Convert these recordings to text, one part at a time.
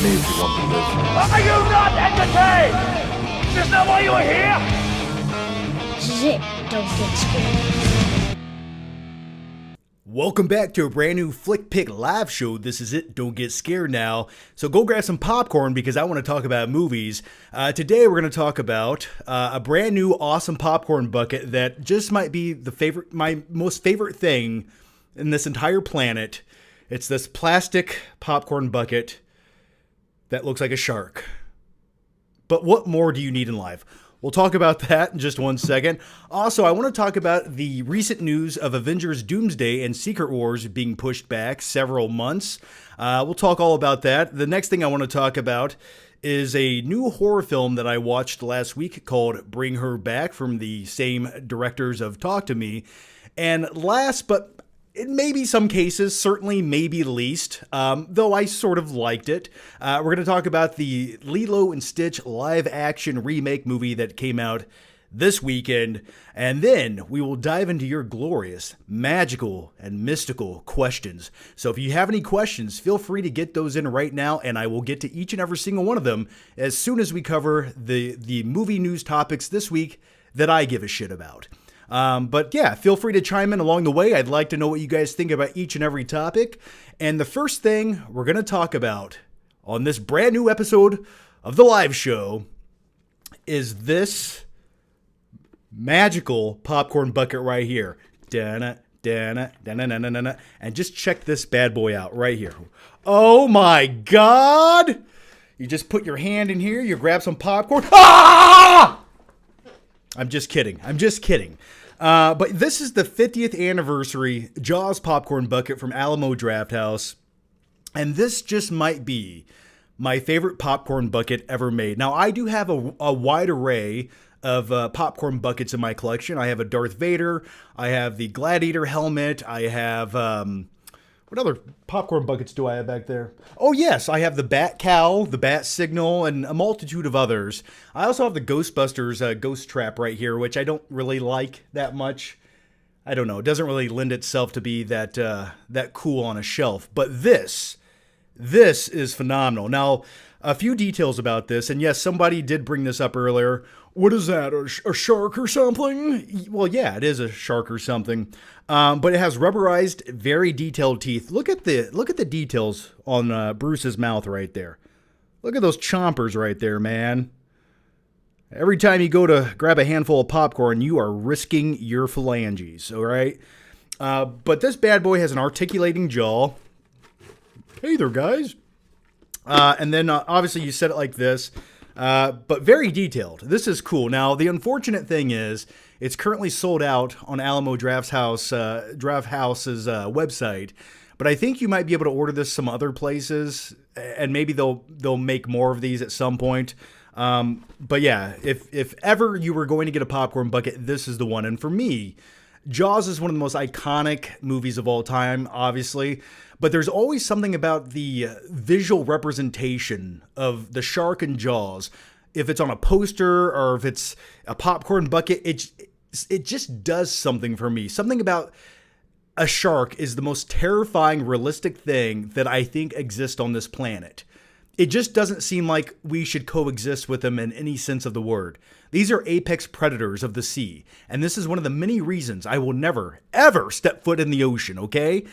me if you want to listen. Are you not entertained? Is that why you are here? This is it. Don't get scared. Welcome back to a brand new Flick Pick live show. This is it. Don't get scared now. So go grab some popcorn because I want to talk about movies. Today we're going to talk about a brand new awesome popcorn bucket that just might be my most favorite thing in this entire planet. It's this plastic popcorn bucket that looks like a shark. But what more do you need in life? We'll talk about that in just 1 second. Also, I want to talk about the recent news of Avengers Doomsday and Secret Wars being pushed back several months. We'll talk all about that. The next thing I want to talk about is a new horror film that I watched last week called Bring Her Back from the same directors of Talk to Me. And last, but in maybe some cases, certainly maybe least, though I sort of liked it. We're going to talk about the Lilo and Stitch live-action remake movie that came out this weekend, and then we will dive into your glorious, magical, and mystical questions. So if you have any questions, feel free to get those in right now, and I will get to each and every single one of them as soon as we cover the movie news topics this week that I give a shit about. But yeah, feel free to chime in along the way. I'd like to know what you guys think about each and every topic. And the first thing we're going to talk about on this brand new episode of the live show is this magical popcorn bucket right here. And just check this bad boy out right here. Oh my God! You just put your hand in here, you grab some popcorn. Ah! I'm just kidding. But this is the 50th anniversary Jaws popcorn bucket from Alamo Drafthouse. And this just might be my favorite popcorn bucket ever made. Now, I do have a wide array of popcorn buckets in my collection. I have a Darth Vader. I have the Gladiator helmet. I have... what other popcorn buckets do I have back there? Oh, yes, I have the Bat Cowl, the Bat Signal, and a multitude of others. I also have the Ghostbusters Ghost Trap right here, which I don't really like that much. I don't know. It doesn't really lend itself to be that cool on a shelf. But this is phenomenal. Now, a few details about this, and yes, somebody did bring this up earlier. What is that, a shark or something? Well, yeah, it is a shark or something. But it has rubberized, very detailed teeth. Look at the details on Bruce's mouth right there. Look at those chompers right there, man. Every time you go to grab a handful of popcorn, you are risking your phalanges, all right? But this bad boy has an articulating jaw. Hey there, guys. And then obviously you set it like this. But very detailed. This is cool. Now, the unfortunate thing is it's currently sold out on Alamo Drafthouse's website. But I think you might be able to order this some other places, and maybe they'll make more of these at some point. But yeah, if ever you were going to get a popcorn bucket, this is the one. And for me, Jaws is one of the most iconic movies of all time, obviously. But there's always something about the visual representation of the shark in Jaws. If it's on a poster or if it's a popcorn bucket, it just does something for me. Something about a shark is the most terrifying, realistic thing that I think exists on this planet. It just doesn't seem like we should coexist with them in any sense of the word. These are apex predators of the sea. And this is one of the many reasons I will never, ever step foot in the ocean, okay?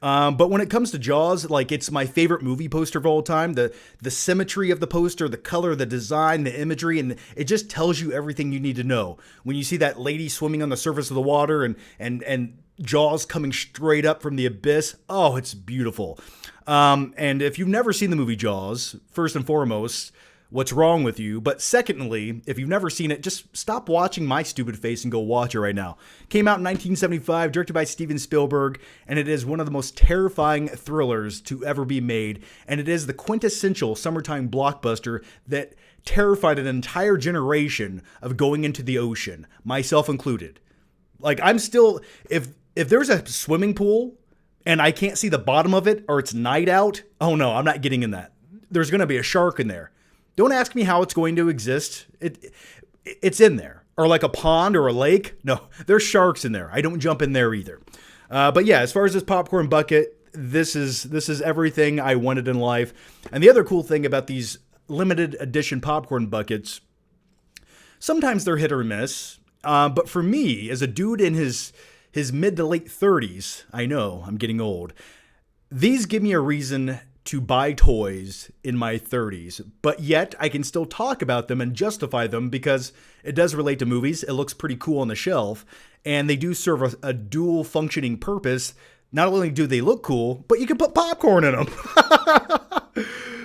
But when it comes to Jaws, like, it's my favorite movie poster of all time. The symmetry of the poster, the color, the design, the imagery, and it just tells you everything you need to know. When you see that lady swimming on the surface of the water and Jaws coming straight up from the abyss, oh, it's beautiful. And if you've never seen the movie Jaws, first and foremost, what's wrong with you? But secondly, if you've never seen it, just stop watching my stupid face and go watch it right now. Came out in 1975, directed by Steven Spielberg, and it is one of the most terrifying thrillers to ever be made. And it is the quintessential summertime blockbuster that terrified an entire generation of going into the ocean, myself included. Like, I'm still, if there's a swimming pool and I can't see the bottom of it, or it's night out, oh no, I'm not getting in that. There's going to be a shark in there. Don't ask me how it's going to exist. It's in there. Or like a pond or a lake. No, there's sharks in there. I don't jump in there either. But yeah, as far as this popcorn bucket, this is everything I wanted in life. And the other cool thing about these limited edition popcorn buckets, sometimes they're hit or miss. But for me, as a dude in his mid to late 30s, I know I'm getting old, these give me a reason to buy toys in my 30s, but yet I can still talk about them and justify them because it does relate to movies. It looks pretty cool on the shelf, and they do serve a dual functioning purpose. Not only do they look cool, but you can put popcorn in them.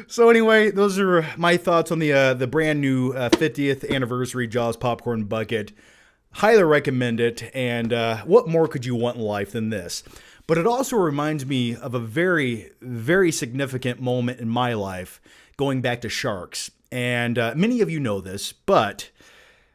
So anyway, those are my thoughts on the brand new 50th anniversary Jaws popcorn bucket. Highly recommend it, and what more could you want in life than this? But it also reminds me of a very, very significant moment in my life going back to sharks. And many of you know this, but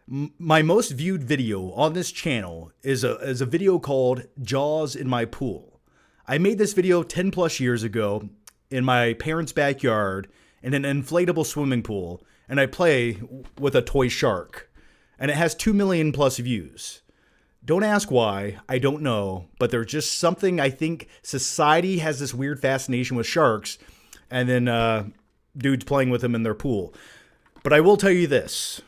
my most viewed video on this channel is a video called Jaws in My Pool. I made this video 10 plus years ago in my parents' backyard in an inflatable swimming pool, and I play with a toy shark. And it has 2 million plus views. Don't ask why, I don't know, but there's just something, I think society has this weird fascination with sharks, and then dudes playing with them in their pool. But I will tell you this.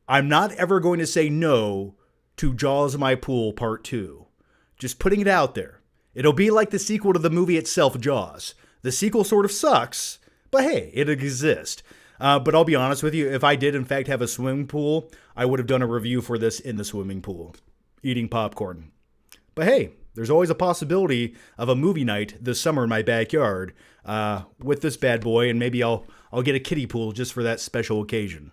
I'm not ever going to say no to Jaws in My Pool Part 2. Just putting it out there. It'll be like the sequel to the movie itself, Jaws. The sequel sort of sucks, but hey, it exists. But I'll be honest with you, if I did in fact have a swimming pool, I would have done a review for this in the swimming pool, eating popcorn. But hey, there's always a possibility of a movie night this summer in my backyard with this bad boy, and maybe I'll get a kiddie pool just for that special occasion.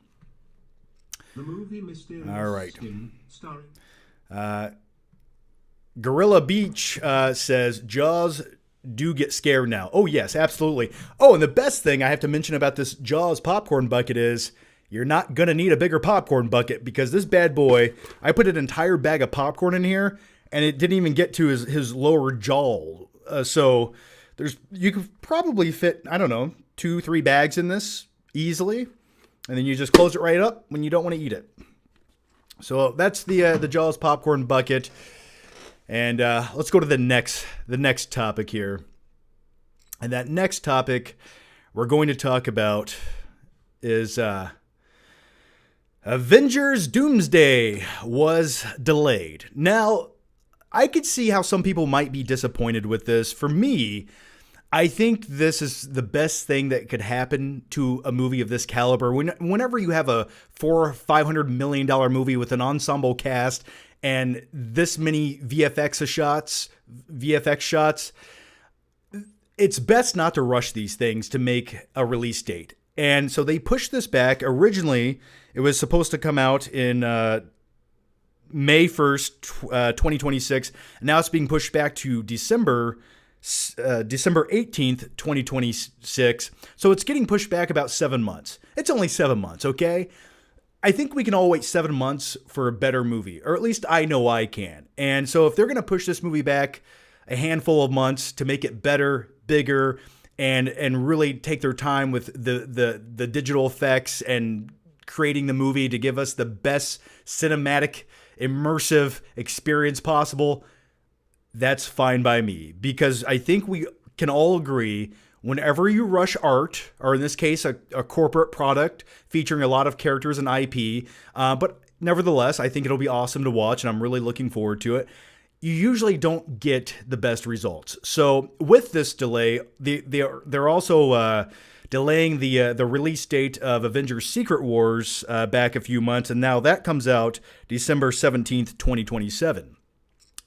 The movie Mysterious All right. Skin, starring Gorilla Beach says, Jaws do get scared now. Oh, yes, absolutely. Oh, and the best thing I have to mention about this Jaws popcorn bucket is you're not going to need a bigger popcorn bucket because this bad boy, I put an entire bag of popcorn in here and it didn't even get to his lower jaw. So you could probably fit, I don't know, 2-3 bags in this easily. And then you just close it right up when you don't want to eat it. So that's the Jaws popcorn bucket. And let's go to the next topic here. And that next topic we're going to talk about is Avengers Doomsday was delayed. Now, I could see how some people might be disappointed with this. For me, I think this is the best thing that could happen to a movie of this caliber. Whenever you have a $400 or $500 million movie with an ensemble cast and this many VFX shots, it's best not to rush these things to make a release date. And so they pushed this back. Originally, it was supposed to come out in May 1st, 2026. Now it's being pushed back to December 18th, 2026. So it's getting pushed back about 7 months. It's only 7 months, okay? I think we can all wait 7 months for a better movie, or at least I know I can. And so if they're going to push this movie back a handful of months to make it better, bigger, and really take their time with the digital effects and creating the movie to give us the best cinematic, immersive experience possible, that's fine by me. Because I think we can all agree whenever you rush art, or in this case, a corporate product featuring a lot of characters and IP, but nevertheless, I think it'll be awesome to watch, and I'm really looking forward to it. You usually don't get the best results. So with this delay, they're also delaying the release date of Avengers Secret Wars back a few months, and now that comes out December 17th, 2027.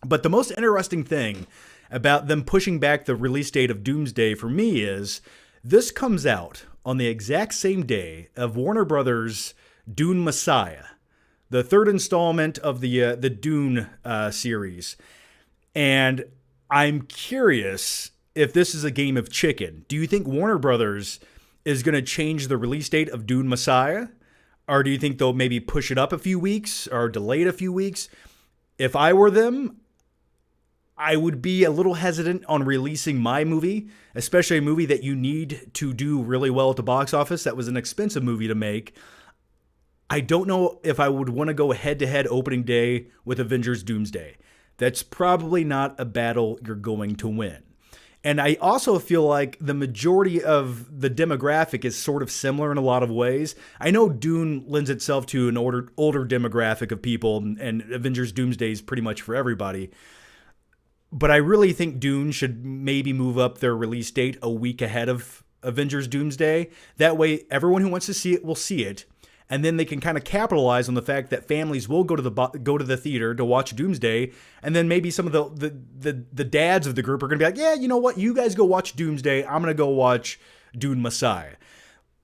But the most interesting thing about them pushing back the release date of Doomsday for me is this comes out on the exact same day of Warner Brothers' Dune Messiah, the third installment of the Dune series. And I'm curious if this is a game of chicken. Do you think Warner Brothers is going to change the release date of Dune Messiah? Or do you think they'll maybe push it up a few weeks or delay it a few weeks? If I were them, I would be a little hesitant on releasing my movie, especially a movie that you need to do really well at the box office. That was an expensive movie to make. I don't know if I would want to go head-to-head opening day with Avengers Doomsday. that's probably not a battle you're going to win. And I also feel like the majority of the demographic is sort of similar in a lot of ways. I know Dune lends itself to an older demographic of people, and Avengers Doomsday is pretty much for everybody. But I really think Dune should maybe move up their release date a week ahead of Avengers Doomsday. That way, everyone who wants to see it will see it. And then they can kind of capitalize on the fact that families will go to the theater to watch Doomsday, and then maybe some of the dads of the group are going to be like, yeah, you know what, you guys go watch Doomsday, I'm going to go watch Dune Messiah.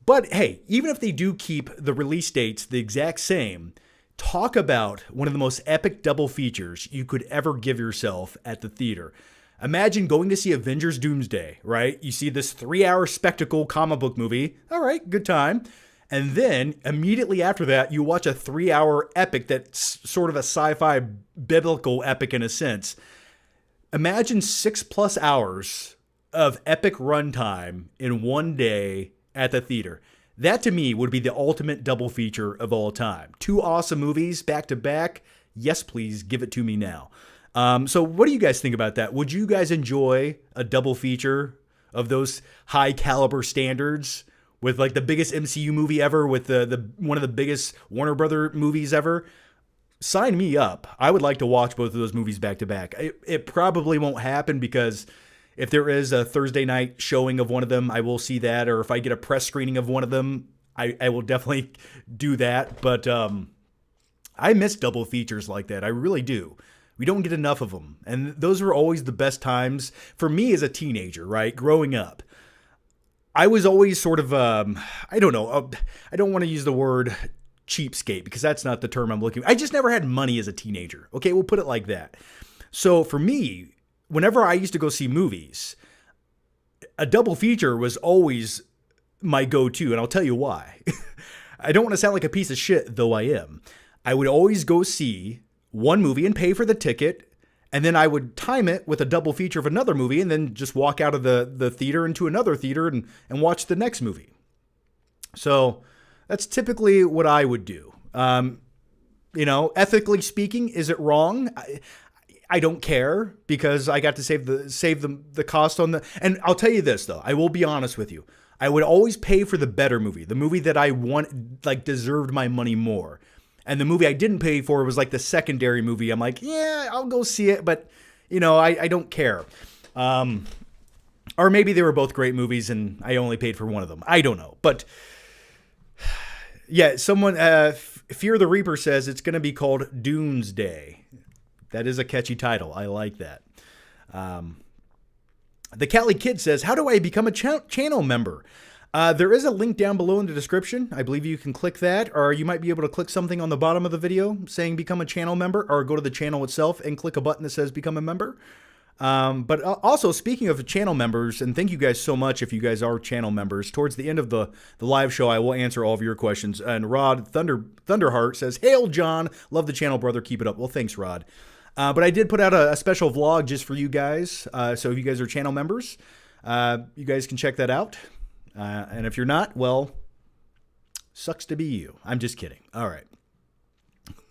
But hey, even if they do keep the release dates the exact same, talk about one of the most epic double features you could ever give yourself at the theater. Imagine going to see Avengers Doomsday, right? You see this 3-hour spectacle comic book movie. All right, good time. And then immediately after that, you watch a 3-hour epic that's sort of a sci-fi biblical epic in a sense. Imagine 6+ hours of epic runtime in one day at the theater. That to me would be the ultimate double feature of all time. 2 awesome movies back to back. Yes, please give it to me now. So what do you guys think about that? Would you guys enjoy a double feature of those high caliber standards? With like the biggest MCU movie ever, with the one of the biggest Warner Brother movies ever, sign me up. I would like to watch both of those movies back to back. It probably won't happen because if there is a Thursday night showing of one of them, I will see that. Or if I get a press screening of one of them, I will definitely do that. But I miss double features like that. I really do. We don't get enough of them. And those were always the best times for me as a teenager, right? Growing up. I was always sort of, I don't know, I don't want to use the word cheapskate because that's not the term I'm looking for. I just never had money as a teenager. Okay, we'll put it like that. So for me, whenever I used to go see movies, a double feature was always my go-to, and I'll tell you why. I don't want to sound like a piece of shit, though I am. I would always go see one movie and pay for the ticket, and then I would time it with a double feature of another movie and then just walk out of the theater into another theater and watch the next movie. So that's typically what I would do. Ethically speaking, is it wrong? I don't care because I got to save the cost on the... And I'll tell you this, though. I will be honest with you. I would always pay for the better movie, the movie that I want, like, deserved my money more. And the movie I didn't pay for was like the secondary movie. I'm like, yeah, I'll go see it, but I don't care. Or maybe they were both great movies and I only paid for one of them. I don't know. But yeah, someone, Fear the Reaper says it's going to be called Doomsday. That is a catchy title. I like that. The Cali Kid says, how do I become a channel member? There is a link down below in the description. I believe you can click that, or you might be able to click something on the bottom of the video saying become a channel member, or go to the channel itself and click a button that says become a member. But also, speaking of channel members, and thank you guys so much if you guys are channel members, towards the end of the live show, I will answer all of your questions. And Rod Thunderheart says, Hail, John. Love the channel, brother. Keep it up. Well, thanks, Rod. But I did put out a special vlog just for you guys. So if you guys are channel members, you guys can check that out. And if you're not, well, sucks to be you. I'm just kidding. All right.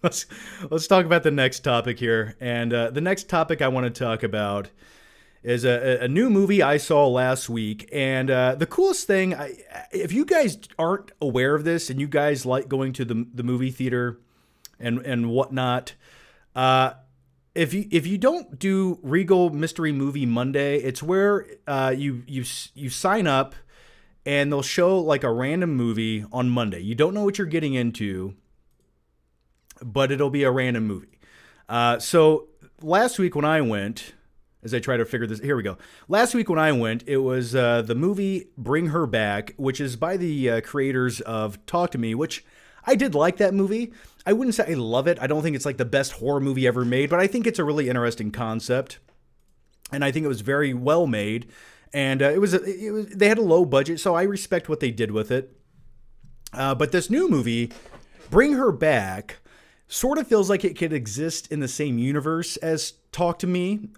Let's talk about the next topic here. And the next topic I want to talk about is a new movie I saw last week. And the coolest thing, if you guys aren't aware of this and you guys like going to the movie theater and whatnot, if you don't do Regal Mystery Movie Monday, it's where you sign up and they'll show like a random movie on Monday. You don't know what you're getting into, but it'll be a random movie. So last week when I went, as I try to figure this, here we go. Last week when I went, it was the movie Bring Her Back, which is by the creators of Talk to Me, which I did like that movie. I wouldn't say I love it. I don't think it's like the best horror movie ever made, but I think it's a really interesting concept. And I think it was very well made. And it was they had a low budget, so I respect what they did with it. But this new movie, Bring Her Back, sort of feels like it could exist in the same universe as Talk to Me.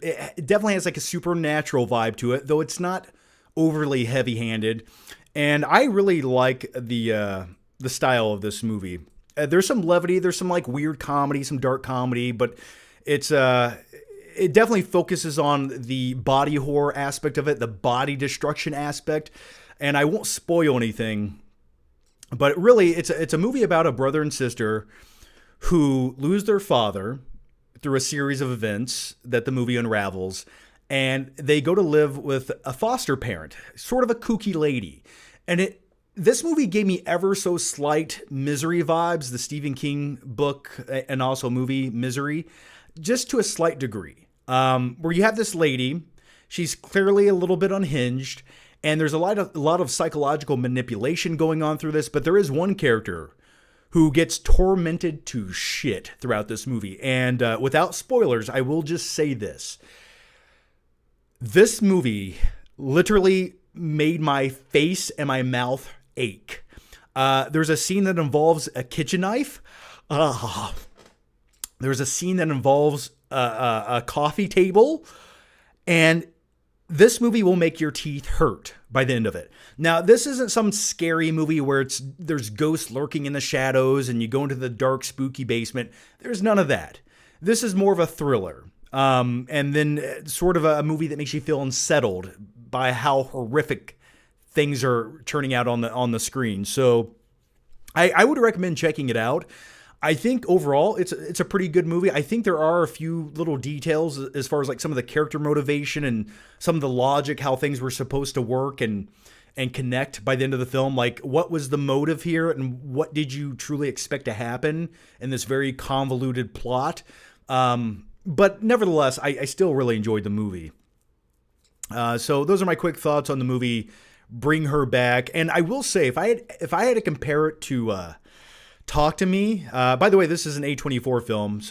It definitely has like a supernatural vibe to it, though it's not overly heavy-handed. And I really like the style of this movie. There's some levity, there's some like weird comedy, some dark comedy, but it definitely focuses on the body horror aspect of it, the body destruction aspect, and I won't spoil anything, but really it's a movie about a brother and sister who lose their father through a series of events that the movie unravels, and they go to live with a foster parent, sort of a kooky lady. And this movie gave me ever so slight Misery vibes, the Stephen King book and also movie Misery, just to a slight degree. Where you have this lady, she's clearly a little bit unhinged, and there's a lot of psychological manipulation going on through this, but there is one character who gets tormented to shit throughout this movie. And without spoilers, I will just say this. This movie literally made my face and my mouth ache. There's a scene that involves a kitchen knife. There's a scene that involves a coffee table. And this movie will make your teeth hurt by the end of it. Now, this isn't some scary movie where there's ghosts lurking in the shadows and you go into the dark, spooky basement. There's none of that. This is more of a thriller. And then sort of a movie that makes you feel unsettled by how horrific things are turning out on the screen. So I would recommend checking it out. I think overall it's a pretty good movie. I think there are a few little details as far as like some of the character motivation and some of the logic, how things were supposed to work and connect by the end of the film. Like, what was the motive here and what did you truly expect to happen in this very convoluted plot? But nevertheless, I still really enjoyed the movie. So those are my quick thoughts on the movie Bring Her Back. And I will say, if I had to compare it to Talk to Me, by the way, this is an A24 film.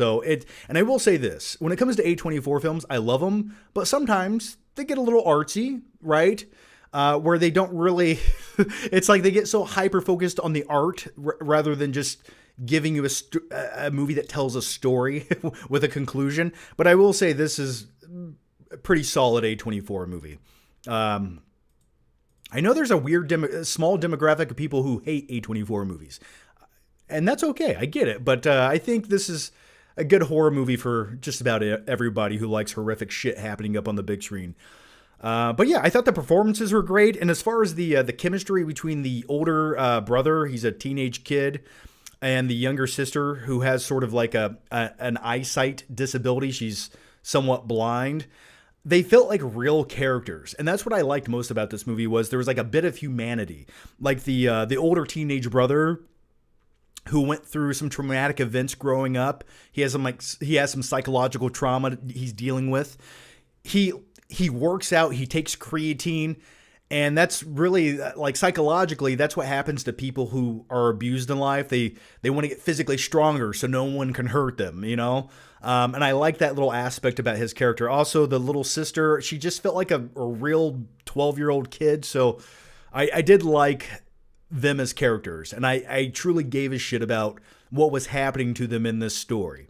And I will say this, when it comes to A24 films, I love them, but sometimes they get a little artsy, right? Where they don't really, it's like they get so hyper-focused on the art rather than just giving you a movie that tells a story with a conclusion. But I will say this is a pretty solid A24 movie. I know there's a weird small demographic of people who hate A24 movies. And that's okay. I get it. But I think this is a good horror movie for just about everybody who likes horrific shit happening up on the big screen. But yeah, I thought the performances were great. And as far as the chemistry between the older brother, he's a teenage kid, and the younger sister who has sort of like an eyesight disability. She's somewhat blind. They felt like real characters. And that's what I liked most about this movie was there was like a bit of humanity. Like the older teenage brother who went through some traumatic events growing up. He has some psychological trauma he's dealing with. He works out, he takes creatine, and that's really like psychologically, that's what happens to people who are abused in life. They want to get physically stronger so no one can hurt them, you know? And I like that little aspect about his character. Also, the little sister, she just felt like a real 12-year-old kid. So I did like them as characters, and I truly gave a shit about what was happening to them in this story.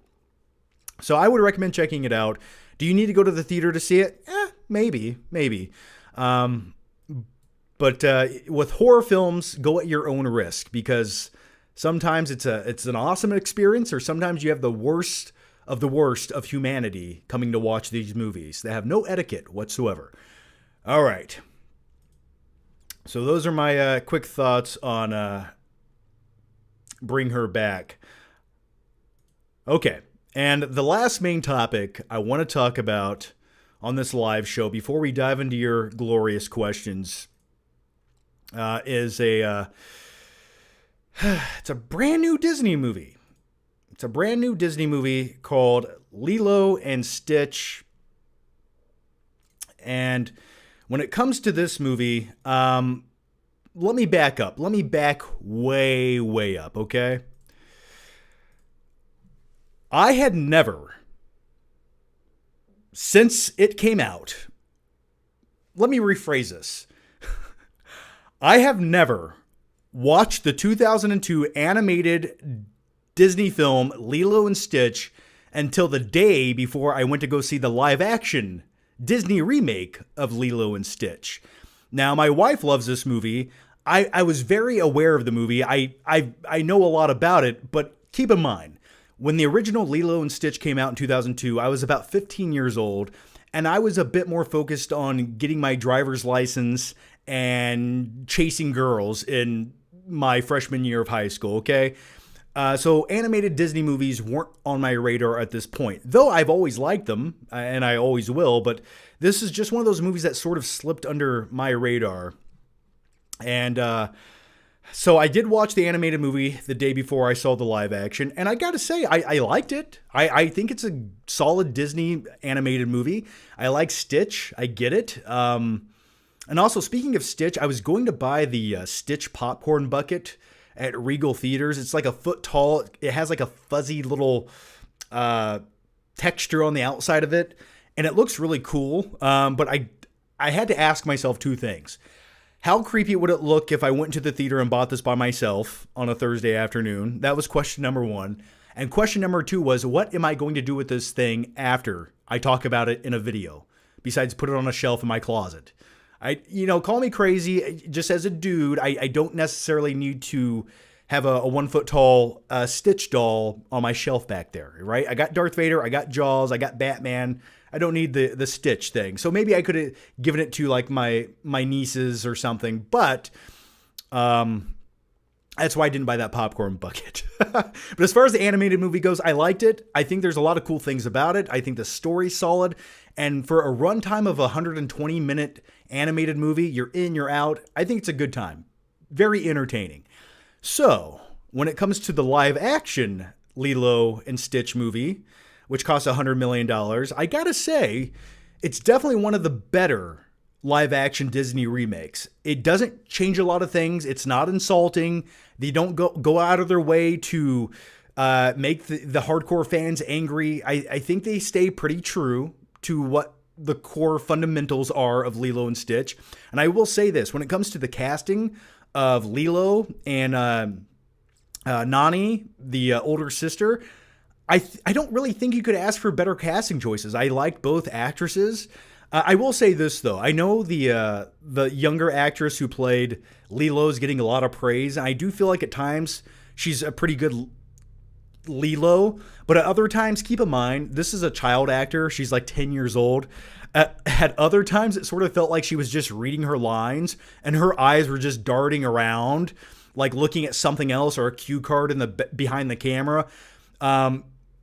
So I would recommend checking it out. Do you need to go to the theater to see it? Maybe. But with horror films, go at your own risk, because sometimes it's an awesome experience, or sometimes you have the worst of humanity coming to watch these movies. They have no etiquette whatsoever. All right. So those are my quick thoughts on Bring Her Back. Okay, and the last main topic I want to talk about on this live show before we dive into your glorious questions is it's a brand new Disney movie. It's a brand new Disney movie called Lilo and Stitch. And when it comes to this movie, let me back up. Let me back way, way up, okay? I had never, since it came out, let me rephrase this. I have never watched the 2002 animated Disney film Lilo and Stitch until the day before I went to go see the live action Disney remake of Lilo and Stitch. Now, my wife loves this movie. I was very aware of the movie. I know a lot about it, but keep in mind, When the original Lilo and Stitch came out in 2002, I was about 15 years old, and I was a bit more focused on getting my driver's license and chasing girls in my freshman year of high school, okay? So animated Disney movies weren't on my radar at this point, though I've always liked them, and I always will, but this is just one of those movies that sort of slipped under my radar. And so I did watch the animated movie the day before I saw the live action, and I gotta say, I liked it. I think it's a solid Disney animated movie. I like Stitch. I get it. And also, speaking of Stitch, I was going to buy the Stitch popcorn bucket at Regal Theaters. It's like a foot tall. It has like a fuzzy little texture on the outside of it, and it looks really cool. But I had to ask myself two things. How creepy would it look if I went to the theater and bought this by myself on a Thursday afternoon? That was question number one. And question number two was, what am I going to do with this thing after I talk about it in a video, besides put it on a shelf in my closet? Call me crazy. Just as a dude, I don't necessarily need to have a 1 foot tall Stitch doll on my shelf back there, right? I got Darth Vader, I got Jaws, I got Batman. I don't need the Stitch thing. So maybe I could have given it to like my nieces or something, but that's why I didn't buy that popcorn bucket. But as far as the animated movie goes, I liked it. I think there's a lot of cool things about it. I think the story's solid. And for a runtime of a 120-minute animated movie, you're in, you're out. I think it's a good time. Very entertaining. So when it comes to the live action Lilo and Stitch movie, which costs $100 million, I gotta say, it's definitely one of the better live-action Disney remakes. It doesn't change a lot of things. It's not insulting. They don't go out of their way to make the hardcore fans angry. I think they stay pretty true to what the core fundamentals are of Lilo and Stitch. And I will say this, when it comes to the casting of Lilo and Nani, the older sister, I don't really think you could ask for better casting choices. I liked both actresses. I will say this, though. I know the younger actress who played Lilo is getting a lot of praise. And I do feel like at times she's a pretty good Lilo. But at other times, keep in mind, this is a child actor. She's like 10 years old. At other times, it sort of felt like she was just reading her lines. And her eyes were just darting around, like looking at something else or a cue card behind the camera.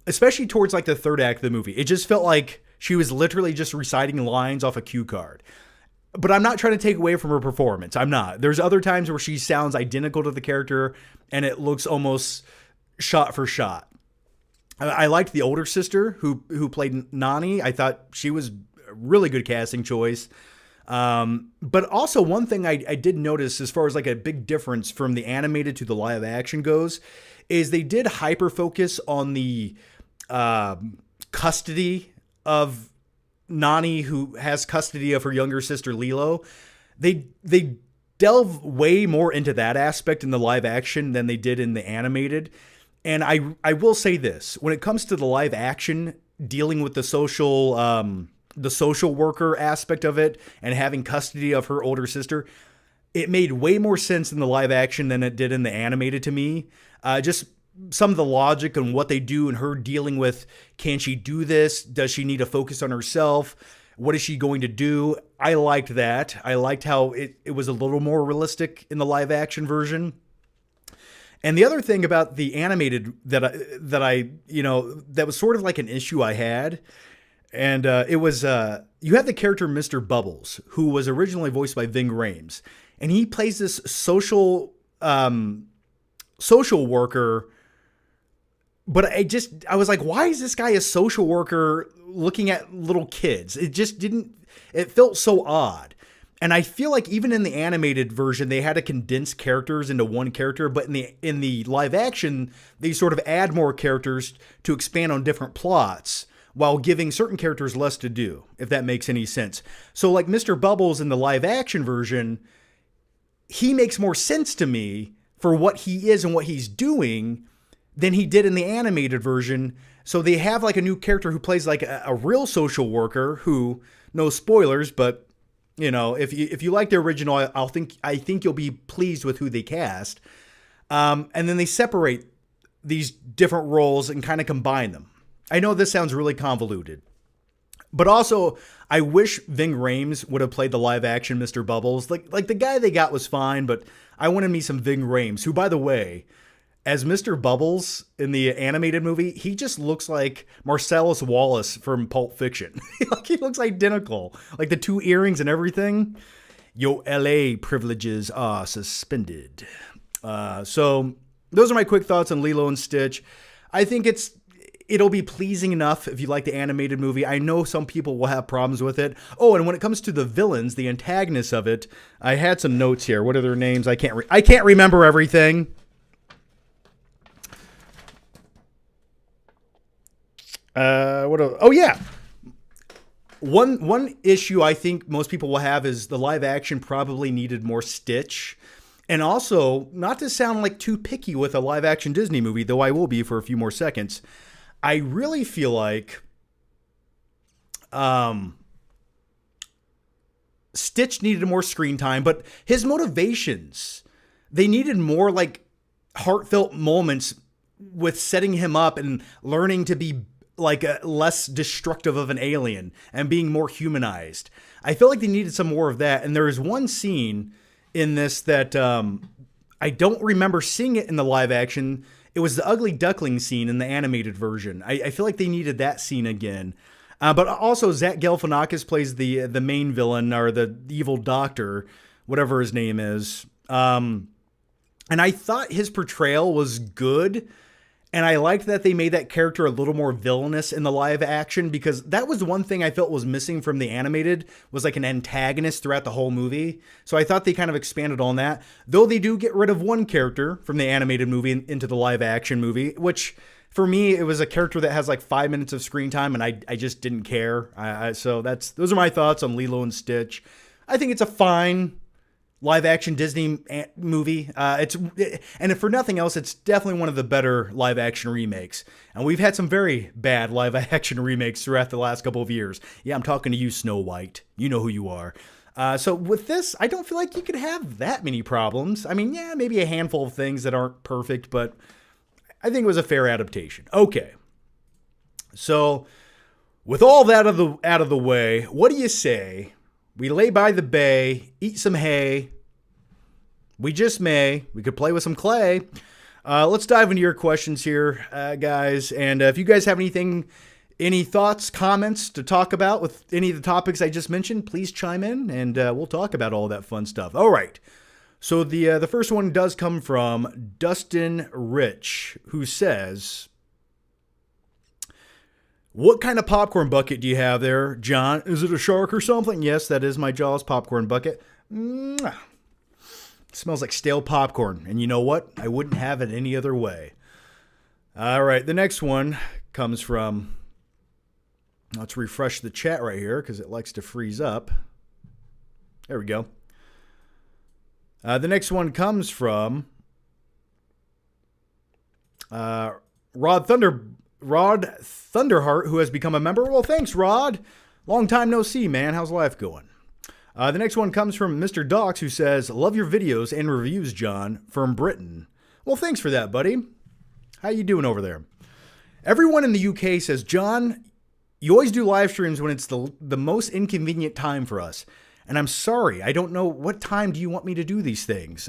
Especially towards like the third act of the movie. It just felt like she was literally just reciting lines off a cue card. But I'm not trying to take away from her performance. I'm not. There's other times where she sounds identical to the character and it looks almost shot for shot. I liked the older sister who played Nani. I thought she was a really good casting choice. But also one thing I did notice as far as like a big difference from the animated to the live action goes is they did hyper focus on the custody of Nani, who has custody of her younger sister Lilo. They delve way more into that aspect in the live action than they did in the animated. And I will say this, when it comes to the live action dealing with the social worker aspect of it and having custody of her older sister, it made way more sense in the live action than it did in the animated to me. Just some of the logic and what they do and her dealing with, can she do this? Does she need to focus on herself? What is she going to do? I liked that. I liked how it was a little more realistic in the live action version. And the other thing about the animated that was sort of like an issue I had, and it was you have the character Mr. Bubbles, who was originally voiced by Ving Rhames, and he plays this social worker. But I was like, why is this guy a social worker looking at little kids? It felt so odd. And I feel like even in the animated version, they had to condense characters into one character. But in the live action, they sort of add more characters to expand on different plots while giving certain characters less to do, if that makes any sense. So like Mr. Bubbles in the live action version, he makes more sense to me for what he is and what he's doing than he did in the animated version. So they have like a new character who plays like a real social worker who, no spoilers, but if you like the original, I think you'll be pleased with who they cast. And then they separate these different roles and kind of combine them. I know this sounds really convoluted, but also I wish Ving Rhames would have played the live action Mr. Bubbles. Like the guy they got was fine, but I wanted me some Ving Rhames, who, by the way, as Mr. Bubbles in the animated movie, he just looks like Marcellus Wallace from Pulp Fiction. Like, he looks identical. Like the 2 earrings and everything. Your LA privileges are suspended. So those are my quick thoughts on Lilo and Stitch. I think it'll be pleasing enough if you like the animated movie. I know some people will have problems with it. Oh, and when it comes to the villains, the antagonists of it, I had some notes here. What are their names? I can't remember everything. Oh yeah. One issue I think most people will have is the live action probably needed more Stitch. And also, not to sound like too picky with a live action Disney movie, though I will be for a few more seconds, I really feel like Stitch needed more screen time, but his motivations, they needed more like heartfelt moments with setting him up and learning to be like a less destructive of an alien and being more humanized. I feel like they needed some more of that. And there is one scene in this that I don't remember seeing it in the live action. It was the ugly duckling scene in the animated version. I feel like they needed that scene again. But also Zach Galifianakis plays the main villain, or the evil doctor, whatever his name is. And I thought his portrayal was good. And I liked that they made that character a little more villainous in the live action, because that was one thing I felt was missing from the animated, was like an antagonist throughout the whole movie. So I thought they kind of expanded on that. Though they do get rid of one character from the animated movie into the live action movie, which for me, it was a character that has like 5 minutes of screen time, and I just didn't care. So those are my thoughts on Lilo and Stitch. I think it's a fine live action Disney movie. And if for nothing else, it's definitely one of the better live action remakes. And we've had some very bad live action remakes throughout the last couple of years. Yeah, I'm talking to you, Snow White. You know who you are. So with this, I don't feel like you could have that many problems. I mean, yeah, maybe a handful of things that aren't perfect, but I think it was a fair adaptation. Okay. So with all that out of the way, what do you say we lay by the bay, eat some hay? We just may. We could play with some clay. Let's dive into your questions here, guys. And if you guys have any thoughts, comments to talk about with any of the topics I just mentioned, please chime in, and we'll talk about all that fun stuff. All right. So the first one does come from Dustin Rich, who says, "What kind of popcorn bucket do you have there, John? Is it a shark or something?" Yes, that is my Jaws popcorn bucket. Mwah. It smells like stale popcorn, and you know what? I wouldn't have it any other way. All right, the next one comes from, let's refresh the chat right here because it likes to freeze up. There we go. The next one comes from Rod Thunderheart, who has become a member. Well, thanks, Rod. Long time no see, man. How's life going? The next one comes from Mr. Docs, who says, "Love your videos and reviews, John, from Britain." Well, thanks for that, buddy. How you doing over there? Everyone in the UK says, "John, you always do live streams when it's the most inconvenient time for us." And I'm sorry, I don't know, what time do you want me to do these things?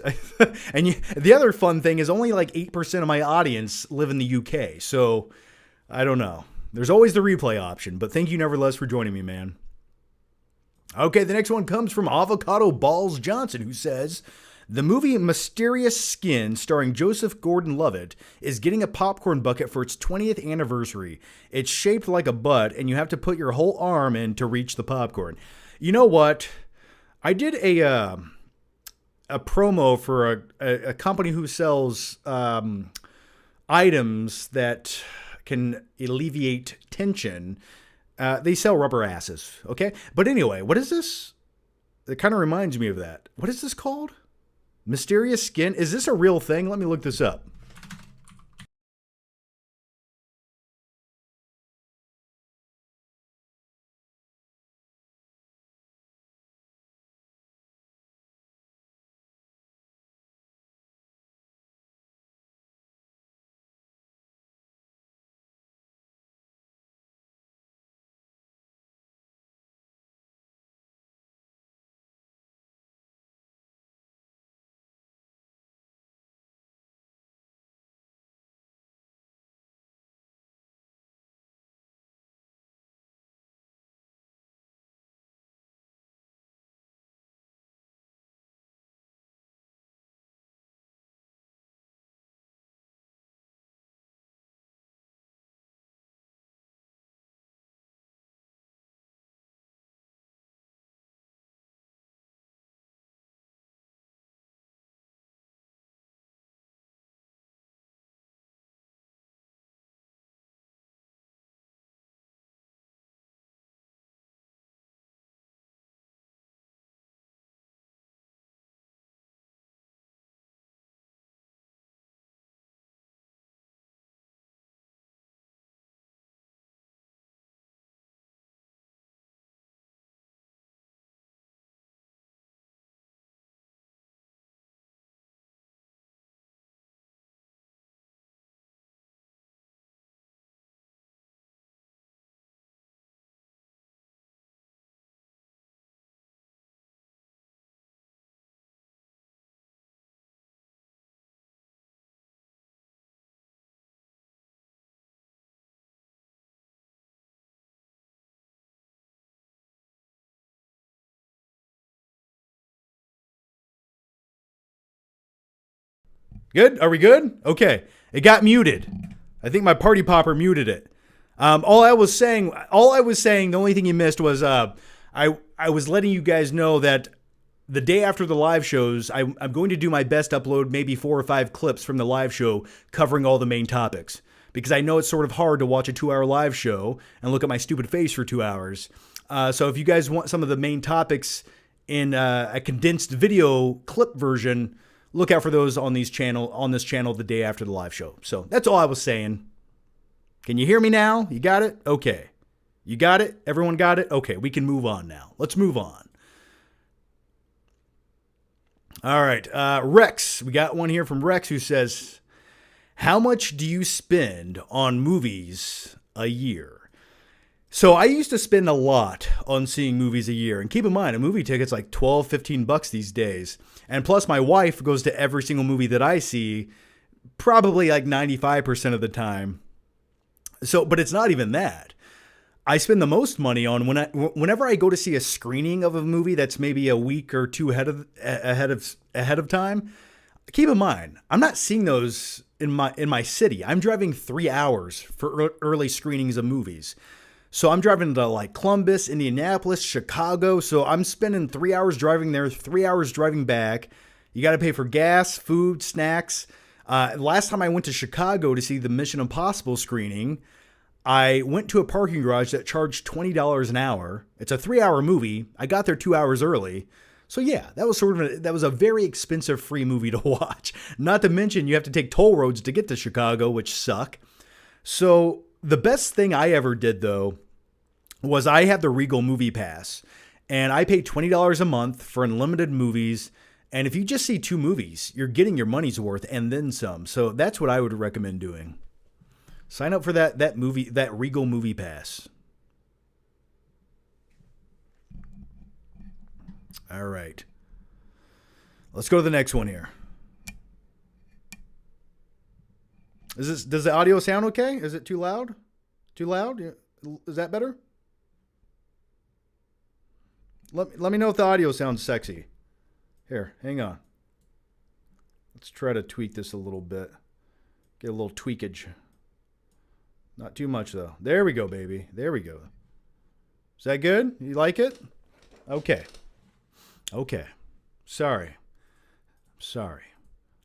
And the other fun thing is only like 8% of my audience live in the UK. So I don't know. There's always the replay option, but thank you nevertheless for joining me, man. Okay, the next one comes from Avocado Balls Johnson, who says, "The movie Mysterious Skin, starring Joseph Gordon-Levitt, is getting a popcorn bucket for its 20th anniversary. It's shaped like a butt, and you have to put your whole arm in to reach the popcorn." You know what? I did a promo for a company who sells items that can alleviate tension. They sell rubber asses, okay? But anyway, what is this? It kind of reminds me of that. What is this called? Mysterious Skin? Is this a real thing? Let me look this up. Good? Are we good? Okay. It got muted. I think my party popper muted it. All I was saying, the only thing you missed was I was letting you guys know that the day after the live shows, I'm going to do my best to upload maybe 4 or 5 clips from the live show covering all the main topics. Because I know it's sort of hard to watch a 2-hour live show and look at my stupid face for 2 hours. So if you guys want some of the main topics in a condensed video clip version, look out for those on this channel the day after the live show. So that's all I was saying. Can you hear me now? You got it? Okay. You got it? Everyone got it? Okay, we can move on now. Let's move on. All right, Rex. We got one here from Rex who says, how much do you spend on movies a year? So I used to spend a lot on seeing movies a year. And keep in mind, a movie ticket's like $12, $15 these days. And plus my wife goes to every single movie that I see, probably like 95% of the time. So, but it's not even that. I spend the most money on whenever I go to see a screening of a movie that's maybe a week or two ahead of time. Keep in mind, I'm not seeing those in my city. I'm driving 3 hours for early screenings of movies. So I'm driving to like Columbus, Indianapolis, Chicago. So I'm spending 3 hours driving there, 3 hours driving back. You got to pay for gas, food, snacks. Last time I went to Chicago to see the Mission Impossible screening, I went to a parking garage that charged $20 an hour. It's a 3-hour movie. I got there 2 hours early. So yeah, that was a very expensive free movie to watch. Not to mention you have to take toll roads to get to Chicago, which suck. So the best thing I ever did though was I had the Regal Movie Pass, and I paid $20 a month for unlimited movies. And if you just see 2 movies, you're getting your money's worth and then some. So that's what I would recommend doing. Sign up for that Regal Movie Pass. All right. Let's go to the next one here. Does the audio sound okay? Is it too loud? Too loud? Is that better? Let me know if the audio sounds sexy. Here, hang on. Let's try to tweak this a little bit. Get a little tweakage. Not too much, though. There we go, baby. There we go. Is that good? You like it? Okay. Okay. Sorry.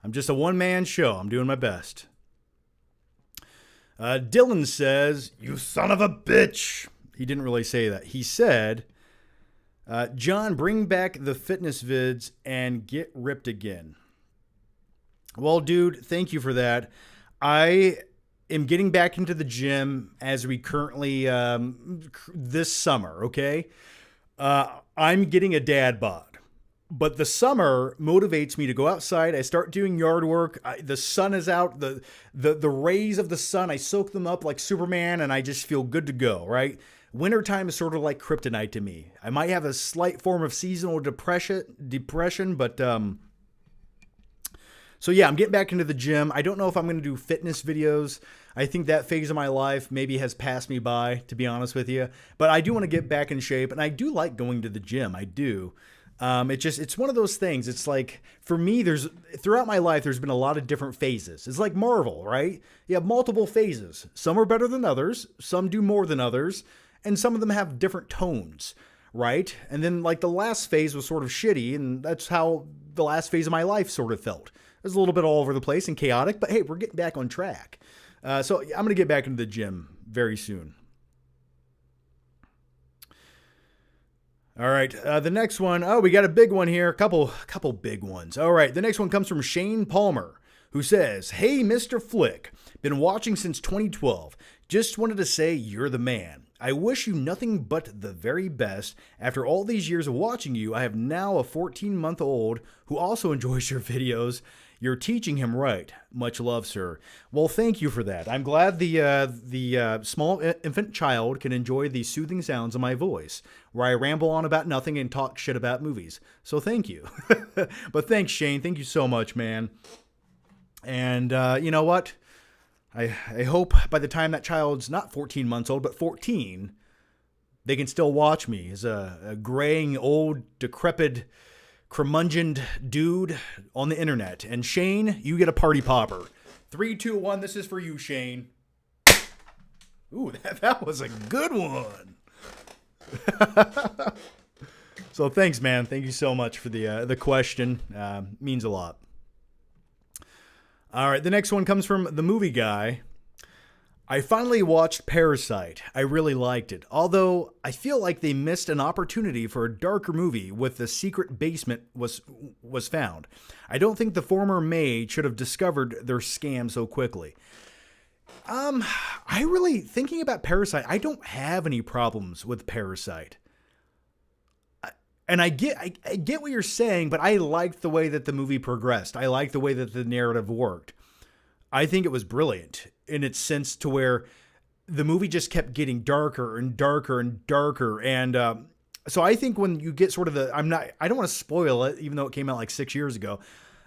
I'm just a one-man show. I'm doing my best. Dylan says, you son of a bitch. He didn't really say that. He said, John, bring back the fitness vids and get ripped again. Well, dude, thank you for that. I am getting back into the gym as we currently, this summer, okay? I'm getting a dad bod. But the summer motivates me to go outside. I start doing yard work. The sun is out. The rays of the sun, I soak them up like Superman, and I just feel good to go, right? Wintertime is sort of like kryptonite to me. I might have a slight form of seasonal depression, but so yeah, I'm getting back into the gym. I don't know if I'm going to do fitness videos. I think that phase of my life maybe has passed me by, to be honest with you. But I do want to get back in shape, and I do like going to the gym. I do. It's one of those things. It's like, for me, throughout my life, there's been a lot of different phases. It's like Marvel, right? You have multiple phases. Some are better than others. Some do more than others. And some of them have different tones, right? And then like the last phase was sort of shitty. And that's how the last phase of my life sort of felt. It was a little bit all over the place and chaotic, but hey, we're getting back on track. So I'm going to get back into the gym very soon. All right, the next one. Oh, we got a big one here. A couple big ones. All right, the next one comes from Shane Palmer, who says, hey, Mr. Flick, been watching since 2012. Just wanted to say you're the man. I wish you nothing but the very best. After all these years of watching you, I have now a 14-month-old who also enjoys your videos. You're teaching him right. Much love, sir. Well, thank you for that. I'm glad the small infant child can enjoy the soothing sounds of my voice, where I ramble on about nothing and talk shit about movies. So thank you. But thanks, Shane. Thank you so much, man. And you know what? I hope by the time that child's not 14 months old, but 14, they can still watch me as a graying, old, decrepit curmudgeoned dude on the internet. And Shane, you get a party popper. 3, 2, 1. This is for you, Shane. Ooh, that was a good one. So thanks, man. Thank you so much for the question. Means a lot. All right, the next one comes from the movie guy. I finally watched Parasite. I really liked it, although I feel like they missed an opportunity for a darker movie with the secret basement was found. I don't think the former maid should have discovered their scam so quickly. I really, thinking about Parasite, I don't have any problems with Parasite. And I get what you're saying, but I liked the way that the movie progressed. I liked the way that the narrative worked. I think it was brilliant in its sense to where the movie just kept getting darker and darker and darker. And so I think when you get sort of I don't want to spoil it, even though it came out like 6 years ago.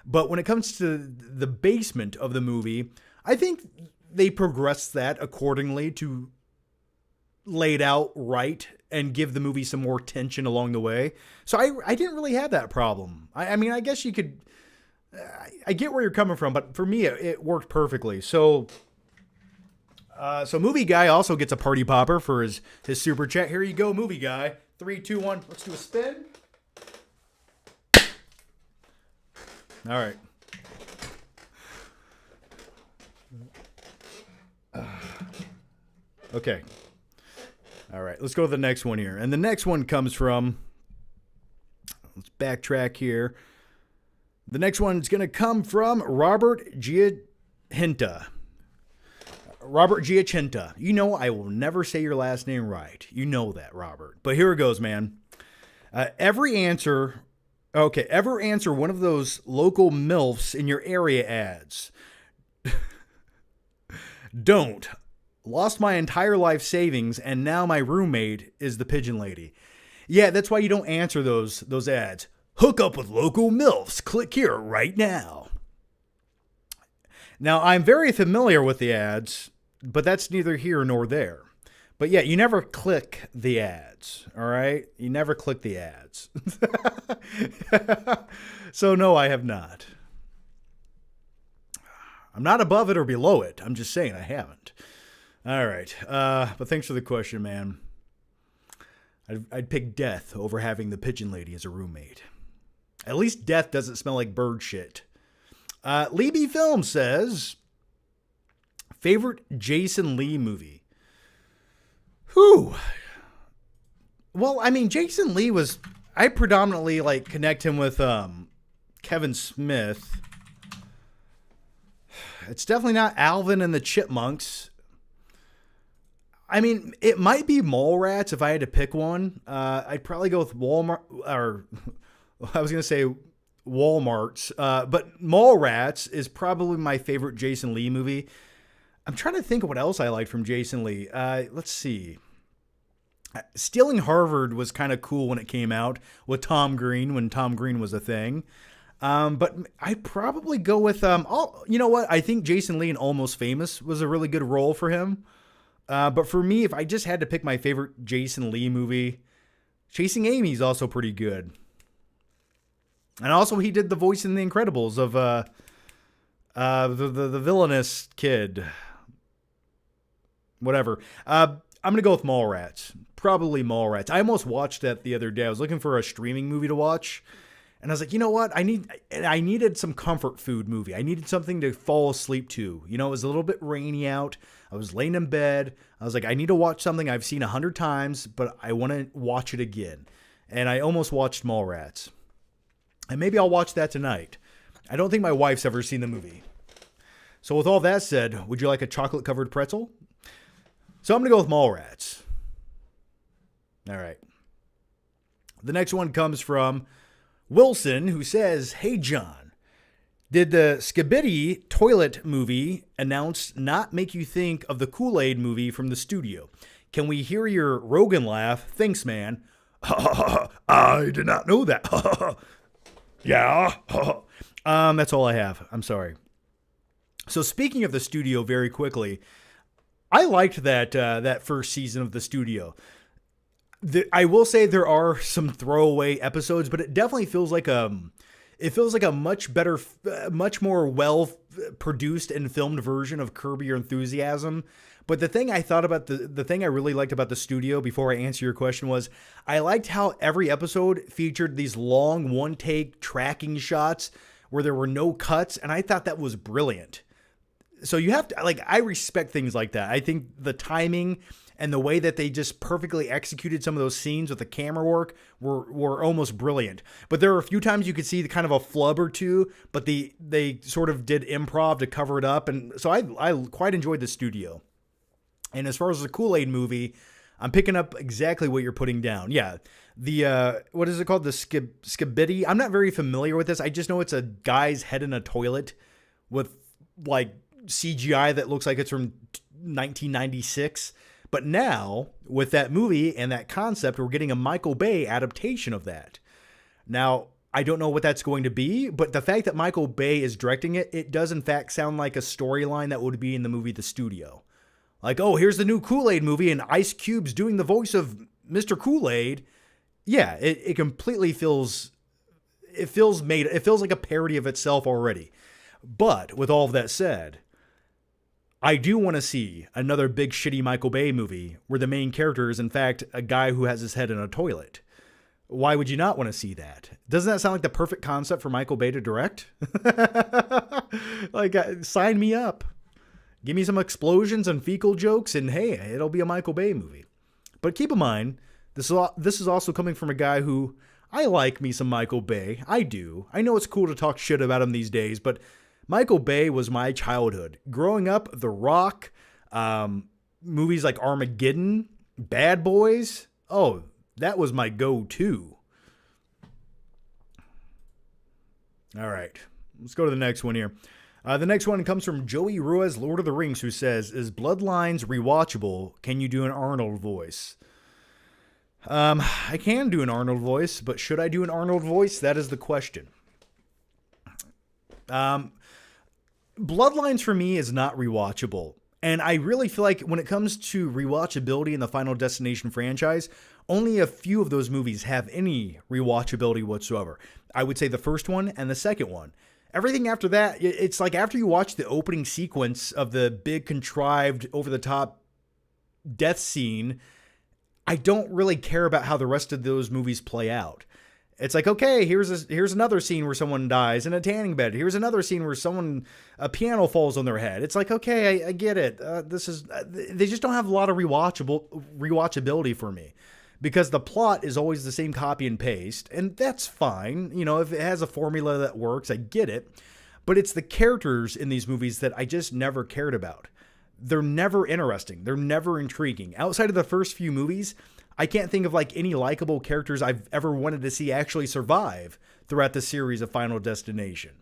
But when it comes to the basement of the movie, I think they progressed that accordingly to lay it out right and give the movie some more tension along the way. So I didn't really have that problem. I mean, I guess you could... I get where you're coming from, but for me, it worked perfectly. So movie guy also gets a party popper for his super chat. Here you go, movie guy. 3, 2, 1. Let's do a spin. All right. Okay. All right. Let's go to the next one here. And the next one comes from... Let's backtrack here. The next one's going to come from Robert Giacinta. Robert Giacinta. You know I will never say your last name right. You know that, Robert. But here it goes, man. Ever answer one of those local MILFs in your area ads? Don't. Lost my entire life savings, and now my roommate is the pigeon lady. Yeah, that's why you don't answer those ads. Hook up with local MILFs. Click here right now. Now, I'm very familiar with the ads, but that's neither here nor there. But yeah, you never click the ads, all right? You never click the ads. So no, I have not. I'm not above it or below it. I'm just saying I haven't. All right. But thanks for the question, man. I'd pick death over having the pigeon lady as a roommate. At least death doesn't smell like bird shit. Libby Film says, favorite Jason Lee movie? Whew. Well, I mean, Jason Lee was... I predominantly connect him with Kevin Smith. It's definitely not Alvin and the Chipmunks. I mean, it might be Mallrats if I had to pick one. I'd probably go with Walmart, or I was going to say Walmart's. But Mallrats is probably my favorite Jason Lee movie. I'm trying to think of what else I liked from Jason Lee. Let's see. Stealing Harvard was kind of cool when it came out with Tom Green, when Tom Green was a thing. But I'd probably go with, you know what? I think Jason Lee in Almost Famous was a really good role for him. But for me, if I just had to pick my favorite Jason Lee movie, Chasing Amy is also pretty good. And also he did the voice in The Incredibles of the villainous kid. Whatever. I'm going to go with Mallrats. Probably Mallrats. I almost watched that the other day. I was looking for a streaming movie to watch. And I was like, you know what? I needed some comfort food movie. I needed something to fall asleep to. You know, it was a little bit rainy out. I was laying in bed. I was like, I need to watch something I've seen 100 times, but I want to watch it again. And I almost watched Mallrats. And maybe I'll watch that tonight. I don't think my wife's ever seen the movie. So with all that said, would you like a chocolate-covered pretzel? So I'm going to go with Mallrats. All right. The next one comes from Wilson, who says, hey, John, did the Skibidi toilet movie announced not make you think of the Kool-Aid movie from the studio? Can we hear your Rogan laugh? Thanks, man. I did not know that. Yeah. That's all I have. I'm sorry. So speaking of the studio very quickly, I liked that first season of the studio. I will say there are some throwaway episodes, but it definitely feels like a much better, much more well produced and filmed version of Curb Your Enthusiasm. But the thing I thought about the thing I really liked about the studio before I answer your question was I liked how every episode featured these long one take tracking shots where there were no cuts. And I thought that was brilliant. So you have to, like, I respect things like that. I think the timing and the way that they just perfectly executed some of those scenes with the camera work were almost brilliant. But there were a few times you could see the kind of a flub or two, but they sort of did improv to cover it up. And so I quite enjoyed the studio. And as far as the Kool-Aid movie, I'm picking up exactly what you're putting down. Yeah. The, what is it called? The skibidi. I'm not very familiar with this. I just know it's a guy's head in a toilet with like CGI that looks like it's from 1996. But now with that movie and that concept, we're getting a Michael Bay adaptation of that. Now, I don't know what that's going to be, but the fact that Michael Bay is directing it, it does in fact sound like a storyline that would be in the movie The Studio. Like, oh, here's the new Kool-Aid movie and Ice Cube's doing the voice of Mr. Kool-Aid. Yeah, it completely feels like a parody of itself already. But with all of that said, I do want to see another big shitty Michael Bay movie where the main character is in fact a guy who has his head in a toilet. Why would you not want to see that? Doesn't that sound like the perfect concept for Michael Bay to direct? Like, sign me up. Give me some explosions and fecal jokes, and hey, it'll be a Michael Bay movie. But keep in mind, this is also coming from a guy who, I like me some Michael Bay. I do. I know it's cool to talk shit about him these days, but Michael Bay was my childhood. Growing up, The Rock, movies like Armageddon, Bad Boys, oh, that was my go-to. All right, let's go to the next one here. The next one comes from Joey Ruiz, Lord of the Rings, who says, is Bloodlines rewatchable? Can you do an Arnold voice? I can do an Arnold voice, but should I do an Arnold voice? That is the question. Bloodlines for me is not rewatchable. And I really feel like when it comes to rewatchability in the Final Destination franchise, only a few of those movies have any rewatchability whatsoever. I would say the first one and the second one. Everything after that, it's like after you watch the opening sequence of the big contrived over-the-top death scene, I don't really care about how the rest of those movies play out. It's like, okay, here's another scene where someone dies in a tanning bed. Here's another scene where a piano falls on their head. It's like, okay, I get it. They just don't have a lot of rewatchability for me. Because the plot is always the same copy and paste, and that's fine. You know, if it has a formula that works, I get it. But it's the characters in these movies that I just never cared about. They're never interesting. They're never intriguing. Outside of the first few movies, I can't think of like any likable characters I've ever wanted to see actually survive throughout the series of Final Destination.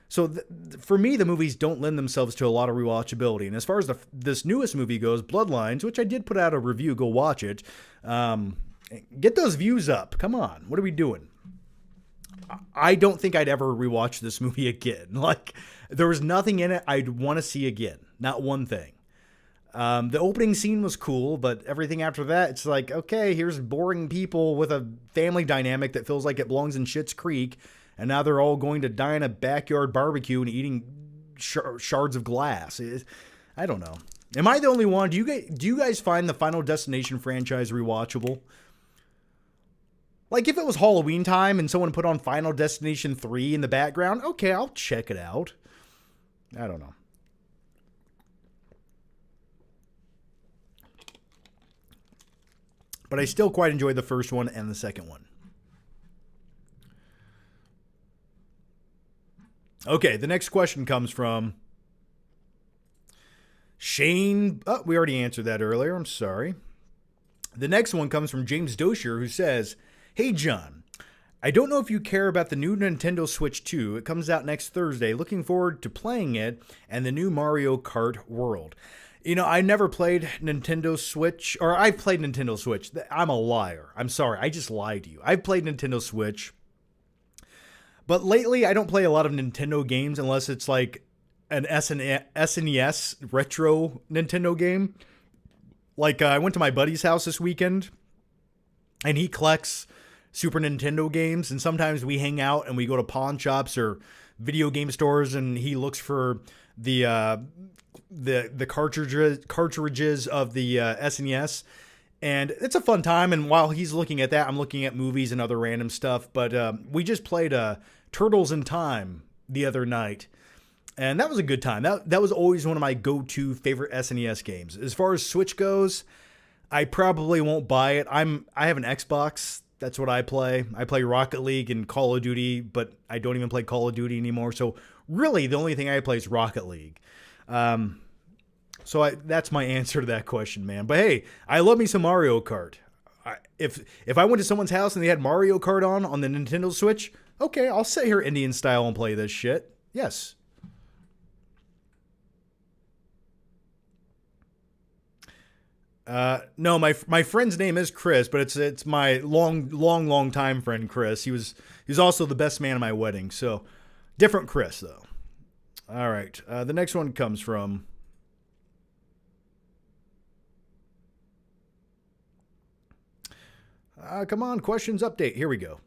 So for me, the movies don't lend themselves to a lot of rewatchability. And as far as this newest movie goes, Bloodlines, which I did put out a review, go watch it. Get those views up. Come on. What are we doing? I don't think I'd ever rewatch this movie again. Like, there was nothing in it I'd want to see again. Not one thing. The opening scene was cool, but everything after that, it's like, okay, here's boring people with a family dynamic that feels like it belongs in Schitt's Creek. And now they're all going to die in a backyard barbecue and eating shards of glass. I don't know. Am I the only one? Do you guys find the Final Destination franchise rewatchable? Like, if it was Halloween time and someone put on Final Destination 3 in the background, okay, I'll check it out. I don't know. But I still quite enjoyed the first one and the second one. Okay, the next question comes from Shane. Oh, we already answered that earlier. I'm sorry. The next one comes from James Doshier, who says, hey, John, I don't know if you care about the new Nintendo Switch 2. It comes out next Thursday. Looking forward to playing it and the new Mario Kart World. You know, I never played Nintendo Switch, or I've played Nintendo Switch. I'm a liar. I'm sorry. I just lied to you. I've played Nintendo Switch. But lately, I don't play a lot of Nintendo games unless it's like an SNES retro Nintendo game. Like, I went to my buddy's house this weekend, and he collects Super Nintendo games, and sometimes we hang out and we go to pawn shops or video game stores, and he looks for the cartridges of the SNES, and it's a fun time. And while he's looking at that, I'm looking at movies and other random stuff. But we just played Turtles in Time the other night, and that was a good time. That was always one of my go-to favorite SNES games. As far as Switch goes, I probably won't buy it. I have an Xbox. That's what I play. I play Rocket League and Call of Duty, but I don't even play Call of Duty anymore. So really, the only thing I play is Rocket League. That's my answer to that question, man. But hey, I love me some Mario Kart. If I went to someone's house and they had Mario Kart on the Nintendo Switch, okay, I'll sit here Indian style and play this shit. Yes. No, my friend's name is Chris, but it's my long time friend Chris. He was also the best man at my wedding. So different Chris though. All right. The next one comes from come on, questions update. Here we go.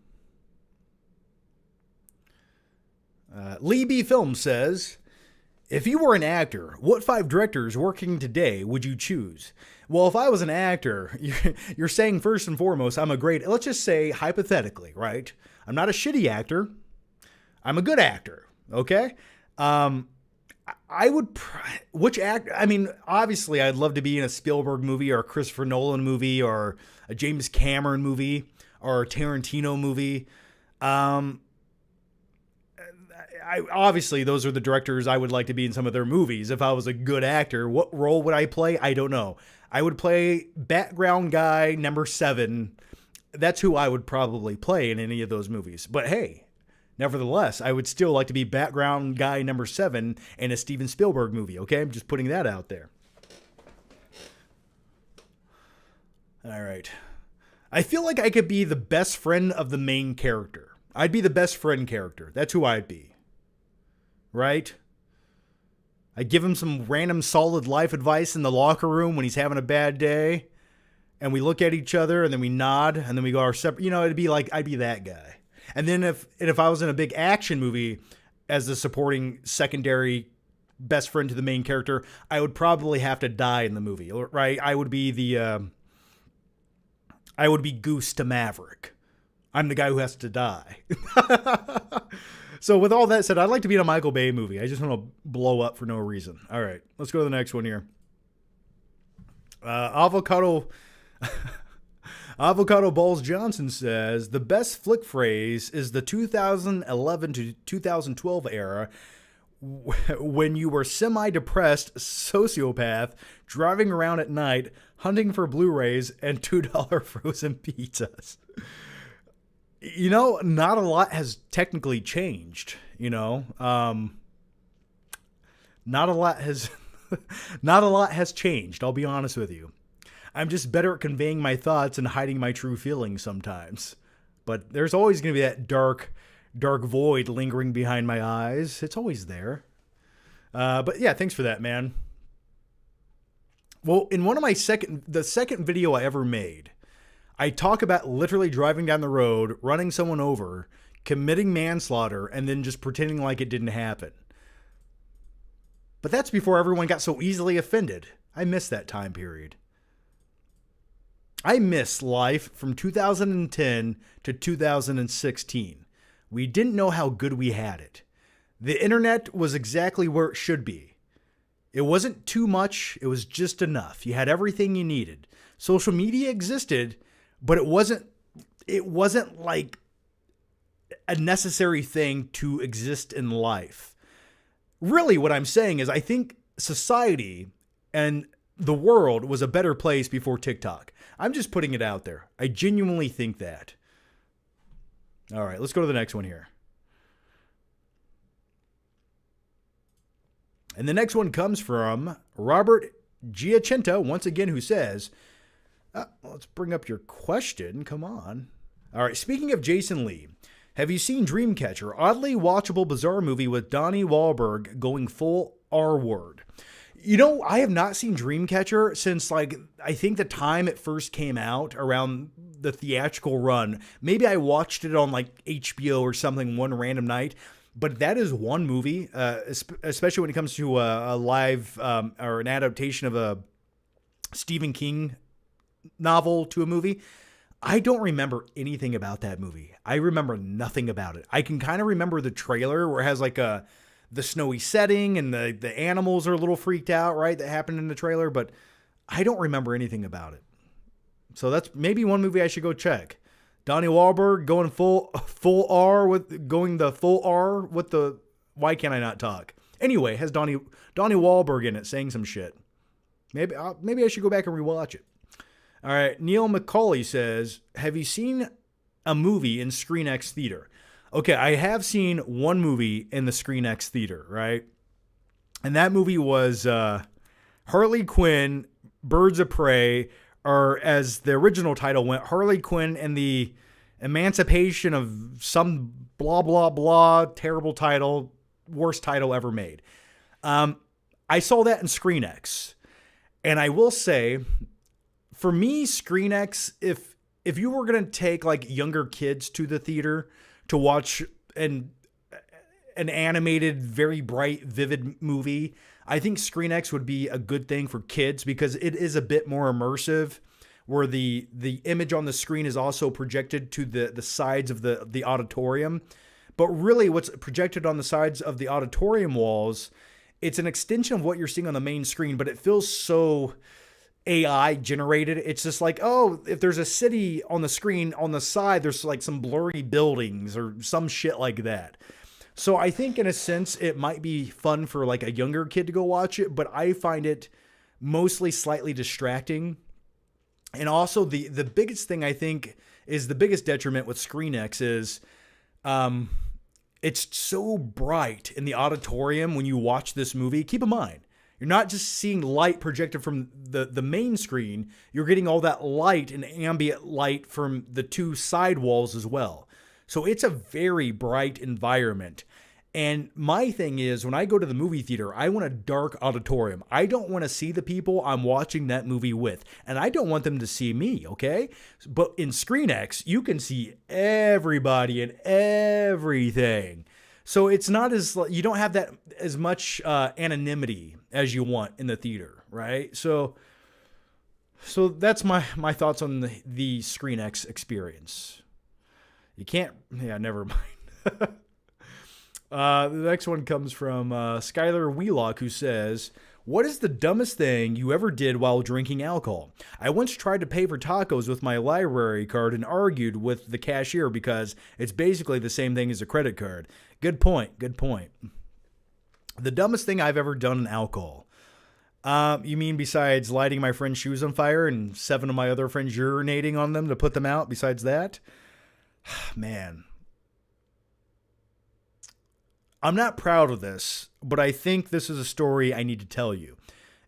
Lee B. Film says, if you were an actor, what 5 directors working today would you choose? Well, if I was an actor, you're saying first and foremost, let's just say hypothetically, right? I'm not a shitty actor. I'm a good actor. Okay. Obviously I'd love to be in a Spielberg movie or a Christopher Nolan movie or a James Cameron movie or a Tarantino movie. Obviously those are the directors I would like to be in some of their movies. If I was a good actor, what role would I play? I don't know. I would play background guy number 7. That's who I would probably play in any of those movies. But hey, nevertheless, I would still like to be background guy number 7 in a Steven Spielberg movie. Okay, I'm just putting that out there. All right. I feel like I could be the best friend of the main character. I'd be the best friend character. That's who I'd be. Right? I give him some random solid life advice in the locker room when he's having a bad day. And we look at each other and then we nod and then we go our separate, it'd be like, I'd be that guy. And then if I was in a big action movie as the supporting secondary best friend to the main character, I would probably have to die in the movie, right? I would be Goose to Maverick. I'm the guy who has to die. So with all that said, I'd like to be in a Michael Bay movie. I just want to blow up for no reason. All right, let's go to the next one here. Avocado Balls Johnson says, the best flick phrase is the 2011 to 2012 era when you were semi-depressed sociopath driving around at night hunting for Blu-rays and $2 frozen pizzas. Not a lot has technically changed, not a lot has changed. I'll be honest with you. I'm just better at conveying my thoughts and hiding my true feelings sometimes. But there's always going to be that dark void lingering behind my eyes. It's always there. But yeah, thanks for that, man. Well, in one of the second video I ever made, I talk about literally driving down the road, running someone over, committing manslaughter, and then just pretending like it didn't happen. But that's before everyone got so easily offended. I miss that time period. I miss life from 2010 to 2016. We didn't know how good we had it. The internet was exactly where it should be. It wasn't too much, it was just enough. You had everything you needed. Social media existed, but it wasn't like a necessary thing to exist in life. Really, what I'm saying is I think society and the world was a better place before TikTok. I'm just putting it out there. I genuinely think that. All right, let's go to the next one here. And the next one comes from Robert Giacinto, once again, who says, let's bring up your question. Come on. All right. Speaking of Jason Lee, have you seen Dreamcatcher? Oddly watchable, bizarre movie with Donnie Wahlberg going full R word. I have not seen Dreamcatcher since I think the time it first came out around the theatrical run. Maybe I watched it on like HBO or something one random night, but that is one movie, especially when it comes to a live or an adaptation of a Stephen King novel to a movie. I don't remember anything about that movie. I remember nothing about it. I can kind of remember the trailer where it has like the snowy setting and the animals are a little freaked out, right? That happened in the trailer, but I don't remember anything about it. So that's maybe one movie I should go check. Donnie Wahlberg going full R with the. Why can't I not talk? Anyway, has Donnie Wahlberg in it saying some shit. Maybe I should go back and rewatch it. All right, Neil McCauley says, have you seen a movie in ScreenX Theater? Okay, I have seen one movie in the ScreenX Theater, right? And that movie was Harley Quinn, Birds of Prey, or as the original title went, Harley Quinn and the Emancipation of some blah, blah, blah, terrible title, worst title ever made. I saw that in ScreenX. And I will say, for me, ScreenX, if you were going to take like younger kids to the theater to watch an animated, very bright, vivid movie, I think ScreenX would be a good thing for kids because it is a bit more immersive, where the image on the screen is also projected to the sides of the auditorium. But really what's projected on the sides of the auditorium walls, it's an extension of what you're seeing on the main screen, but it feels so AI generated. It's just like, oh, if there's a city on the screen on the side, there's like some blurry buildings or some shit like that. So I think in a sense it might be fun for like a younger kid to go watch it, but I find it mostly slightly distracting. And also the biggest thing I think is the biggest detriment with ScreenX is it's so bright in the auditorium when you watch this movie. Keep in mind, you're not just seeing light projected from the main screen. You're getting all that light and ambient light from the two side walls as well. So it's a very bright environment. And my thing is, when I go to the movie theater, I want a dark auditorium. I don't want to see the people I'm watching that movie with. And I don't want them to see me, okay? But in ScreenX, you can see everybody and everything. So it's not as, you don't have that as much anonymity as you want in the theater, right? So that's my thoughts on the ScreenX experience. You can't, never mind. The next one comes from Skylar Wheelock, who says, what is the dumbest thing you ever did while drinking alcohol? I once tried to pay for tacos with my library card and argued with the cashier because it's basically the same thing as a credit card. Good point. The dumbest thing I've ever done in alcohol. You mean besides lighting my friend's shoes on fire and 7 of my other friends urinating on them to put them out besides that? Man. I'm not proud of this, but I think this is a story I need to tell you.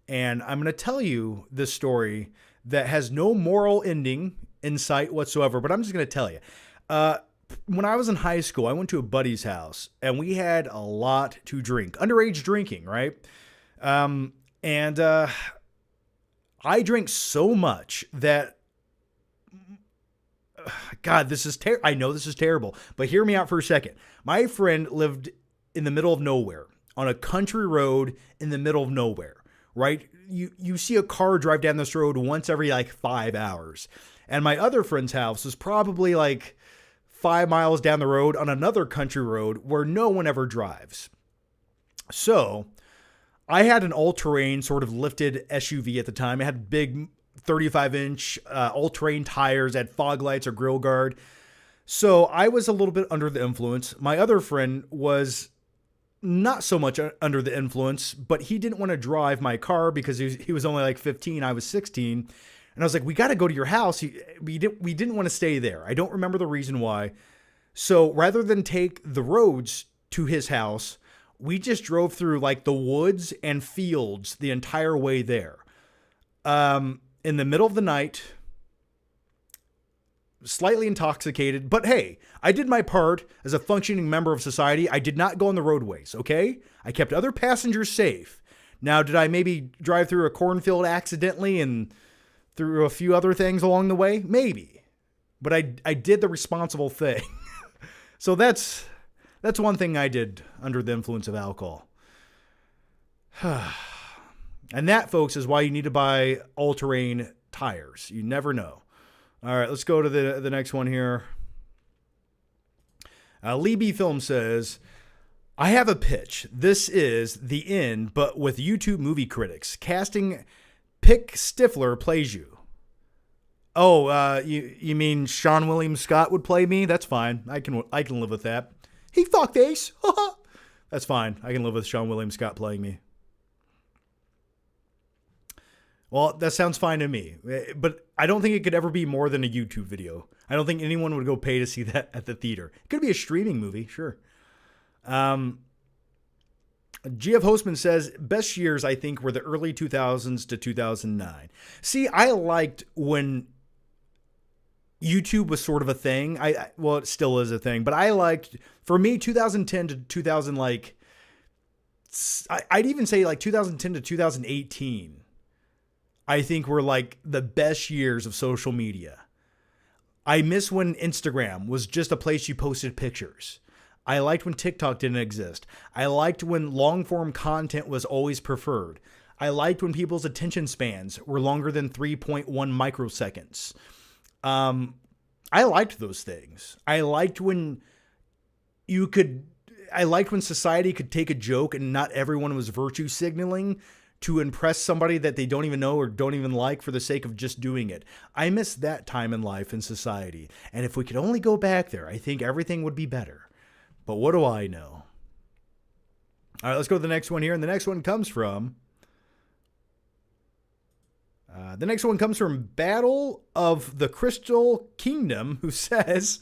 And I'm going to tell you this story that has no moral ending in sight whatsoever, but I'm just going to tell you. When I was in high school, I went to a buddy's house, and we had a lot to drink. Underage drinking, right? And I drank so much that... God, this is I know this is terrible, but hear me out for a second. My friend lived in the middle of nowhere, on a country road in the middle of nowhere, right? You see a car drive down this road once every like 5 hours. And my other friend's house is probably like 5 miles down the road on another country road where no one ever drives. So I had an all-terrain sort of lifted SUV at the time. It had big 35-inch all-terrain tires, had fog lights or grill guard. So I was a little bit under the influence. My other friend was not so much under the influence, but he didn't want to drive my car because he was only like 15. I was 16. And I was like, we got to go to your house. We didn't want to stay there. I don't remember the reason why. So rather than take the roads to his house, we just drove through like the woods and fields the entire way there. In the middle of the night, slightly intoxicated, but hey, I did my part as a functioning member of society. I did not go on the roadways, okay? I kept other passengers safe. Now, did I maybe drive through a cornfield accidentally and through a few other things along the way? Maybe. but I did the responsible thing. So that's one thing I did under the influence of alcohol. And that, folks, is why you need to buy all-terrain tires. You never know. All right, let's go to the next one here. Lee B. Film says, I have a pitch. This is The End, but with YouTube movie critics. Casting Pick Stifler plays you. Oh, you mean Sean William Scott would play me? That's fine. I can live with that. He fuckface. That's fine. I can live with Sean William Scott playing me. Well, that sounds fine to me. But I don't think it could ever be more than a YouTube video. I don't think anyone would go pay to see that at the theater. It could be a streaming movie, sure. GF Hostman says, best years, I think, were the early 2000s to 2009. See, I liked when YouTube was sort of a thing. Well, it still is a thing. But I liked, for me, 2010 to 2000, like, I'd even say like 2010 to 2018. I think were like the best years of social media. I miss when Instagram was just a place you posted pictures. I liked when TikTok didn't exist. I liked when long form content was always preferred. I liked when people's attention spans were longer than 3.1 microseconds. I liked those things. I liked when society could take a joke and not everyone was virtue signaling to impress somebody that they don't even know or don't even like for the sake of just doing it. I miss that time in life and society. And if we could only go back there, I think everything would be better. But what do I know? All right, let's go to the next one here. And the next one comes from Battle of the Crystal Kingdom, who says,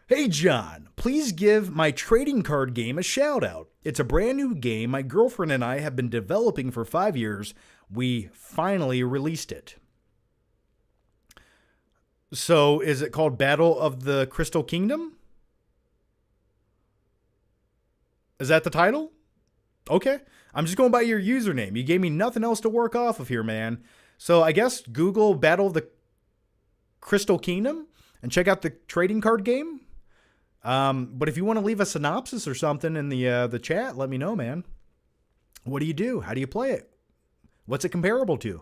hey, John, please give my trading card game a shout out. It's a brand new game my girlfriend and I have been developing for 5 years. We finally released it. So is it called Battle of the Crystal Kingdom? Is that the title? Okay. I'm just going by your username. You gave me nothing else to work off of here, man. So I guess Google Battle of the Crystal Kingdom and check out the trading card game. But if you want to leave a synopsis or something in the chat, let me know, man. What do you do? How do you play it? What's it comparable to?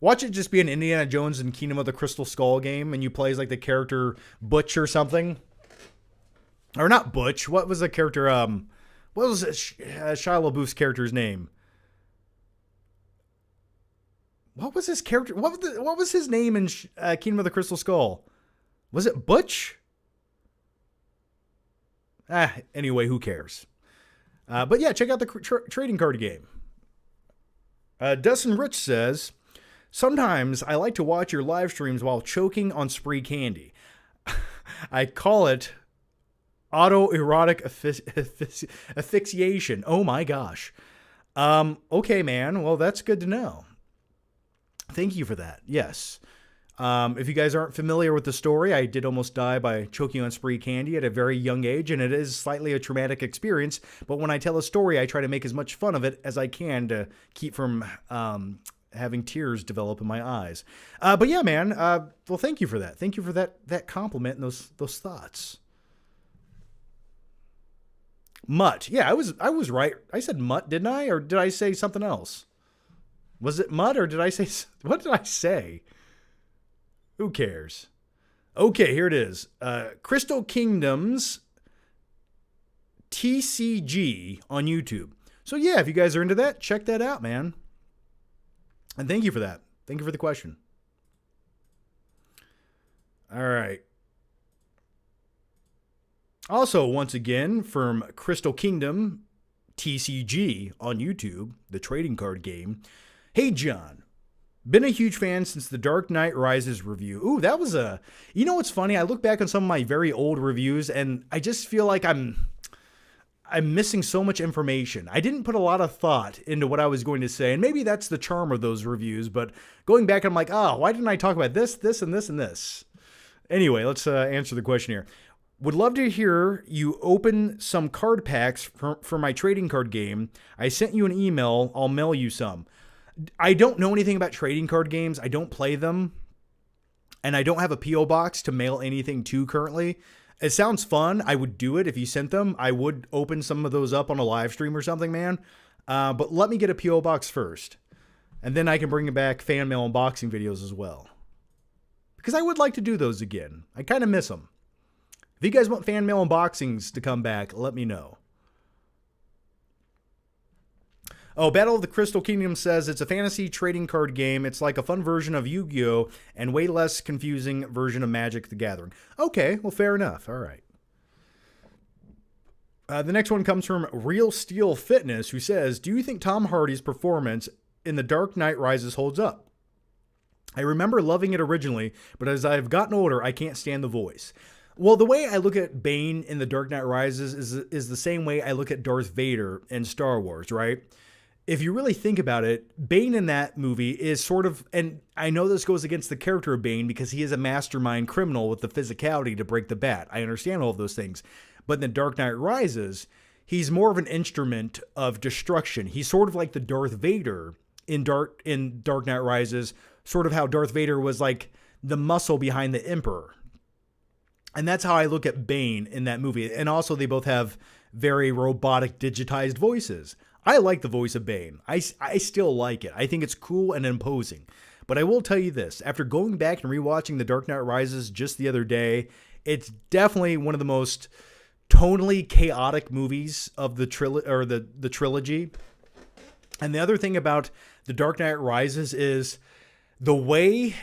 Watch it just be an Indiana Jones and Kingdom of the Crystal Skull game, and you play as like the character Butch or something. Or not Butch. What was the character? What was Shia LaBeouf's character's name? What was his character? What was his name in Kingdom of the Crystal Skull? Was it Butch? Anyway, who cares? But yeah, check out the trading card game. Dustin Rich says, sometimes I like to watch your live streams while choking on spree candy. I call it autoerotic asphyxiation. Oh my gosh. Okay, man. Well, that's good to know. Thank you for that. Yes. If you guys aren't familiar with the story, I did almost die by choking on spree candy at a very young age, and it is slightly a traumatic experience. But when I tell a story, I try to make as much fun of it as I can to keep from having tears develop in my eyes. But yeah, man. Well, thank you for that. Thank you for that compliment and those thoughts. Mutt. Yeah, I was right. I said mutt, didn't I? Or did I say something else? Was it mutt or did I say... What did I say? Who cares? Okay, here it is. Crystal Kingdoms TCG on YouTube. So yeah, if you guys are into that, check that out, man. And thank you for that. Thank you for the question. All right. Also, once again, from Crystal Kingdom TCG on YouTube, the trading card game. Hey, John. Been a huge fan since the Dark Knight Rises review. Ooh, that was a... You know what's funny? I look back on some of my very old reviews, and I just feel like I'm missing so much information. I didn't put a lot of thought into what I was going to say, and maybe that's the charm of those reviews, but going back, I'm like, why didn't I talk about this, and this, and this? Anyway, let's answer the question here. Would love to hear you open some card packs for my trading card game. I sent you an email. I'll mail you some. I don't know anything about trading card games. I don't play them. and I don't have a P.O. box to mail anything to currently. It sounds fun. I would do it if you sent them. I would open some of those up on a live stream or something, man. But let me get a P.O. box first. And then I can bring back fan mail unboxing videos as well. Because I would like to do those again. I kind of miss them. If you guys want fan mail unboxings to come back, let me know. Oh, Battle of the Crystal Kingdom says it's a fantasy trading card game. It's like a fun version of Yu-Gi-Oh! And way less confusing version of Magic the Gathering. Okay, well, fair enough. All right. The next one comes from Real Steel Fitness, who says, do you think Tom Hardy's performance in The Dark Knight Rises holds up? I remember loving it originally, but as I've gotten older, I can't stand the voice. Well, the way I look at Bane in The Dark Knight Rises is the same way I look at Darth Vader in Star Wars, right? If you really think about it, Bane in that movie is sort of, and I know this goes against the character of Bane because he is a mastermind criminal with the physicality to break the bat. I understand all of those things. But in The Dark Knight Rises, he's more of an instrument of destruction. He's sort of like the Darth Vader in Dark Knight Rises, sort of how Darth Vader was like the muscle behind the Emperor. And that's how I look at Bane in that movie. And also they both have very robotic, digitized voices. I like the voice of Bane. I still like it. I think it's cool and imposing. But I will tell you this. After going back and rewatching The Dark Knight Rises just the other day, it's definitely one of the most tonally chaotic movies of the trilogy. And the other thing about The Dark Knight Rises is the way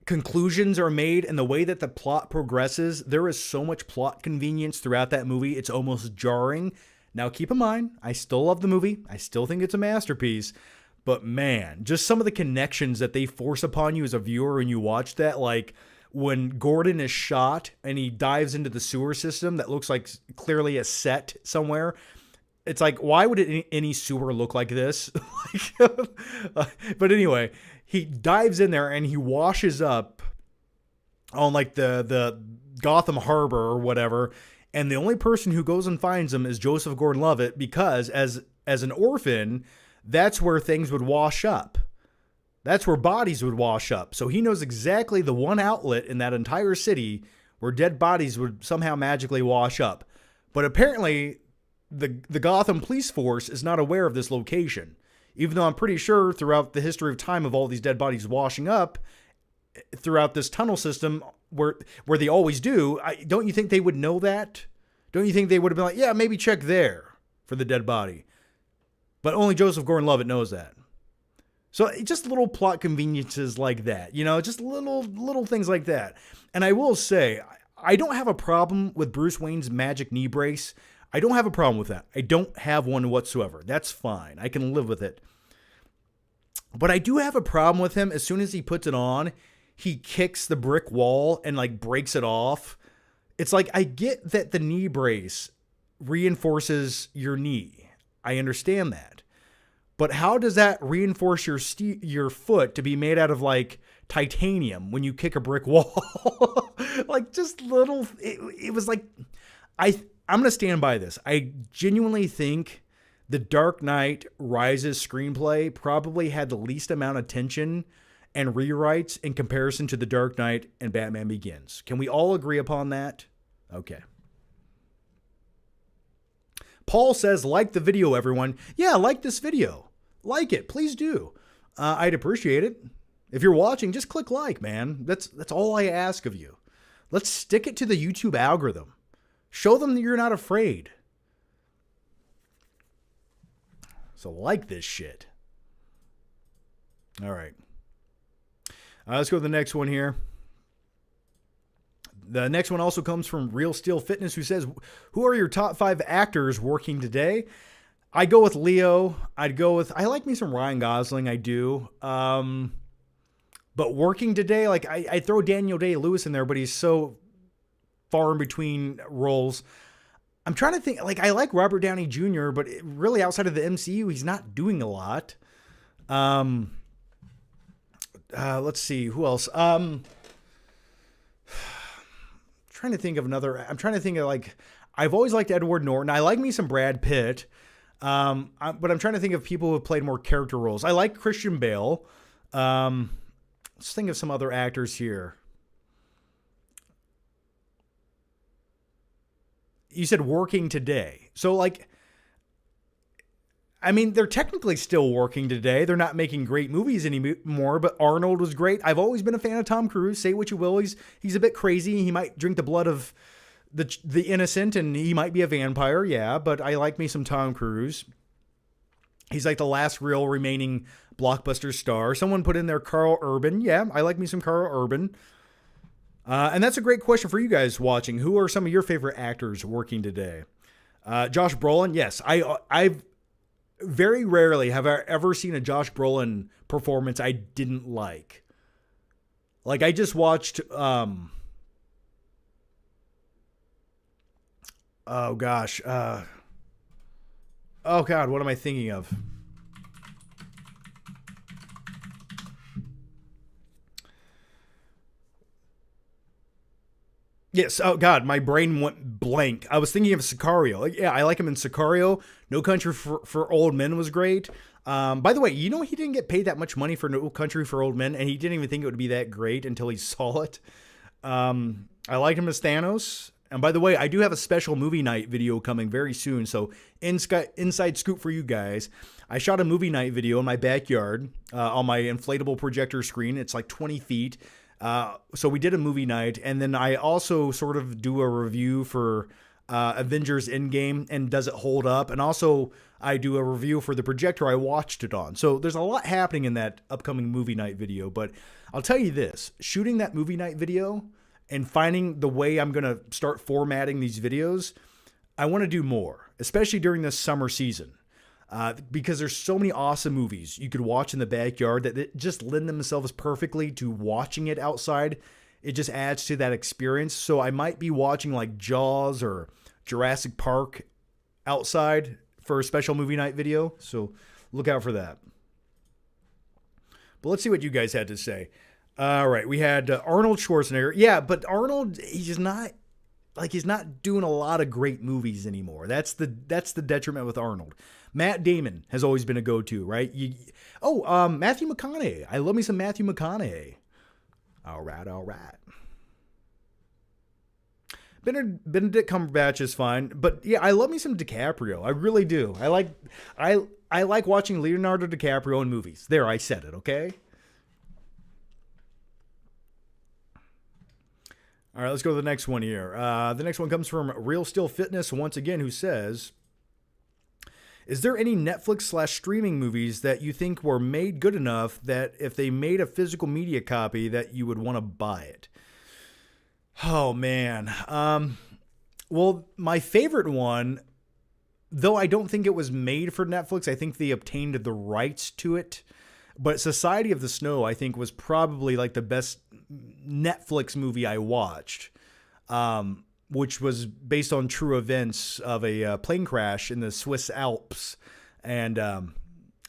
conclusions are made and the way that the plot progresses. There is so much plot convenience throughout that movie. It's almost jarring. Now, keep in mind, I still love the movie. I still think it's a masterpiece. But man, just some of the connections that they force upon you as a viewer when you watch that, like when Gordon is shot and he dives into the sewer system that looks like clearly a set somewhere. It's like, why would any sewer look like this? But anyway, he dives in there and he washes up on like the Gotham Harbor or whatever. And the only person who goes and finds him is Joseph Gordon-Levitt because as an orphan, that's where things would wash up. That's where bodies would wash up. So he knows exactly the one outlet in that entire city where dead bodies would somehow magically wash up. But apparently the Gotham police force is not aware of this location. Even though I'm pretty sure throughout the history of time of all these dead bodies washing up throughout this tunnel system where they always do, don't you think they would know that? Don't you think they would have been like, yeah, maybe check there for the dead body? But only Joseph Gordon-Levitt knows that. So just little plot conveniences like that, just little things like that. And I will say, I don't have a problem with Bruce Wayne's magic knee brace. I don't have a problem with that. I don't have one whatsoever. That's fine. I can live with it. But I do have a problem with him. As soon as he puts it on, he kicks the brick wall and like breaks it off. It's like, I get that the knee brace reinforces your knee. I understand that. But how does that reinforce your foot to be made out of like titanium when you kick a brick wall? Like just little, it was like, I'm going to stand by this. I genuinely think The Dark Knight Rises screenplay probably had the least amount of tension and rewrites in comparison to The Dark Knight and Batman Begins. Can we all agree upon that? Okay. Paul says, like the video, everyone. Yeah, like this video. Like it. Please do. I'd appreciate it. If you're watching, just click like, man. That's all I ask of you. Let's stick it to the YouTube algorithm. Show them that you're not afraid. So like this shit. All right. Let's go to the next one here. The next one also comes from Real Steel Fitness, who says, who are your top 5 actors working today? I go with Leo. I like me some Ryan Gosling. I do. But working today, like I throw Daniel Day-Lewis in there, but he's so far in between roles. I'm trying to think, like I like Robert Downey Jr., but really outside of the MCU, he's not doing a lot. Let's see, who else? Trying to think of another. I'm trying to think of like, I've always liked Edward Norton. I like me some Brad Pitt. But I'm trying to think of people who have played more character roles. I like Christian Bale. Let's think of some other actors here. you said working today. So like, I mean, they're technically still working today. They're not making great movies anymore, but Arnold was great. I've always been a fan of Tom Cruise. Say what you will. He's a bit crazy. He might drink the blood of the innocent, and he might be a vampire. Yeah, but I like me some Tom Cruise. He's like the last real remaining blockbuster star. Someone put in there Carl Urban. Yeah, I like me some Carl Urban. And that's a great question for you guys watching. Who are some of your favorite actors working today? Josh Brolin. Yes, I've very rarely have I ever seen a Josh Brolin performance I didn't like. Like I just watched, oh gosh, oh God, what am I thinking of? Yes. Oh God, my brain went blank. I was thinking of Sicario. Like, yeah, I like him in Sicario. No Country for Old Men was great. By the way, you know he didn't get paid that much money for No Country for Old Men, and he didn't even think it would be that great until he saw it. I liked him as Thanos. And by the way, I do have a special movie night video coming very soon. So inside scoop for you guys. I shot a movie night video in my backyard on my inflatable projector screen. It's like 20 feet. So we did a movie night, and then I also sort of do a review for Avengers Endgame and does it hold up? And also I do a review for the projector I watched it on. So there's a lot happening in that upcoming movie night video. But I'll tell you this, shooting that movie night video and finding the way I'm going to start formatting these videos, I want to do more, especially during this summer season. Because there's so many awesome movies you could watch in the backyard that just lend themselves perfectly to watching it outside. It just adds to that experience. So I might be watching like Jaws or Jurassic Park outside for a special movie night video. So look out for that. But let's see what you guys had to say. All right, we had Arnold Schwarzenegger. Yeah, but Arnold, he's not doing a lot of great movies anymore. That's the detriment with Arnold. Matt Damon has always been a go-to, right? Matthew McConaughey. I love me some Matthew McConaughey. All right. Benedict Cumberbatch is fine, but yeah, I love me some DiCaprio. I really do. I like watching Leonardo DiCaprio in movies. There, I said it, okay? All right, let's go to the next one here. The next one comes from Real Still Fitness once again, who says, is there any Netflix/streaming movies that you think were made good enough that if they made a physical media copy that you would want to buy it? Oh, man. Well, my favorite one, though I don't think it was made for Netflix, I think they obtained the rights to it. But Society of the Snow, I think, was probably like the best Netflix movie I watched, which was based on true events of a plane crash in the Swiss Alps. And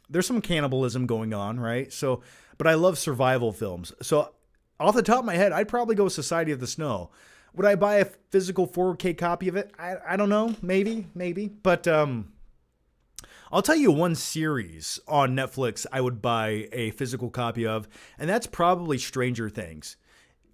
there's some cannibalism going on, right? So, but I love survival films. So off the top of my head, I'd probably go Society of the Snow. Would I buy a physical 4K copy of it? I don't know. Maybe. But I'll tell you one series on Netflix I would buy a physical copy of, and that's probably Stranger Things.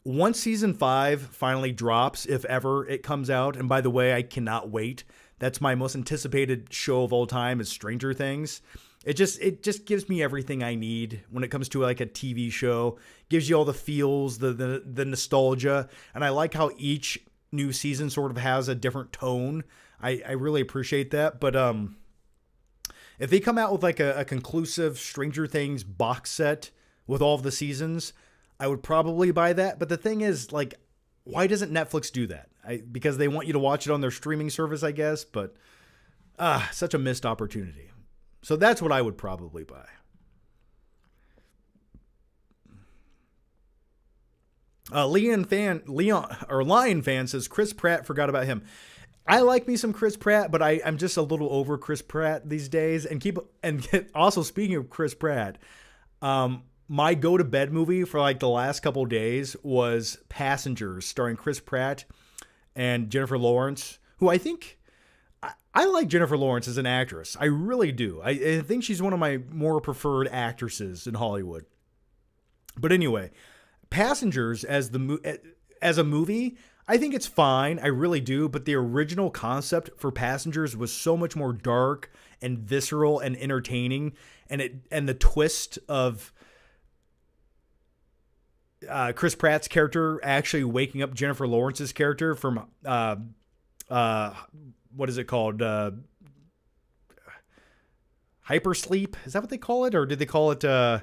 Once season 5 finally drops, if ever it comes out, and by the way, I cannot wait. That's my most anticipated show of all time is Stranger Things. It just gives me everything I need when it comes to like a TV show. Gives you all the feels, the nostalgia, and I like how each new season sort of has a different tone. I really appreciate that, but if they come out with like a conclusive Stranger Things box set with all of the seasons, I would probably buy that. But the thing is, like, why doesn't Netflix do that? Because they want you to watch it on their streaming service, I guess. But such a missed opportunity. So that's what I would probably buy. Lion fan says Chris Pratt, forgot about him. I like me some Chris Pratt, but I'm just a little over Chris Pratt these days. Also speaking of Chris Pratt, my go to bed movie for like the last couple of days was Passengers, starring Chris Pratt and Jennifer Lawrence, who I think I like Jennifer Lawrence as an actress. I really do. I think she's one of my more preferred actresses in Hollywood. But anyway, Passengers as a movie, I think it's fine. I really do. But the original concept for Passengers was so much more dark and visceral and entertaining. And the twist of Chris Pratt's character actually waking up Jennifer Lawrence's character from what is it called? Hypersleep? Is that what they call it? Or did they call it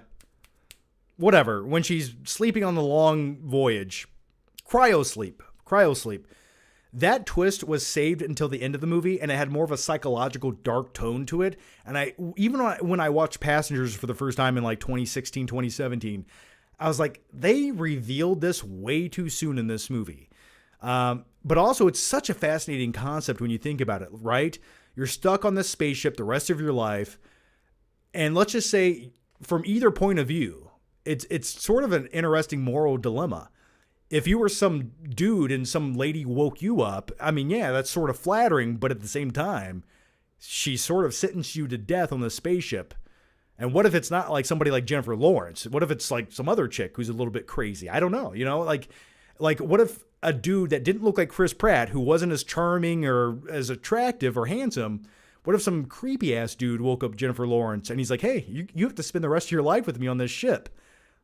whatever? When she's sleeping on the long voyage. Cryosleep. That twist was saved until the end of the movie, and it had more of a psychological dark tone to it. And when I watched Passengers for the first time in like 2016, 2017, I was like, they revealed this way too soon in this movie. But also, it's such a fascinating concept when you think about it, right? You're stuck on this spaceship the rest of your life. And let's just say, from either point of view, it's sort of an interesting moral dilemma. If you were some dude and some lady woke you up, I mean, yeah, that's sort of flattering, but at the same time, she sort of sentenced you to death on the spaceship. And what if it's not like somebody like Jennifer Lawrence? What if it's like some other chick who's a little bit crazy? I don't know, like what if a dude that didn't look like Chris Pratt, who wasn't as charming or as attractive or handsome, what if some creepy ass dude woke up Jennifer Lawrence and he's like, hey, you have to spend the rest of your life with me on this ship?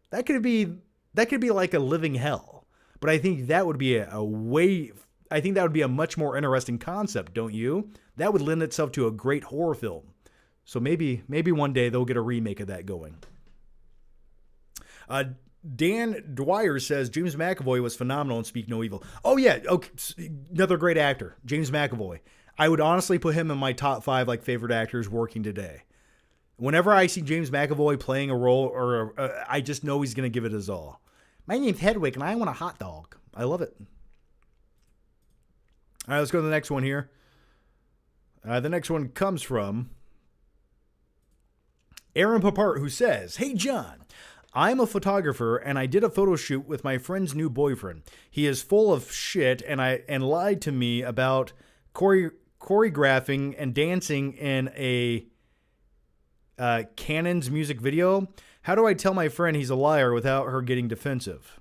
That could be like a living hell. But I think that would be a much more interesting concept, don't you? That would lend itself to a great horror film. So maybe one day they'll get a remake of that going. Dan Dwyer says James McAvoy was phenomenal in Speak No Evil. Oh yeah, okay, another great actor, James McAvoy. I would honestly put him in my top 5 like favorite actors working today. Whenever I see James McAvoy playing a role, I just know he's going to give it his all. My name's Hedwig, and I want a hot dog. I love it. All right, let's go to the next one here. The next one comes from Aaron Papart, who says, hey, John, I'm a photographer, and I did a photo shoot with my friend's new boyfriend. He is full of shit and lied to me about choreographing and dancing in a Cannon's music video. How do I tell my friend he's a liar without her getting defensive?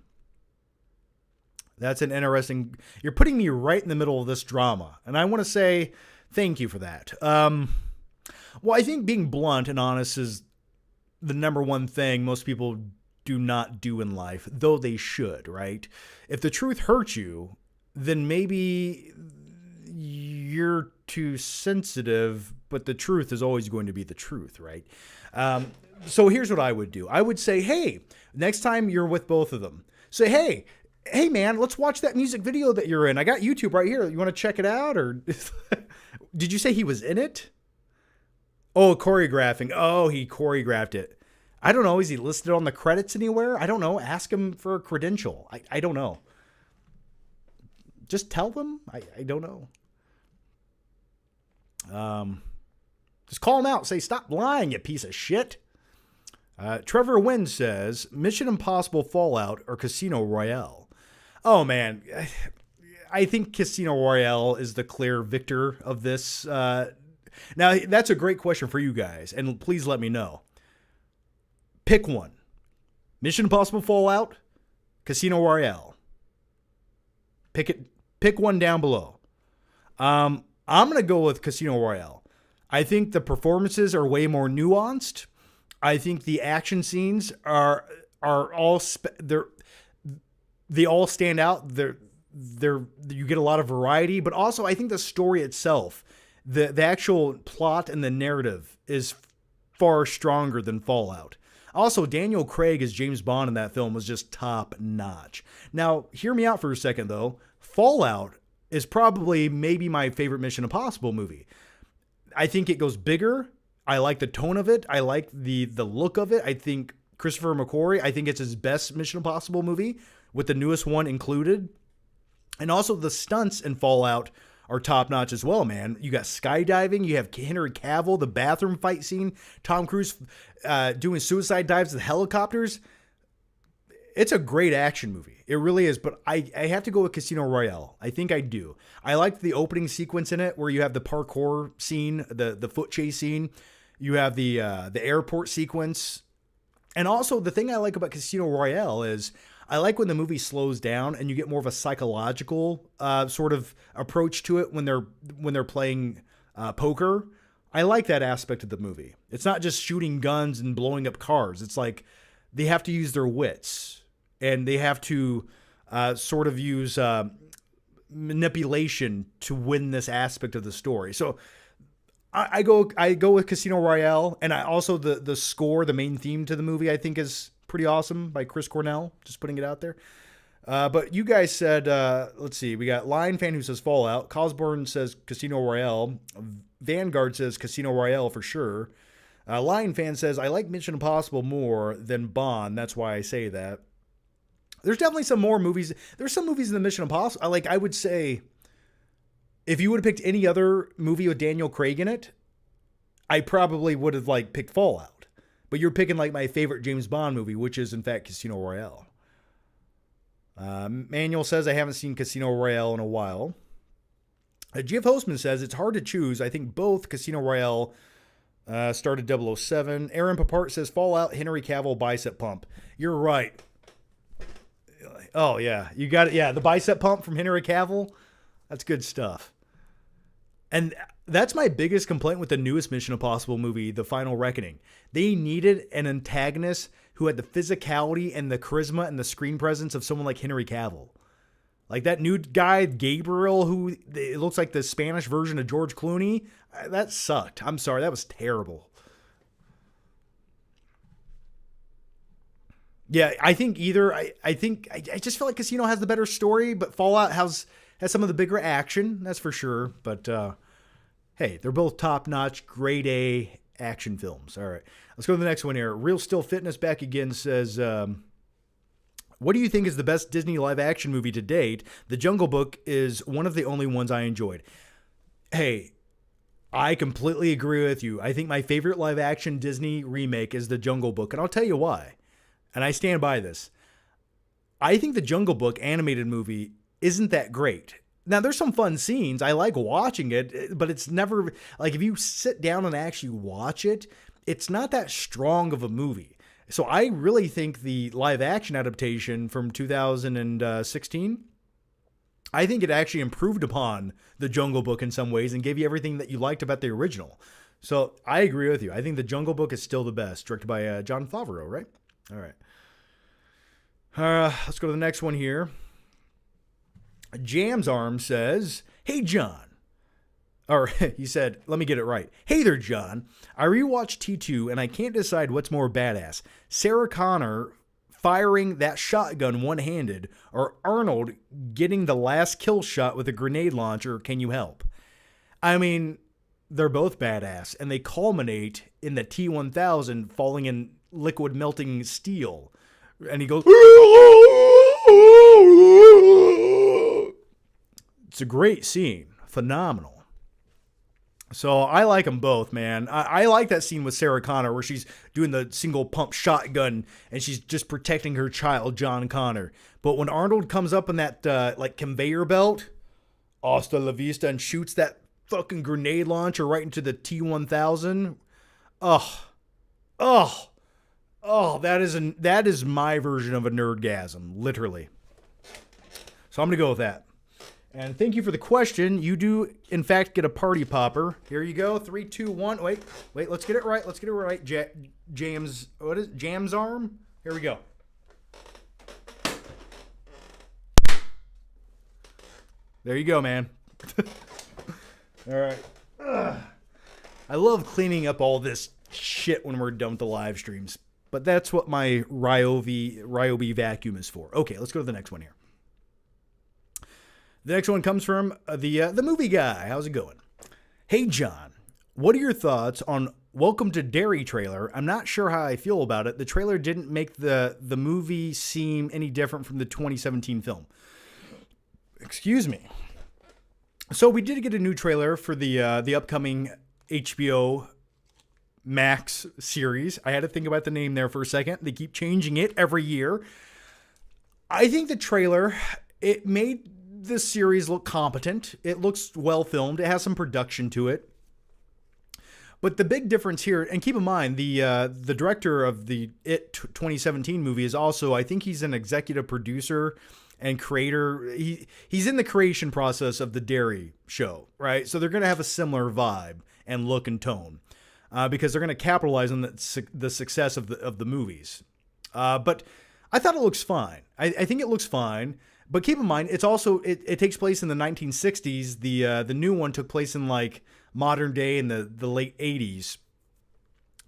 That's an interesting... You're putting me right in the middle of this drama, and I want to say thank you for that. Well, I think being blunt and honest is the number one thing most people do not do in life, though they should, right? If the truth hurts you, then maybe you're too sensitive, but the truth is always going to be the truth, right? So here's what I would do. I would say, hey, next time you're with both of them, say, hey man, let's watch that music video that you're in. I got YouTube right here. You want to check it out? Or did you say he was in it? Oh, choreographing. Oh, he choreographed it. I don't know. Is he listed on the credits anywhere? I don't know. Ask him for a credential. I don't know. Just tell them. I don't know. Just call him out. Say, stop lying, you piece of shit. Trevor Wynn says, Mission Impossible Fallout or Casino Royale? Oh, man. I think Casino Royale is the clear victor of this. Now, that's a great question for you guys, and please let me know. Pick one. Mission Impossible Fallout, Casino Royale. Pick one down below. I'm going to go with Casino Royale. I think the performances are way more nuanced. I think the action scenes are all they all stand out. They're you get a lot of variety, but also I think the story itself, the actual plot and the narrative is far stronger than Fallout. Also, Daniel Craig as James Bond in that film was just top notch. Now, hear me out for a second though. Fallout is probably maybe my favorite Mission Impossible movie. I think it goes bigger. I like the tone of it. I like the look of it. I think Christopher McQuarrie, I think it's his best Mission Impossible movie, with the newest one included. And also the stunts in Fallout are top-notch as well, man. You got skydiving. You have Henry Cavill, the bathroom fight scene. Tom Cruise doing suicide dives with helicopters. It's a great action movie. It really is. But I have to go with Casino Royale. I think I do. I liked the opening sequence in it where you have the parkour scene, the foot chase scene. You have the airport sequence. And also the thing I like about Casino Royale is I like when the movie slows down and you get more of a psychological sort of approach to it when they're playing poker. I like that aspect of the movie. It's not just shooting guns and blowing up cars. It's like they have to use their wits and they have to sort of use manipulation to win this aspect of the story. So I go with Casino Royale, and I also the score, the main theme to the movie, I think is pretty awesome by Chris Cornell. Just putting it out there. But you guys said, let's see, we got Lion Fan who says Fallout. Cosborn says Casino Royale. Vanguard says Casino Royale for sure. Lion Fan says, I like Mission Impossible more than Bond. That's why I say that. There's definitely some more movies. There's some movies in the Mission Impossible. I would say, if you would have picked any other movie with Daniel Craig in it, I probably would have picked Fallout. But you're picking my favorite James Bond movie, which is in fact Casino Royale. Manuel says, I haven't seen Casino Royale in a while. Jeff Hostman says, it's hard to choose. I think both Casino Royale started 007. Aaron Papart says, Fallout, Henry Cavill, bicep pump. You're right. Oh, yeah. You got it. Yeah, the bicep pump from Henry Cavill. That's good stuff. And that's my biggest complaint with the newest Mission Impossible movie, The Final Reckoning. They needed an antagonist who had the physicality and the charisma and the screen presence of someone like Henry Cavill. Like that new guy, Gabriel, who it looks like the Spanish version of George Clooney. That sucked. I'm sorry. That was terrible. Yeah, I think either. I just feel like Casino has the better story, but Fallout has some of the bigger action. That's for sure. But hey, they're both top-notch, grade A action films. All right, let's go to the next one here. Real Still Fitness back again says, what do you think is the best Disney live-action movie to date? The Jungle Book is one of the only ones I enjoyed. Hey, I completely agree with you. I think my favorite live-action Disney remake is The Jungle Book, and I'll tell you why. And I stand by this. I think the Jungle Book animated movie isn't that great. Now, there's some fun scenes. I like watching it, but it's never, if you sit down and actually watch it, it's not that strong of a movie. So I really think the live action adaptation from 2016, I think it actually improved upon the Jungle Book in some ways and gave you everything that you liked about the original. So I agree with you. I think the Jungle Book is still the best, directed by Jon Favreau, right? All right. Let's go to the next one here. Jam's Arm says, hey, John. Or he said, let me get it right. Hey there, John. I rewatched T2 and I can't decide what's more badass. Sarah Connor firing that shotgun one-handed or Arnold getting the last kill shot with a grenade launcher. Can you help? I mean, they're both badass and they culminate in the T-1000 falling in liquid melting steel. And he goes, it's a great scene. Phenomenal. So I like them both, man. I like that scene with Sarah Connor where she's doing the single pump shotgun and she's just protecting her child, John Connor. But when Arnold comes up in that conveyor belt, hasta la vista, and shoots that fucking grenade launcher right into the T-1000, that is my version of a nerdgasm, literally. So I'm going to go with that. And thank you for the question. You do, in fact, get a party popper. Here you go. 3, 2, 1. Wait. Let's get it right. James, what is it? Jam's Arm? Here we go. There you go, man. All right. I love cleaning up all this shit when we're done with the live streams. But that's what my Ryobi vacuum is for. Okay, let's go to the next one here. The next one comes from the movie guy. How's it going? Hey, John, what are your thoughts on Welcome to Derry trailer? I'm not sure how I feel about it. The trailer didn't make the movie seem any different from the 2017 film. Excuse me. So we did get a new trailer for the upcoming HBO Max series. I had to think about the name there for a second. They keep changing it every year. I think the trailer, it made this series look competent. It looks well filmed. It has some production to it. But the big difference here, and keep in mind, the director of the It 2017 movie is also, I think he's an executive producer and creator. He's in the creation process of the Dairy show, right? So they're going to have a similar vibe and look and tone because they're going to capitalize on the success of the movies. But I thought it looks fine. I think it looks fine. But keep in mind, it's also it takes place in the 1960s. The new one took place in like modern day in the late 80s.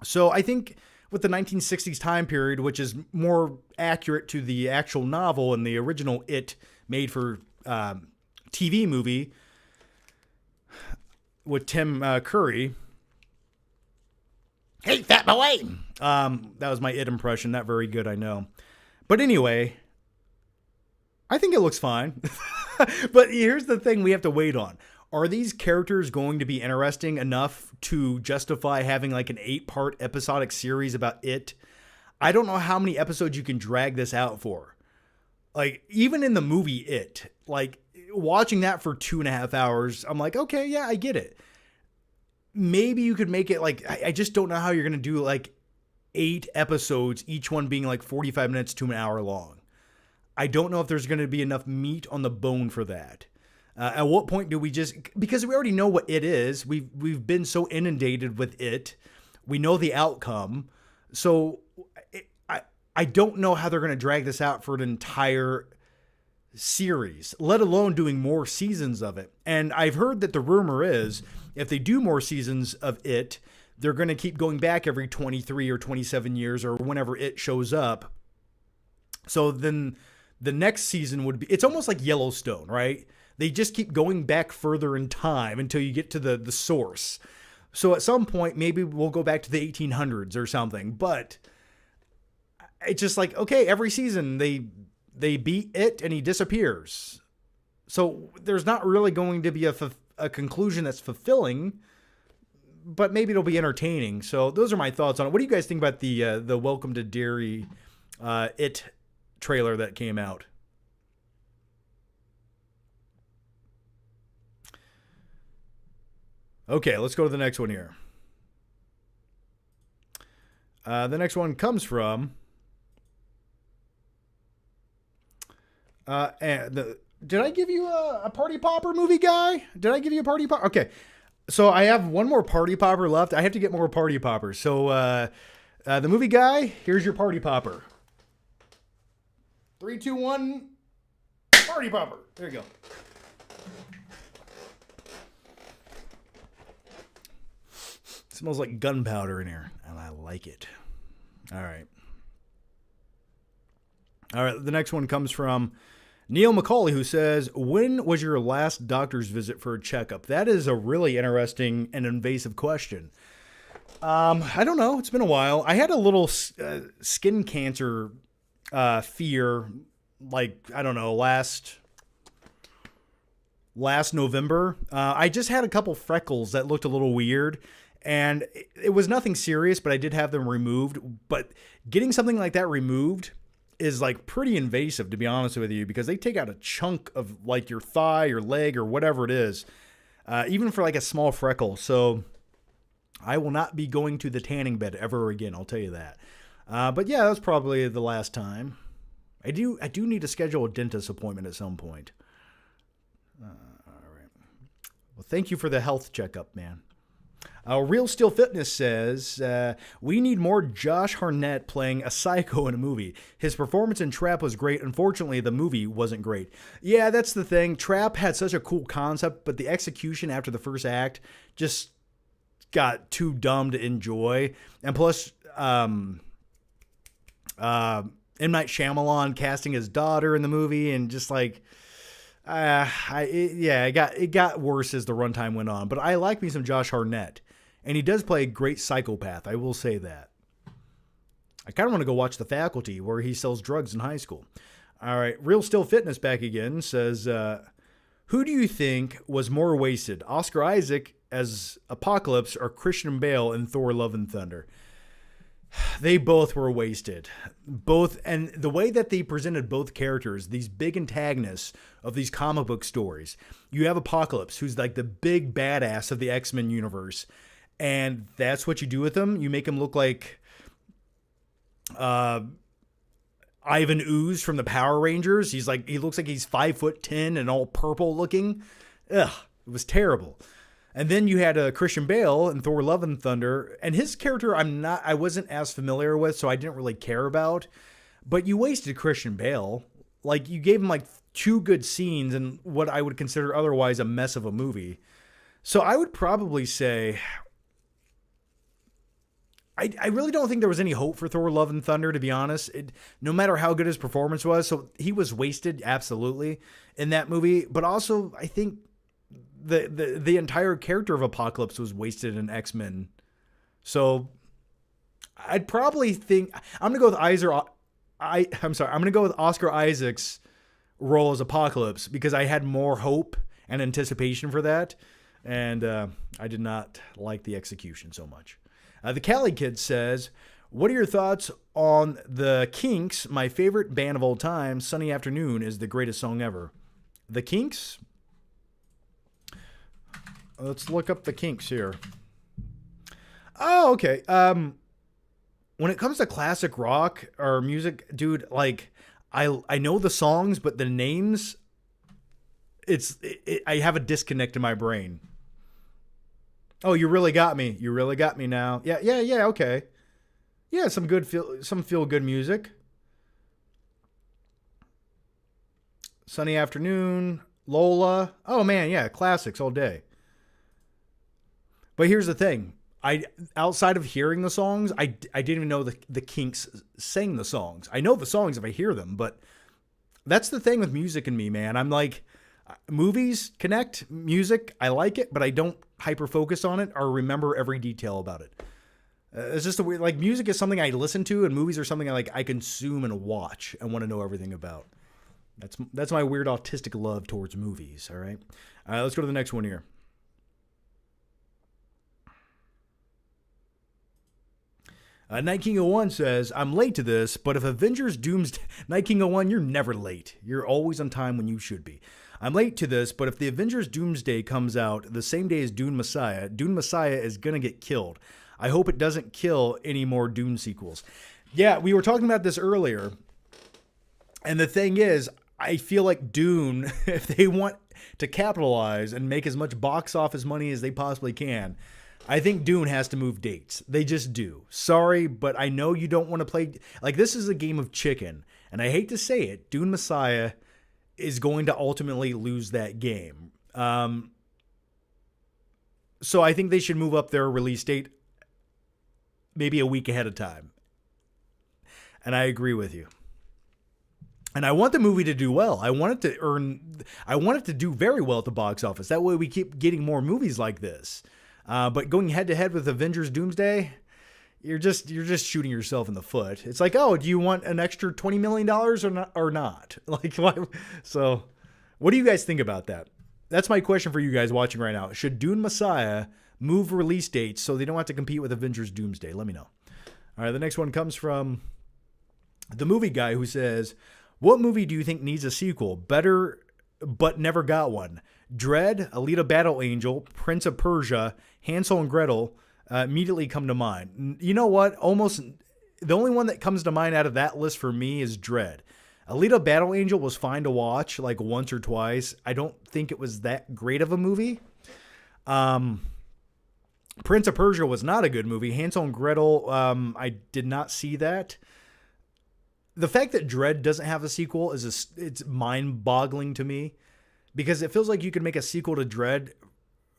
So I think with the 1960s time period, which is more accurate to the actual novel and the original It made for TV movie with Tim Curry. Hey, fat boy! That was my It impression. Not very good, I know. But anyway, I think it looks fine. But here's the thing we have to wait on. Are these characters going to be interesting enough to justify having like an 8-part episodic series about It? I don't know how many episodes you can drag this out for. Like, even in the movie It, like, watching that for 2.5 hours, I'm like, okay, yeah, I get it. Maybe you could make it like, I just don't know how you're going to do like 8 episodes, each one being like 45 minutes to an hour long. I don't know if there's going to be enough meat on the bone for that. At what point do we just, because we already know what It is, we've been so inundated with It, we know the outcome, so I don't know how they're going to drag this out for an entire series, let alone doing more seasons of it. And I've heard that the rumor is, if they do more seasons of It, they're going to keep going back every 23 or 27 years or whenever It shows up. So then the next season would be, it's almost like Yellowstone, right? They just keep going back further in time until you get to the source. So at some point, maybe we'll go back to the 1800s or something. But it's just like, okay, every season they beat It and he disappears. So there's not really going to be a conclusion that's fulfilling, but maybe it'll be entertaining. So those are my thoughts on it. What do you guys think about the Welcome to Derry It trailer that came out? Okay, let's go to the next one here. The next one comes from... did I give you a Party Popper movie guy? Did I give you a Party Popper? Okay, so I have one more Party Popper left. I have to get more Party Poppers. So the movie guy, here's your Party Popper. 3, 2, 1, Party Popper. There you go. Smells like gunpowder in here, and I like it. All right. The next one comes from Neil McCauley, who says, when was your last doctor's visit for a checkup? That is a really interesting and invasive question. I don't know. It's been a while. I had a little skin cancer fear, like, I don't know, last November. I just had a couple freckles that looked a little weird. And it was nothing serious, but I did have them removed. But getting something like that removed is like pretty invasive, to be honest with you, because they take out a chunk of like your thigh or leg or whatever it is, even for like a small freckle. So I will not be going to the tanning bed ever again. I'll tell you that. But yeah, that's probably the last time. I do need to schedule a dentist appointment at some point. All right. Well, thank you for the health checkup, man. Real Steel Fitness says, we need more Josh Hartnett playing a psycho in a movie. His performance in Trap was great. Unfortunately, the movie wasn't great. Yeah, that's the thing. Trap had such a cool concept, but the execution after the first act just got too dumb to enjoy. And plus, M. Night Shyamalan casting his daughter in the movie, and just like... it got worse as the runtime went on, but I like me some Josh Hartnett, and he does play a great psychopath. I will say that. I kind of want to go watch The Faculty, where he sells drugs in high school. All right, Real Still Fitness back again says, who do you think was more wasted, Oscar Isaac as Apocalypse or Christian Bale in Thor: Love and Thunder? They both were wasted. Both, and the way that they presented both characters, these big antagonists of these comic book stories. You have Apocalypse, who's like the big badass of the X-Men universe. And that's what you do with him. You make him look like Ivan Ooze from the Power Rangers. He looks like he's 5'10" and all purple looking. Ugh, it was terrible. And then you had Christian Bale in Thor: Love and Thunder, and his character I wasn't as familiar with, so I didn't really care about. But you wasted Christian Bale. Like, you gave him like 2 good scenes in what I would consider otherwise a mess of a movie. So I would probably say, I really don't think there was any hope for Thor: Love and Thunder, to be honest. No matter how good his performance was, so he was wasted absolutely in that movie. But also, I think the entire character of Apocalypse was wasted in X-Men. So I'd probably think I'm gonna go with I'm gonna go with Oscar Isaac's role as Apocalypse because I had more hope and anticipation for that, and I did not like the execution so much. The Cali Kid says, "What are your thoughts on the Kinks? My favorite band of all time. Sunny Afternoon is the greatest song ever." The Kinks. Let's look up the Kinks here. Oh, okay. When it comes to classic rock or music, dude, like I know the songs, but the names, I have a disconnect in my brain. Oh, you really got me. You really got me now. Yeah, okay. Yeah, some feel good music. Sunny Afternoon, Lola. Oh man, yeah, classics all day. But here's the thing. Outside of hearing the songs, I didn't even know the Kinks sang the songs. I know the songs if I hear them, but that's the thing with music and me, man. I'm like, movies connect, music, I like it, but I don't hyper focus on it or remember every detail about it. It's just a weird, like, music is something I listen to, and movies are something I consume and watch and want to know everything about. That's my weird autistic love towards movies. All right, let's go to the next one here. 1901 says, "I'm late to this, but if Avengers Doomsday..." 1901, you're never late. You're always on time when you should be. "I'm late to this, but if the Avengers Doomsday comes out the same day as Dune Messiah is going to get killed. I hope it doesn't kill any more Dune sequels." Yeah, we were talking about this earlier. And the thing is, I feel like Dune, if they want to capitalize and make as much box office money as they possibly can, I think Dune has to move dates. They just do. Sorry, but I know you don't want to play... Like, this is a game of chicken. And I hate to say it, Dune Messiah is going to ultimately lose that game. So I think they should move up their release date maybe a week ahead of time. And I agree with you. And I want the movie to do well. I want it to do very well at the box office. That way we keep getting more movies like this. But going head to head with Avengers Doomsday, you're just shooting yourself in the foot. It's like, oh, do you want an extra $20 million or not? Like, why? So what do you guys think about that? That's my question for you guys watching right now. Should Dune Messiah move release dates so they don't have to compete with Avengers Doomsday? Let me know. All right, the next one comes from the movie guy who says, "What movie do you think needs a sequel? Better but never got one? Dread, Alita Battle Angel, Prince of Persia, Hansel and Gretel immediately come to mind." You know what? Almost the only one that comes to mind out of that list for me is Dread. Alita Battle Angel was fine to watch like once or twice. I don't think it was that great of a movie. Prince of Persia was not a good movie. Hansel and Gretel, I did not see that. The fact that Dread doesn't have a sequel it's mind-boggling to me. Because it feels like you could make a sequel to Dread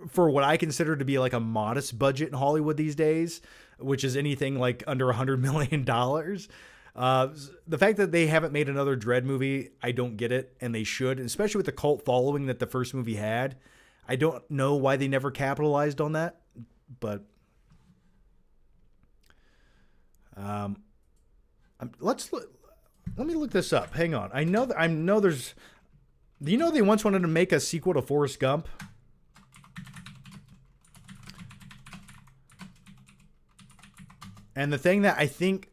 for what I consider to be like a modest budget in Hollywood these days, which is anything like under $100 million. The fact that they haven't made another Dread movie, I don't get it, and they should, especially with the cult following that the first movie had. I don't know why they never capitalized on that, but let me look this up. Hang on. I know there's... Do you know they once wanted to make a sequel to Forrest Gump? And the thing that I think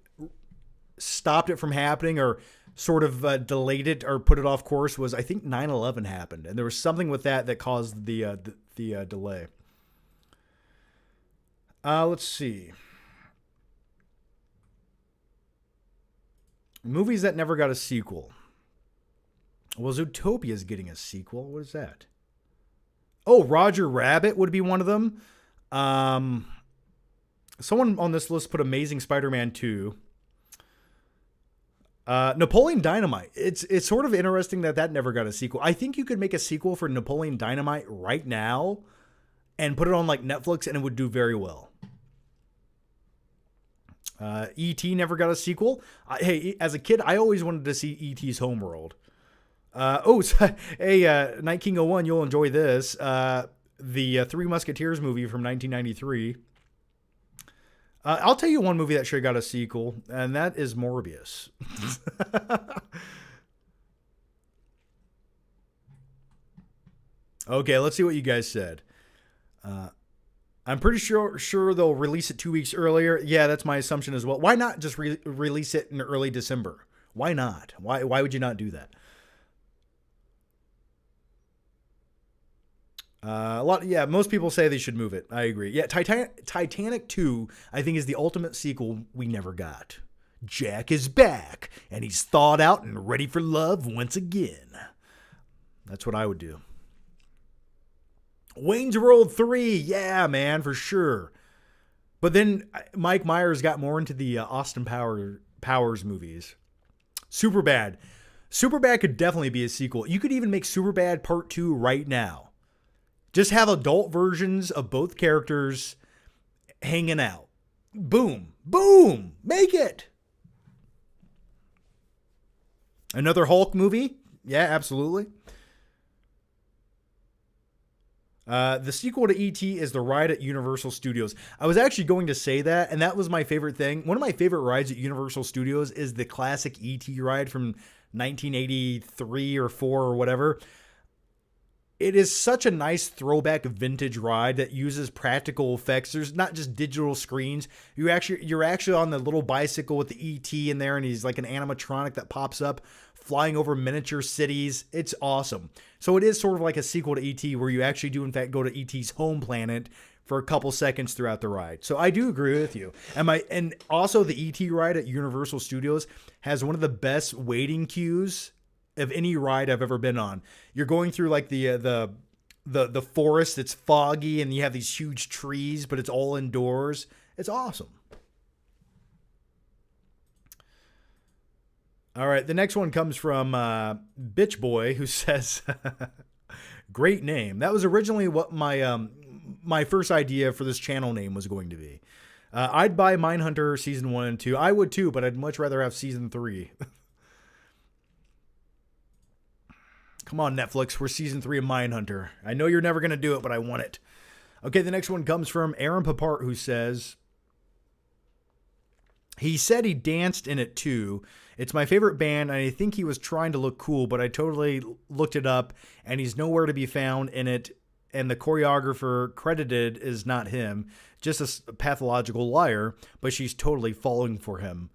stopped it from happening or sort of delayed it or put it off course was, I think 9/11 happened. And there was something with that caused the delay. Let's see. Movies that never got a sequel. Well, Zootopia's getting a sequel. What is that? Oh, Roger Rabbit would be one of them. Someone on this list put Amazing Spider-Man 2. Napoleon Dynamite. It's sort of interesting that never got a sequel. I think you could make a sequel for Napoleon Dynamite right now and put it on like Netflix and it would do very well. E.T. never got a sequel. Hey, as a kid, I always wanted to see E.T.'s Homeworld. Night King 01, you'll enjoy this. The Three Musketeers movie from 1993. I'll tell you one movie that should have got a sequel, and that is Morbius. Okay, let's see what you guys said. I'm pretty sure they'll release it 2 weeks earlier. Yeah, that's my assumption as well. Why not just release it in early December? Why not? Why would you not do that? Most people say they should move it. I agree. Yeah, Titanic 2, I think, is the ultimate sequel we never got. Jack is back, and he's thawed out and ready for love once again. That's what I would do. Wayne's World 3, yeah, man, for sure. But then Mike Myers got more into the Austin Powers movies. Superbad. Superbad could definitely be a sequel. You could even make Superbad Part 2 right now. Just have adult versions of both characters hanging out. Boom. Boom. Make it. Another Hulk movie? Yeah, absolutely. The sequel to E.T. is the ride at Universal Studios. I was actually going to say that, and that was my favorite thing. One of my favorite rides at Universal Studios is the classic E.T. ride from 1983 or 4 or whatever. It is such a nice throwback vintage ride that uses practical effects. There's not just digital screens. You're actually on the little bicycle with the ET in there, and he's like an animatronic that pops up, flying over miniature cities. It's awesome. So it is sort of like a sequel to ET, where you actually do in fact go to ET's home planet for a couple seconds throughout the ride. So I do agree with you. And also the ET ride at Universal Studios has one of the best waiting queues of any ride I've ever been on. You're going through like the forest. It's foggy and you have these huge trees, but it's all indoors. It's awesome. All right, the next one comes from Bitch Boy, who says, "Great name." That was originally what my first idea for this channel name was going to be. I'd buy Mindhunter season 1 and 2. I would too, but I'd much rather have season 3. Come on, Netflix. We're season 3 of Mindhunter. I know you're never going to do it, but I want it. Okay, the next one comes from Aaron Papart, who says, he said he danced in it too. It's my favorite band, and I think he was trying to look cool, but I totally looked it up, and he's nowhere to be found in it, and the choreographer credited is not him, just a pathological liar, but she's totally falling for him.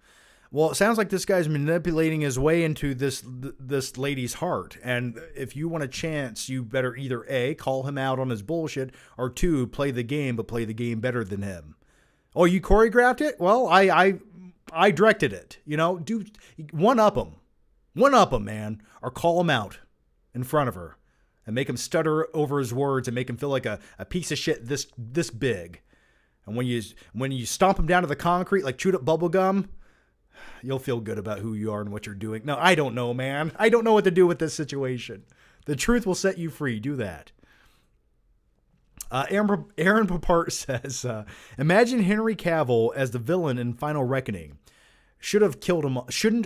Well, it sounds like this guy's manipulating his way into this lady's heart. And if you want a chance, you better either A, call him out on his bullshit, or 2, play the game, but play the game better than him. Oh, you choreographed it? Well, I directed it. You know, do one up him. One up him, man. Or call him out in front of her and make him stutter over his words and make him feel like a piece of shit this big. And when you stomp him down to the concrete like chewed up bubble gum, you'll feel good about who you are and what you're doing. No, I don't know, man. I don't know what to do with this situation. The truth will set you free. Do that. Aaron Papart says, imagine Henry Cavill as the villain in Final Reckoning. Shouldn't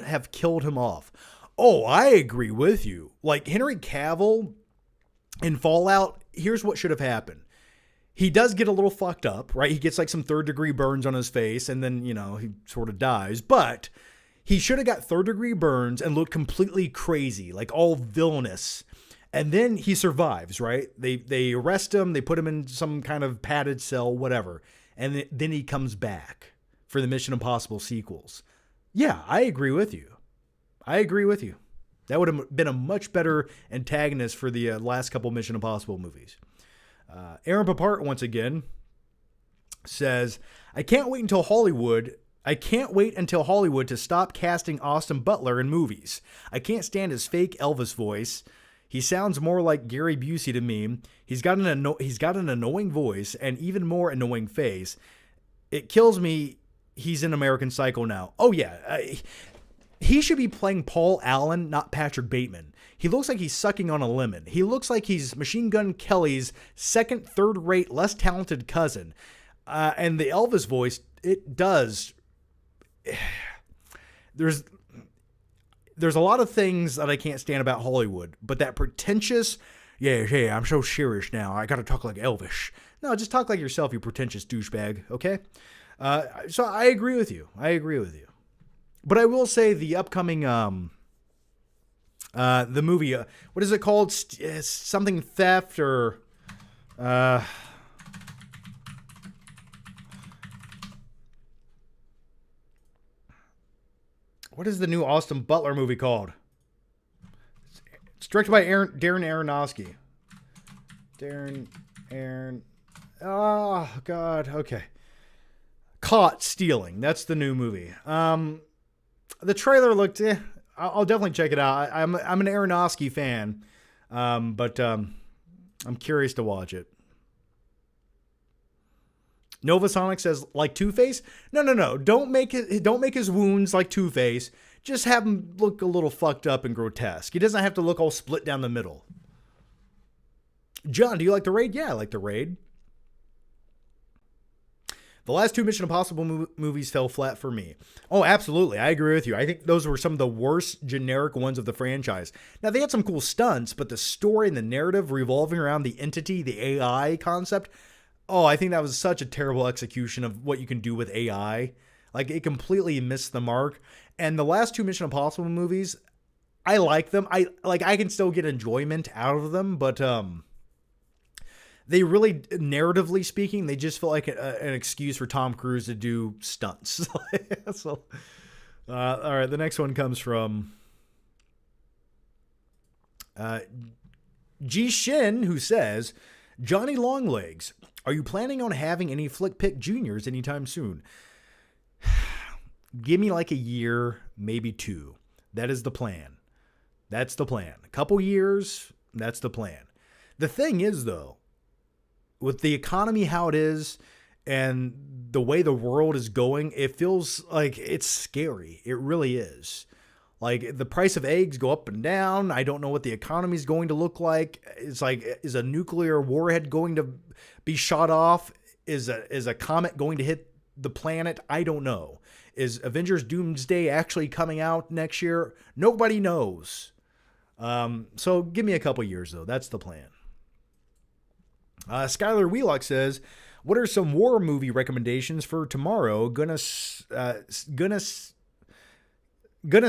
have killed him off. Oh, I agree with you. Like Henry Cavill in Fallout, here's what should have happened. He does get a little fucked up, right? He gets like some 3rd-degree burns on his face, and then, he sort of dies. But he should have got 3rd-degree burns and looked completely crazy, like all villainous. And then he survives, right? They arrest him, they put him in some kind of padded cell, whatever. And then he comes back for the Mission Impossible sequels. Yeah, I agree with you. That would have been a much better antagonist for the last couple Mission Impossible movies. Aaron Papart, once again, says, I can't wait until Hollywood to stop casting Austin Butler in movies. I can't stand his fake Elvis voice. He sounds more like Gary Busey to me. He's got an annoying voice and even more annoying face. It kills me. He's in American Psycho now. Oh yeah, he should be playing Paul Allen, not Patrick Bateman. He looks like he's sucking on a lemon. He looks like he's Machine Gun Kelly's second, third-rate, less talented cousin. And the Elvis voice, it does. There's a lot of things that I can't stand about Hollywood, but that pretentious, yeah, I'm so serious now, I gotta talk like Elvis. No, just talk like yourself, you pretentious douchebag, okay? So I agree with you. But I will say the upcoming, the movie, what is it called? Something Theft or, what is the new Austin Butler movie called? It's directed by Darren Aronofsky. Oh, God. Okay. Caught Stealing. That's the new movie. The trailer looked... I'll definitely check it out. I'm an Aronofsky fan, but I'm curious to watch it. Novasonic says, like Two-Face? No. Don't make his wounds like Two-Face. Just have him look a little fucked up and grotesque. He doesn't have to look all split down the middle. John, do you like The Raid? Yeah, I like The Raid. The last two Mission Impossible movies fell flat for me. Oh, absolutely. I agree with you. I think those were some of the worst generic ones of the franchise. Now, they had some cool stunts, but the story and the narrative revolving around the entity, the AI concept, oh, I think that was such a terrible execution of what you can do with AI. Like, it completely missed the mark. And the last two Mission Impossible movies, I like them. I can still get enjoyment out of them, but they really, narratively speaking, they just feel like an excuse for Tom Cruise to do stunts. So, all right, the next one comes from G Shin, who says, Johnny Longlegs, are you planning on having any Flick Pick Juniors anytime soon? Give me like a year, maybe two. That is the plan. That's the plan. A couple years, that's the plan. The thing is, though, with the economy how it is and the way the world is going, it feels like it's scary. It really is. Like, the price of eggs go up and down. I don't know what the economy is going to look like. It's like, is a nuclear warhead going to be shot off? Is a comet going to hit the planet? I don't know. Is Avengers Doomsday actually coming out next year? Nobody knows. So give me a couple years, though. That's the plan. Skylar Wheelock says, what are some war movie recommendations for tomorrow? Gonna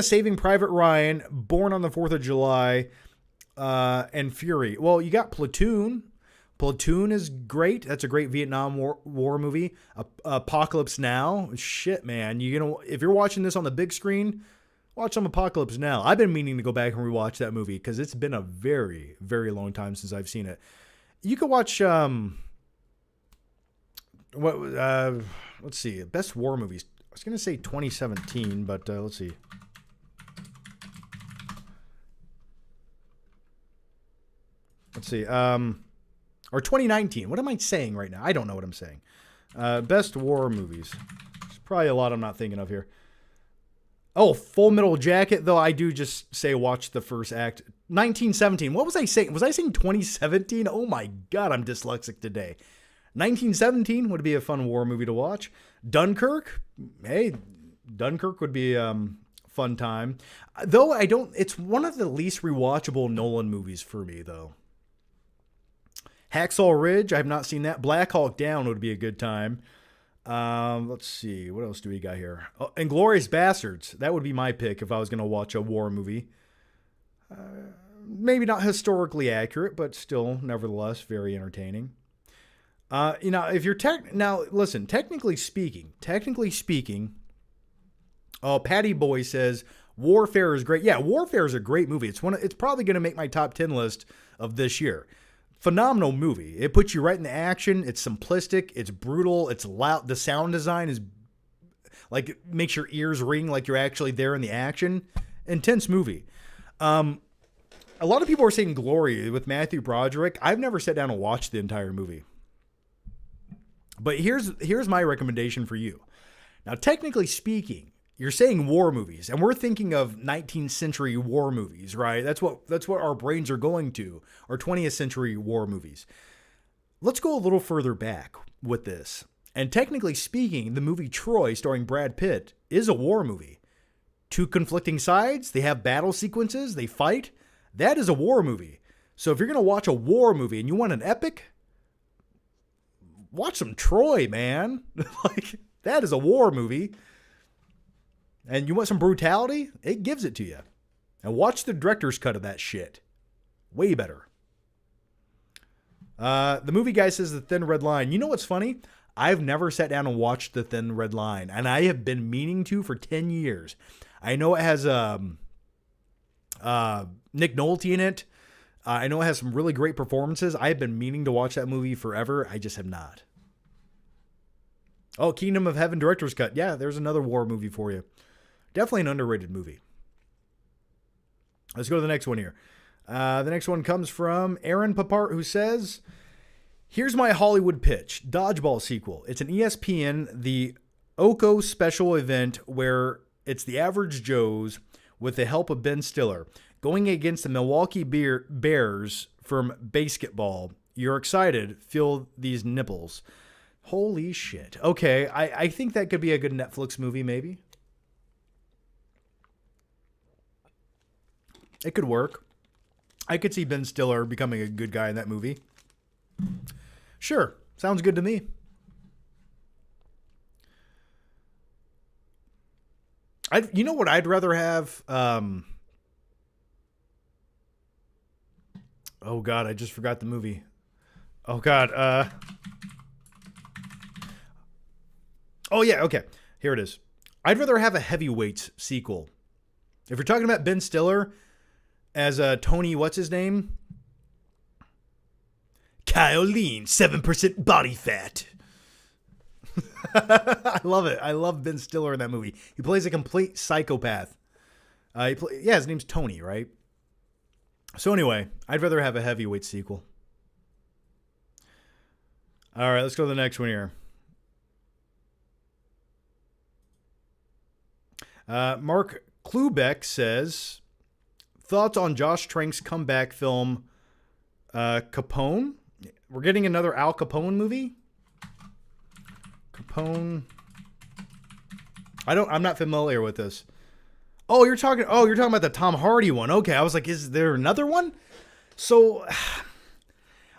Saving Private Ryan, Born on the 4th of July, and Fury. Well, you got Platoon. Platoon is great. That's a great Vietnam War movie. Apocalypse Now. Shit, man. If you're watching this on the big screen, watch some Apocalypse Now. I've been meaning to go back and rewatch that movie because it's been a very, very long time since I've seen it. You could watch let's see, best war movies. I was gonna say 2017, but let's see. Or 2019. What am I saying right now? I don't know what I'm saying. Best war movies. There's probably a lot I'm not thinking of here. Oh, Full Metal Jacket, though I do just say watch the first act. 1917. What was I saying? Was I saying 2017? Oh my God, I'm dyslexic today. 1917 would be a fun war movie to watch. Dunkirk. Hey, Dunkirk would be fun time. Though it's one of the least rewatchable Nolan movies for me, though. Hacksaw Ridge, I have not seen that. Black Hawk Down would be a good time. Let's see. What else do we got here? Oh, Inglourious Bastards. That would be my pick if I was going to watch a war movie. Maybe not historically accurate, but still, nevertheless, very entertaining. If you're now listen, technically speaking, oh, Patty Boy says Warfare is great. Yeah, Warfare is a great movie. It's probably going to make my top 10 list of this year. Phenomenal movie. It puts you right in the action. It's simplistic. It's brutal. It's loud. The sound design is like, it makes your ears ring like you're actually there in the action. Intense movie. A lot of people are saying Glory with Matthew Broderick. I've never sat down and watched the entire movie. But here's my recommendation for you. Now, technically speaking, you're saying war movies, and we're thinking of 19th century war movies, right? That's what our brains are going to, or 20th century war movies. Let's go a little further back with this. And technically speaking, the movie Troy, starring Brad Pitt, is a war movie. Two conflicting sides, they have battle sequences, they fight. That is a war movie. So if you're going to watch a war movie and you want an epic, watch some Troy, man. Like, that is a war movie. And you want some brutality? It gives it to you. And watch the director's cut of that shit. Way better. The movie guy says The Thin Red Line. You know what's funny? I've never sat down and watched The Thin Red Line. And I have been meaning to for 10 years. I know it has Nick Nolte in it. I know it has some really great performances. I have been meaning to watch that movie forever. I just have not. Oh, Kingdom of Heaven director's cut. Yeah, there's another war movie for you. Definitely an underrated movie. Let's go to the next one here. The next one comes from Aaron Papart, who says, here's my Hollywood pitch. Dodgeball sequel. It's an ESPN, the Oko special event where it's the average Joes with the help of Ben Stiller going against the Milwaukee Bears from basketball. You're excited. Feel these nipples. Holy shit. Okay, I think that could be a good Netflix movie, maybe. It could work. I could see Ben Stiller becoming a good guy in that movie. Sure. Sounds good to me. You know what I'd rather have? Oh, God, I just forgot the movie. Oh, God. Oh, yeah, okay. Here it is. I'd rather have a Heavyweights sequel. If you're talking about Ben Stiller as Tony, what's his name? Kyle Lean, 7% body fat. I love it. I love Ben Stiller in that movie. He plays a complete psychopath. His name's Tony, right? So anyway, I'd rather have a Heavyweight sequel. All right, let's go to the next one here. Mark Klubeck says, thoughts on Josh Trank's comeback film, Capone? We're getting another Al Capone movie? Capone. I'm not familiar with this. Oh, you're talking about the Tom Hardy one. Okay, I was like, is there another one? So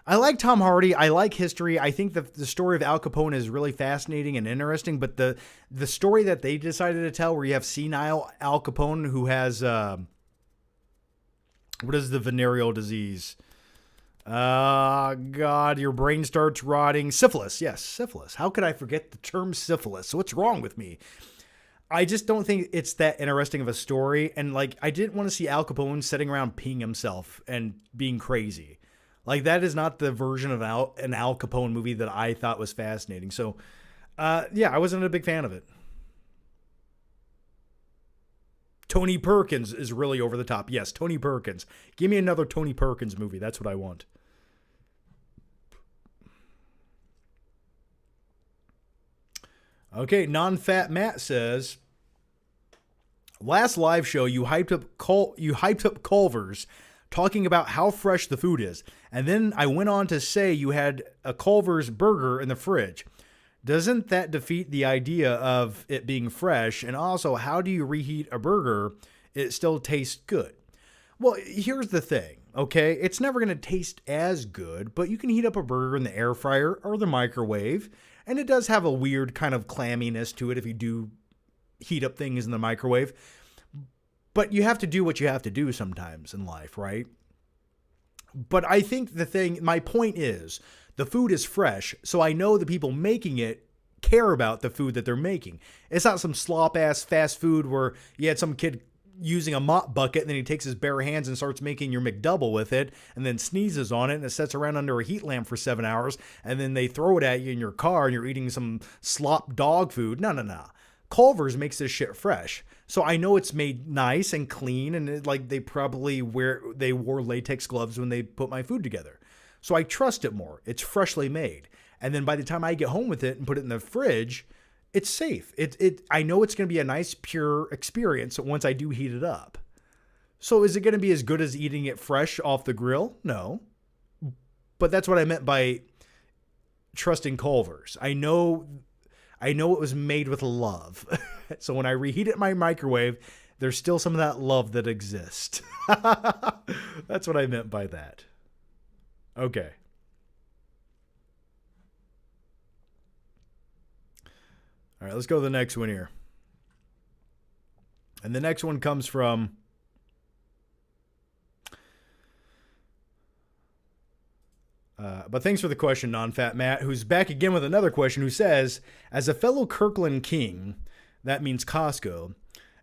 I like Tom Hardy. I like history. I think the story of Al Capone is really fascinating and interesting, but the story that they decided to tell, where you have senile Al Capone who has what is the venereal disease? God, your brain starts rotting. Syphilis. Yes, syphilis. How could I forget the term syphilis? What's wrong with me? I just don't think it's that interesting of a story. And like, I didn't want to see Al Capone sitting around peeing himself and being crazy. Like, that is not the version of an Al Capone movie that I thought was fascinating. So, yeah, I wasn't a big fan of it. Tony Perkins is really over the top. Yes, Tony Perkins. Give me another Tony Perkins movie. That's what I want. Okay, Non-Fat Matt says, last live show you hyped up Culver's, talking about how fresh the food is. And then I went on to say you had a Culver's burger in the fridge. Doesn't that defeat the idea of it being fresh? And also, how do you reheat a burger? It still tastes good. Well, here's the thing, okay? It's never going to taste as good, but you can heat up a burger in the air fryer or the microwave. And it does have a weird kind of clamminess to it if you do heat up things in the microwave. But you have to do what you have to do sometimes in life, right? But I think my point is, the food is fresh, so I know the people making it care about the food that they're making. It's not some slop-ass fast food where you had some kid using a mop bucket, and then he takes his bare hands and starts making your McDouble with it, and then sneezes on it, and it sits around under a heat lamp for 7 hours, and then they throw it at you in your car, and you're eating some slop dog food. No. Culver's makes this shit fresh. So I know it's made nice and clean, and they probably wore latex gloves when they put my food together. So I trust it more. It's freshly made. And then by the time I get home with it and put it in the fridge, it's safe. I know it's going to be a nice, pure experience once I do heat it up. So is it going to be as good as eating it fresh off the grill? No. But that's what I meant by trusting Culver's. I know it was made with love. So when I reheat it in my microwave, there's still some of that love that exists. That's what I meant by that. Okay. All right, let's go to the next one here. And the next one comes from but thanks for the question, Non-Fat Matt, who's back again with another question, who says, as a fellow Kirkland King, that means Costco,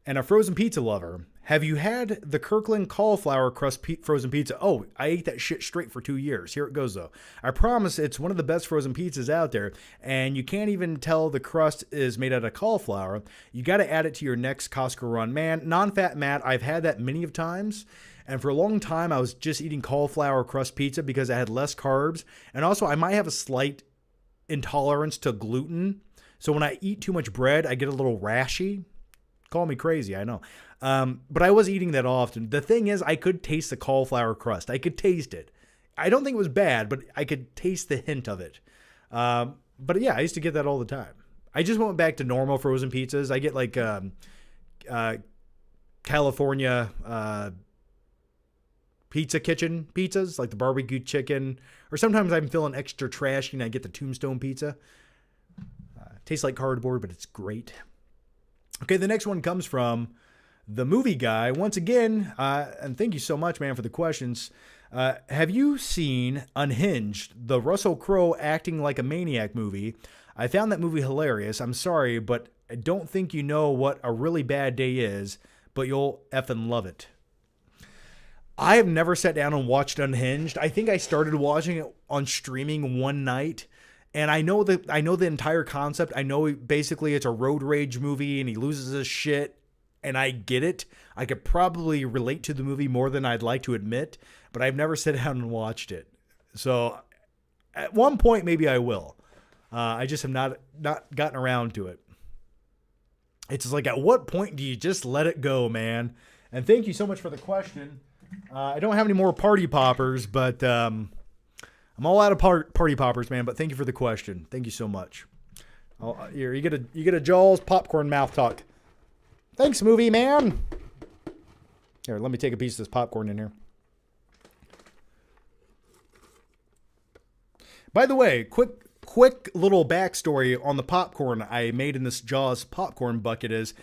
and a frozen pizza lover, have you had the Kirkland cauliflower crust frozen pizza? Oh, I ate that shit straight for 2 years. Here it goes, though. I promise it's one of the best frozen pizzas out there, and you can't even tell the crust is made out of cauliflower. You got to add it to your next Costco run. Man, Non-Fat Matt, I've had that many of times, and for a long time, I was just eating cauliflower crust pizza because I had less carbs, and also I might have a slight intolerance to gluten, so when I eat too much bread, I get a little rashy. Call me crazy, I know. But I was eating that often. The thing is, I could taste the cauliflower crust. I could taste it. I don't think it was bad, but I could taste the hint of it. But yeah, I used to get that all the time. I just went back to normal frozen pizzas. I get like California pizza kitchen pizzas, like the barbecue chicken. Or sometimes I'm feeling extra trashy and I get the Tombstone pizza. Tastes like cardboard, but it's great. Okay, the next one comes from the movie guy. Once again, and thank you so much, man, for the questions. Have you seen Unhinged, the Russell Crowe acting like a maniac movie? I found that movie hilarious. I'm sorry, but I don't think you know what a really bad day is, but you'll effing love it. I have never sat down and watched Unhinged. I think I started watching it on streaming one night. And I know the entire concept. I know basically it's a road rage movie and he loses his shit. And I get it. I could probably relate to the movie more than I'd like to admit. But I've never sat down and watched it. So at one point, maybe I will. I just have not gotten around to it. It's just like, at what point do you just let it go, man? And thank you so much for the question. I don't have any more party poppers, but... I'm all out of party poppers, man, but thank you for the question. Thank you so much. Here, you get a Jaws popcorn mouth talk. Thanks, movie man. Here, let me take a piece of this popcorn in here. By the way, quick little backstory on the popcorn I made in this Jaws popcorn bucket is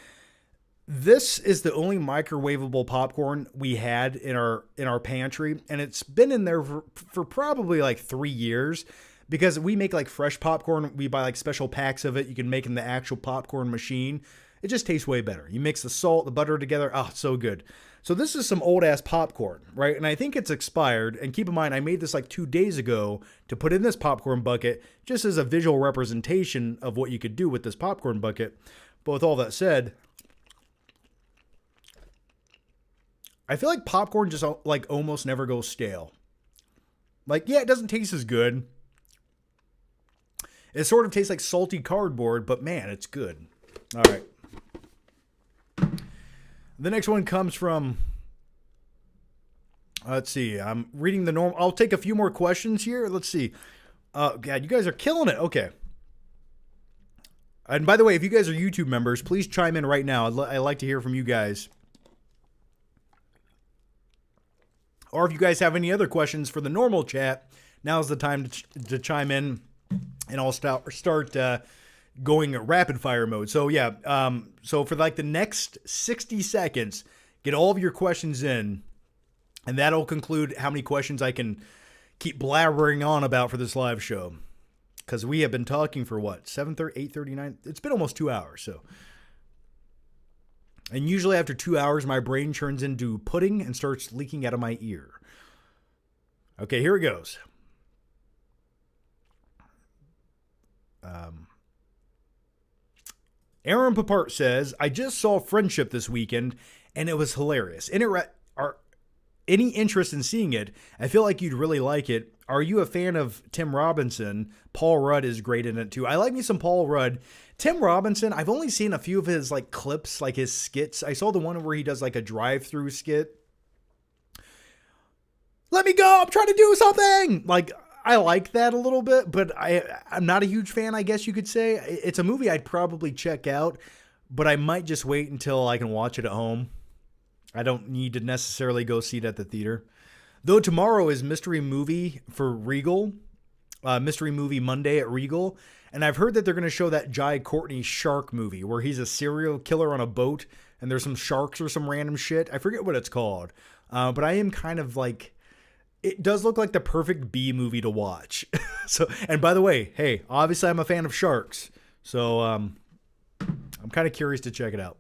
this is the only microwavable popcorn we had in our pantry, and it's been in there for probably like 3 years because we make like fresh popcorn. We buy like special packs of it. You can make in the actual popcorn machine. It just tastes way better. You mix the salt, the butter together. Oh, it's so good. So this is some old ass popcorn, right? And I think it's expired. And keep in mind, I made this like 2 days ago to put in this popcorn bucket just as a visual representation of what you could do with this popcorn bucket. But with all that said, I feel like popcorn just like almost never goes stale. Like, yeah, it doesn't taste as good. It sort of tastes like salty cardboard, but man, it's good. All right. The next one comes from, let's see, I'm reading the norm. I'll take a few more questions here. Let's see. God, you guys are killing it. Okay. And by the way, if you guys are YouTube members, please chime in right now. I'd like to hear from you guys. Or if you guys have any other questions for the normal chat, now's the time to chime in, and I'll start going rapid fire mode. So yeah, so for like the next 60 seconds, get all of your questions in, and that'll conclude how many questions I can keep blabbering on about for this live show. Because we have been talking for what, 7:30, 8:39? It's been almost 2 hours. So And usually after 2 hours, my brain turns into pudding and starts leaking out of my ear. Okay, here it goes. Aaron Papart says, I just saw Friendship this weekend, and it was hilarious. Any interest in seeing it? I feel like you'd really like it. Are you a fan of Tim Robinson? Paul Rudd is great in it too. I like me some Paul Rudd. Tim Robinson, I've only seen a few of his like clips, like his skits. I saw the one where he does like a drive-through skit. Let me go, I'm trying to do something. Like, I like that a little bit, but I'm not a huge fan, I guess you could say. It's a movie I'd probably check out, but I might just wait until I can watch it at home. I don't need to necessarily go see it at the theater. Though tomorrow is Mystery Movie for Regal, Mystery Movie Monday at Regal, and I've heard that they're going to show that Jai Courtney shark movie where he's a serial killer on a boat and there's some sharks or some random shit. I forget what it's called, but I am kind of like, it does look like the perfect B movie to watch. So, and by the way, hey, obviously I'm a fan of sharks, so I'm kind of curious to check it out.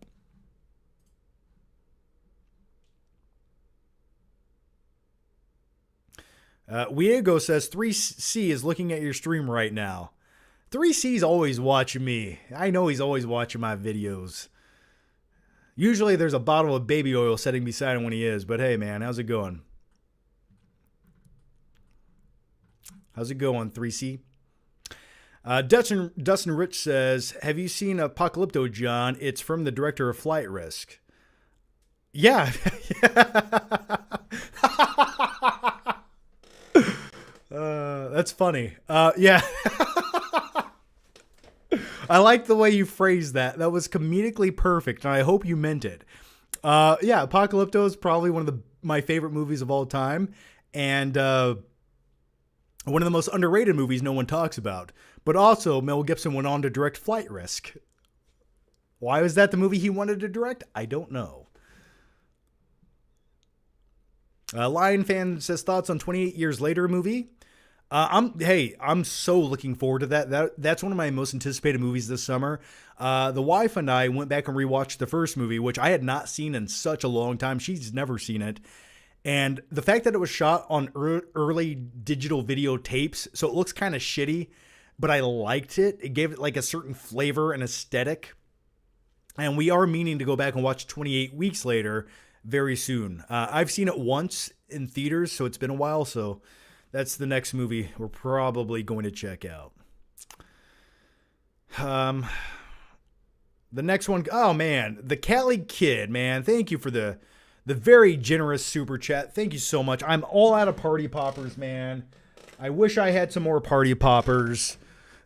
Wiego says 3C is looking at your stream right now. 3C's always watching me. I know he's always watching my videos. Usually there's a bottle of baby oil sitting beside him when he is, but hey man, how's it going? How's it going, 3C? Dustin Rich says, have you seen Apocalypto, John? It's from the director of Flight Risk. Yeah. That's funny. Yeah. I like the way you phrased that. That was comedically perfect, and I hope you meant it. Yeah, Apocalypto is probably one of my favorite movies of all time, and one of the most underrated movies no one talks about. But also, Mel Gibson went on to direct Flight Risk. Why was that the movie he wanted to direct? I don't know. Lion Fan says, thoughts on 28 Years Later movie? I'm so looking forward to that. That's one of my most anticipated movies this summer. The wife and I went back and rewatched the first movie, which I had not seen in such a long time. She's never seen it. And the fact that it was shot on early digital video tapes, so it looks kind of shitty, but I liked it. It gave it like a certain flavor and aesthetic. And we are meaning to go back and watch 28 Weeks Later very soon. I've seen it once in theaters, so it's been a while, so that's the next movie we're probably going to check out. The next one, oh man, the Cali Kid, man. Thank you for the very generous super chat. Thank you so much. I'm all out of party poppers, man. I wish I had some more party poppers.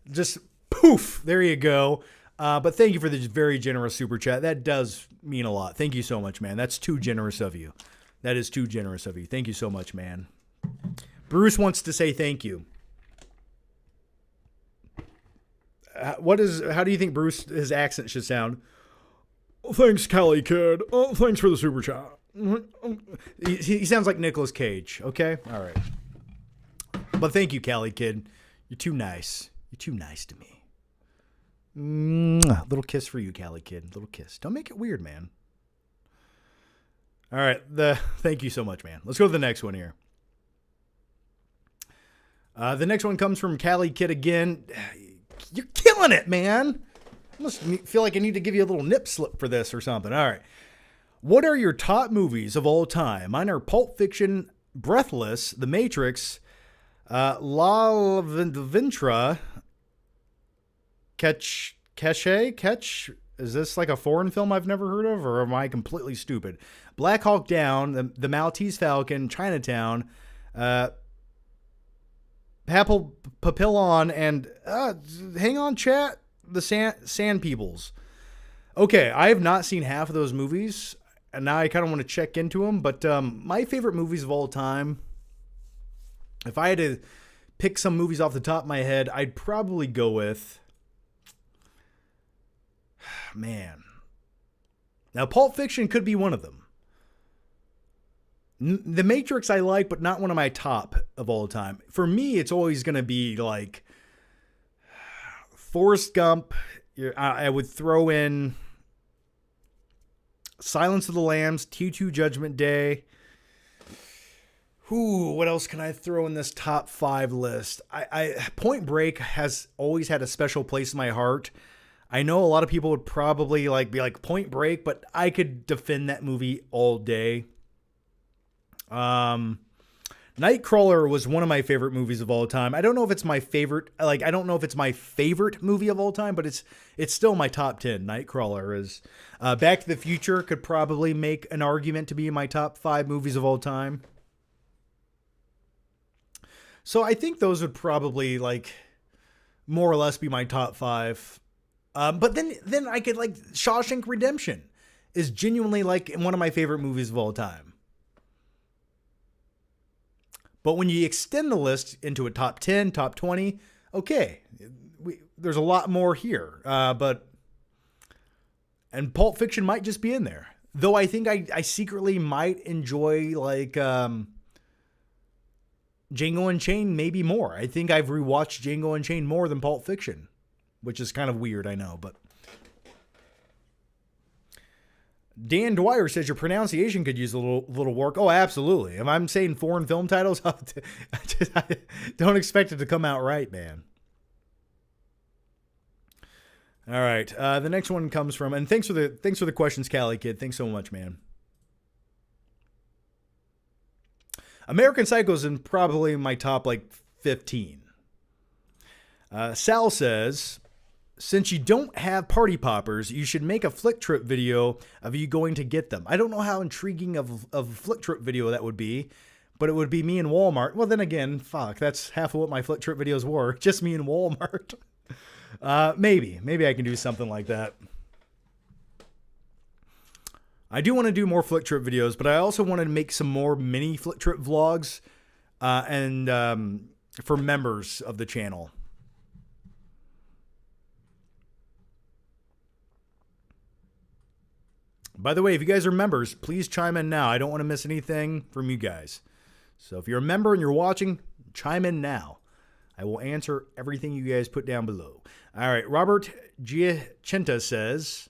Just poof, there you go. But thank you for the very generous super chat. That does mean a lot. Thank you so much, man. That's too generous of you. That is too generous of you. Thank you so much, man. Bruce wants to say thank you. How do you think Bruce, his accent should sound? Oh, thanks, Cali Kid. Oh, thanks for the super chat. He sounds like Nicolas Cage. Okay, all right. But thank you, Cali Kid. You're too nice. You're too nice to me. Little kiss for you, Cali Kid. Little kiss. Don't make it weird, man. All right. Thank you so much, man. Let's go to the next one here. The next one comes from Cali Kid again. You're killing it, man. I must feel like I need to give you a little nip slip for this or something. All right. What are your top movies of all time? Mine are Pulp Fiction, Breathless, The Matrix, La Ventura, Catch. Is this like a foreign film I've never heard of, or am I completely stupid? Black Hawk Down, The Maltese Falcon, Chinatown, Papillon, and hang on, chat, the Sand Peoples. Okay, I have not seen half of those movies, and now I kind of want to check into them. But my favorite movies of all time, if I had to pick some movies off the top of my head, I'd probably go with, man. Now, Pulp Fiction could be one of them. The Matrix I like, but not one of my top of all time. For me, it's always going to be like Forrest Gump. I would throw in Silence of the Lambs, T2 Judgment Day. What else can I throw in this top 5 list? Point Break has always had a special place in my heart. I know a lot of people would probably be like Point Break, but I could defend that movie all day. Nightcrawler was one of my favorite movies of all time. I don't know if it's my favorite. I don't know if it's my favorite movie of all time, but it's still my top 10. Nightcrawler is. Back to the Future could probably make an argument to be in my top 5 movies of all time. So I think those would probably more or less be my top 5. But then I could Shawshank Redemption is genuinely one of my favorite movies of all time. But when you extend the list into a top 10, top 20, okay, there's a lot more here. And Pulp Fiction might just be in there. Though I think I secretly might enjoy Django Unchained maybe more. I think I've rewatched Django Unchained more than Pulp Fiction, which is kind of weird, I know, but Dan Dwyer says your pronunciation could use a little work. Oh, absolutely. If I'm saying foreign film titles, I don't expect it to come out right, man. All right. The next one comes from, and thanks for the questions, Cali Kid. Thanks so much, man. American Psycho is in probably my top 15. Sal says, since you don't have party poppers, you should make a flick trip video of you going to get them. I don't know how intriguing of a flick trip video that would be, but it would be me in Walmart. Well, then again, fuck, that's half of what my flick trip videos were. Just me in Walmart. Maybe I can do something like that. I do want to do more flick trip videos, but I also want to make some more mini flick trip vlogs and for members of the channel. By the way, if you guys are members, please chime in now. I don't want to miss anything from you guys. So if you're a member and you're watching, chime in now. I will answer everything you guys put down below. All right, Robert Giacinta says,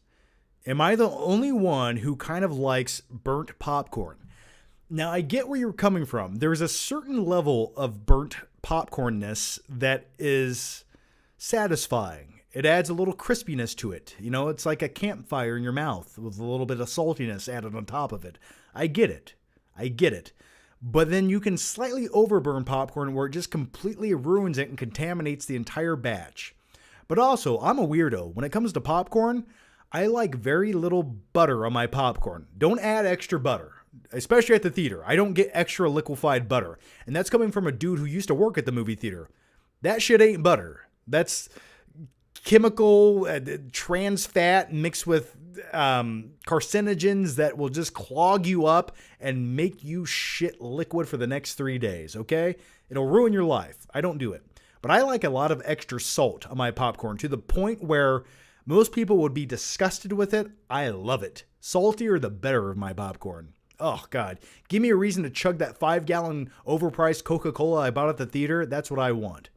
am I the only one who kind of likes burnt popcorn? Now, I get where you're coming from. There's a certain level of burnt popcornness that is satisfying. It adds a little crispiness to it. You know, it's like a campfire in your mouth with a little bit of saltiness added on top of it. I get it. But then you can slightly overburn popcorn where it just completely ruins it and contaminates the entire batch. But also, I'm a weirdo. When it comes to popcorn, I like very little butter on my popcorn. Don't add extra butter, especially at the theater. I don't get extra liquefied butter. And that's coming from a dude who used to work at the movie theater. That shit ain't butter. That's chemical trans fat mixed with carcinogens that will just clog you up and make you shit liquid for the next 3 days, okay? It'll ruin your life. I don't do it. But I like a lot of extra salt on my popcorn to the point where most people would be disgusted with it. I love it. Saltier the better of my popcorn. Oh, God. Give me a reason to chug that 5-gallon overpriced Coca-Cola I bought at the theater. That's what I want.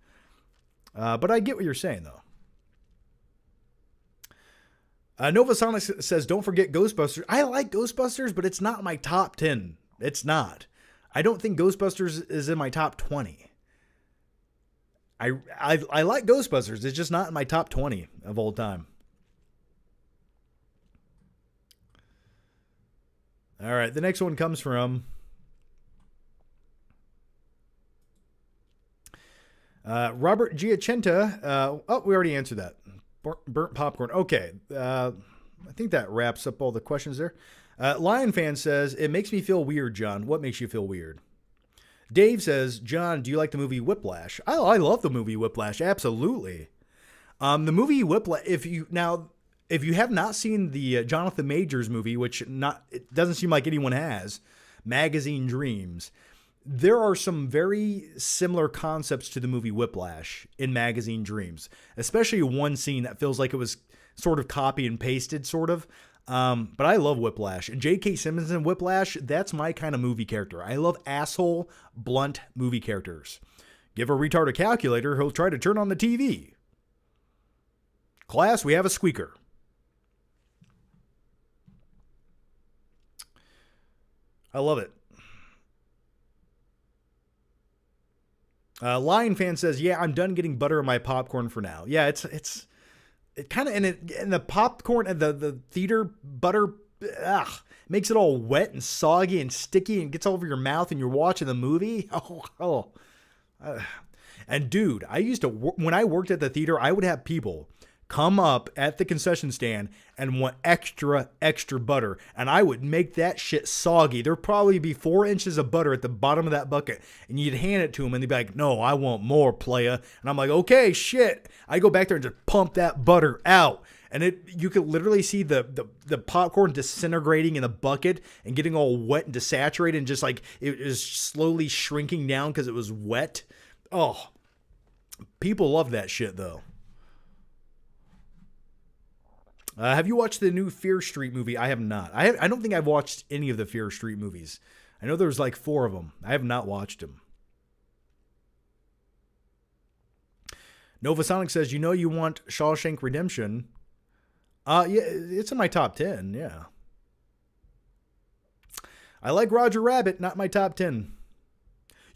But I get what you're saying, though. Nova Sonic says, don't forget Ghostbusters. I like Ghostbusters, but it's not my top 10. It's not. I don't think Ghostbusters is in my top 20. I like Ghostbusters. It's just not in my top 20 of all time. All right. The next one comes from Robert Giacinta. We already answered that. Burnt popcorn. Okay. I think that wraps up all the questions there. Lion Fan says, it makes me feel weird, John. What makes you feel weird? Dave says, John, do you like the movie Whiplash? I love the movie Whiplash. Absolutely. The movie Whiplash, if you have not seen the Jonathan Majors movie, which it doesn't seem like anyone has, Magazine Dreams, there are some very similar concepts to the movie Whiplash in Magazine Dreams, especially one scene that feels like it was sort of copy and pasted, sort of. But I love Whiplash. And J.K. Simmons in Whiplash, that's my kind of movie character. I love asshole, blunt movie characters. Give a retard a calculator, he'll try to turn on the TV. Class, we have a squeaker. I love it. Lion Fan says, yeah, I'm done getting butter in my popcorn for now. Yeah, it kind of, and the popcorn and the theater butter, makes it all wet and soggy and sticky and gets all over your mouth and you're watching the movie. And dude, I used to, when I worked at the theater, I would have people come up at the concession stand and want extra butter. And I would make that shit soggy. There'd probably be 4 inches of butter at the bottom of that bucket. And you'd hand it to them and they'd be like, no, I want more, playa. And I'm like, okay, shit. I go back there and just pump that butter out. And you could literally see the popcorn disintegrating in the bucket and getting all wet and desaturated and just like it is slowly shrinking down because it was wet. Oh, people love that shit though. Have you watched the new Fear Street movie? I have not. I don't think I've watched any of the Fear Street movies. I know there's like 4 of them. I have not watched them. Novasonic says, you know you want Shawshank Redemption. Yeah, it's in my top 10, yeah. I like Roger Rabbit, not my top 10.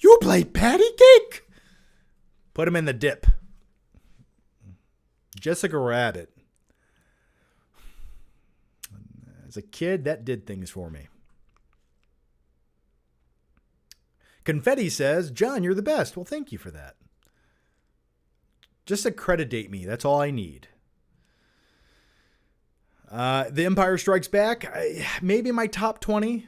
You play patty cake? Put him in the dip. Jessica Rabbit. As a kid, that did things for me. Confetti says, John, you're the best. Well, thank you for that. Just accreditate me. That's all I need. The Empire Strikes Back, maybe my top 20.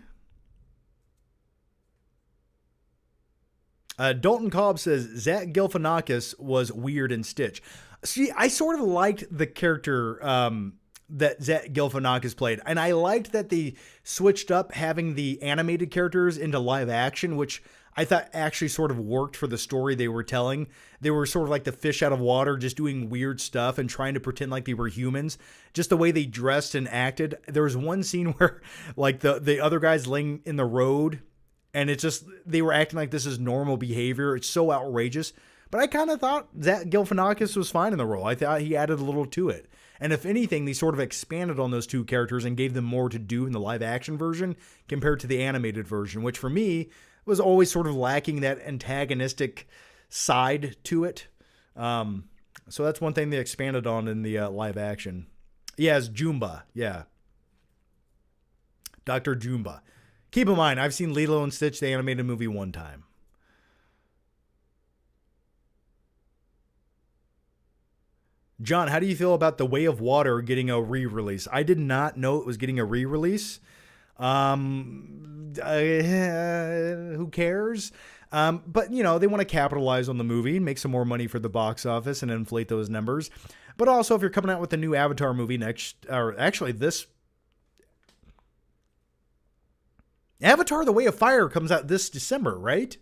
Dalton Cobb says, Zach Galifianakis was weird in Stitch. See, I sort of liked the character that Zach Galifianakis played. And I liked that they switched up having the animated characters into live action, which I thought actually sort of worked for the story they were telling. They were sort of like the fish out of water, just doing weird stuff and trying to pretend like they were humans. Just the way they dressed and acted. There was one scene where like the other guys laying in the road and it's just, they were acting like this is normal behavior. It's so outrageous. But I kind of thought Zach Galifianakis was fine in the role. I thought he added a little to it. And if anything, they sort of expanded on those 2 characters and gave them more to do in the live action version compared to the animated version, which for me was always sort of lacking that antagonistic side to it. So that's one thing they expanded on in the live action. Yeah, it's Jumba. Yeah. Dr. Jumba. Keep in mind, I've seen Lilo and Stitch, the animated movie, 1 time. John, how do you feel about The Way of Water getting a re-release? I did not know it was getting a re-release. Who cares? But, you know, they want to capitalize on the movie and make some more money for the box office and inflate those numbers. But also, if you're coming out with a new Avatar movie this Avatar The Way of Fire comes out this December, right?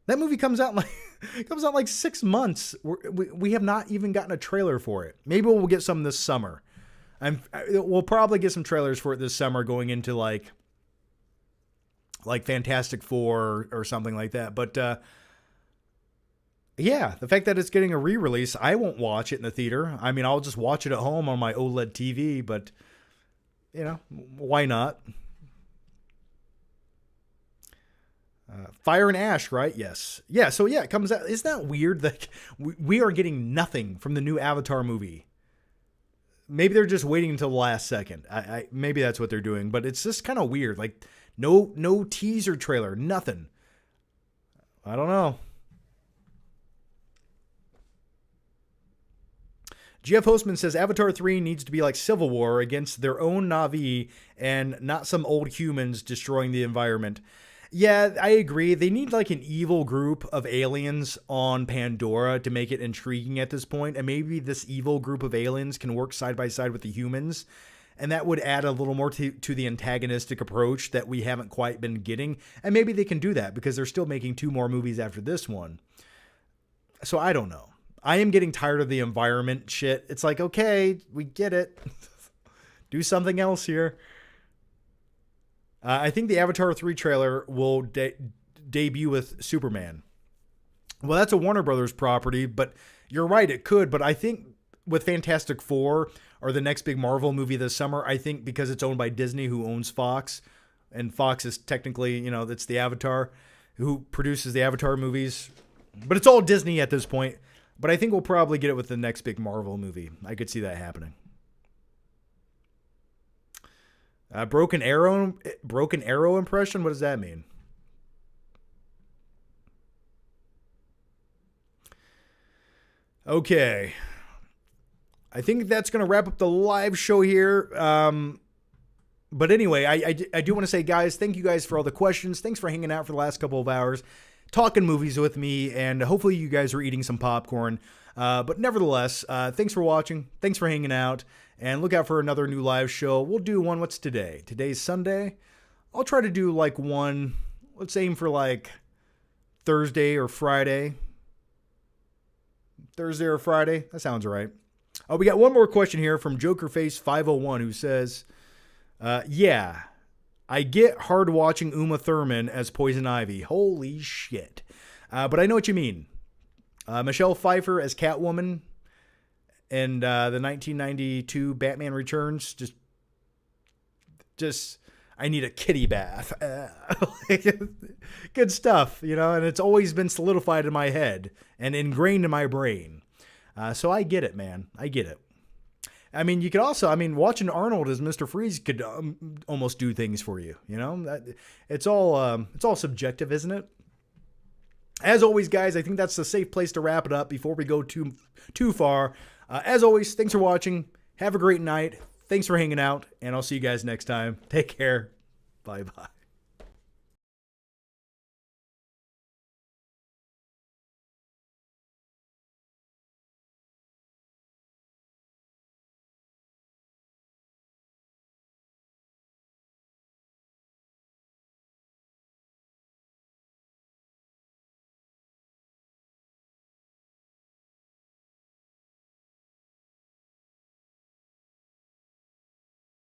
That movie comes out like 6 months. We have not even gotten a trailer for it. Maybe we'll get some this summer. We'll probably get some trailers for it this summer going into like Fantastic Four or something like that. But yeah, the fact that it's getting a re-release, I won't watch it in the theater. I mean, I'll just watch it at home on my OLED TV, but you know, why not? Fire and Ash, right? Yes. Yeah, so yeah, it comes out. Isn't that weird that we are getting nothing from the new Avatar movie? Maybe they're just waiting until the last second. Maybe that's what they're doing, but it's just kind of weird. Like no teaser trailer, nothing. I don't know. GF Hostman says Avatar 3 needs to be like Civil War against their own Na'vi and not some old humans destroying the environment. Yeah, I agree. They need like an evil group of aliens on Pandora to make it intriguing at this point. And maybe this evil group of aliens can work side by side with the humans. And that would add a little more to the antagonistic approach that we haven't quite been getting. And maybe they can do that because they're still making 2 more movies after this one. So I don't know. I am getting tired of the environment shit. It's like, okay, we get it. Do something else here. I think the Avatar 3 trailer will debut with Superman. Well, that's a Warner Brothers property, but you're right, it could. But I think with Fantastic Four or the next big Marvel movie this summer, I think because it's owned by Disney, who owns Fox, and Fox is technically, you know, that's the Avatar, who produces the Avatar movies. But it's all Disney at this point. But I think we'll probably get it with the next big Marvel movie. I could see that happening. Broken Arrow impression? What does that mean? Okay. I think that's going to wrap up the live show here. But anyway, I do want to say, guys, thank you guys for all the questions. Thanks for hanging out for the last couple of hours, talking movies with me, and hopefully you guys are eating some popcorn. But nevertheless, thanks for watching. Thanks for hanging out. And look out for another new live show. We'll do one. What's today? Today's Sunday. I'll try to do like one. Let's aim for like Thursday or Friday. Thursday or Friday. That sounds right. We got one more question here from Jokerface501 who says, yeah, I get hard watching Uma Thurman as Poison Ivy. Holy shit. But I know what you mean. Michelle Pfeiffer as Catwoman and the 1992 Batman Returns. Just, I need a kitty bath. Good stuff, you know, and it's always been solidified in my head and ingrained in my brain. So I get it, man. I get it. I mean, you could also, watching Arnold as Mr. Freeze could almost do things for you, you know? It's all subjective, isn't it? As always, guys, I think that's a safe place to wrap it up before we go too far. As always, thanks for watching. Have a great night. Thanks for hanging out, and I'll see you guys next time. Take care. Bye-bye.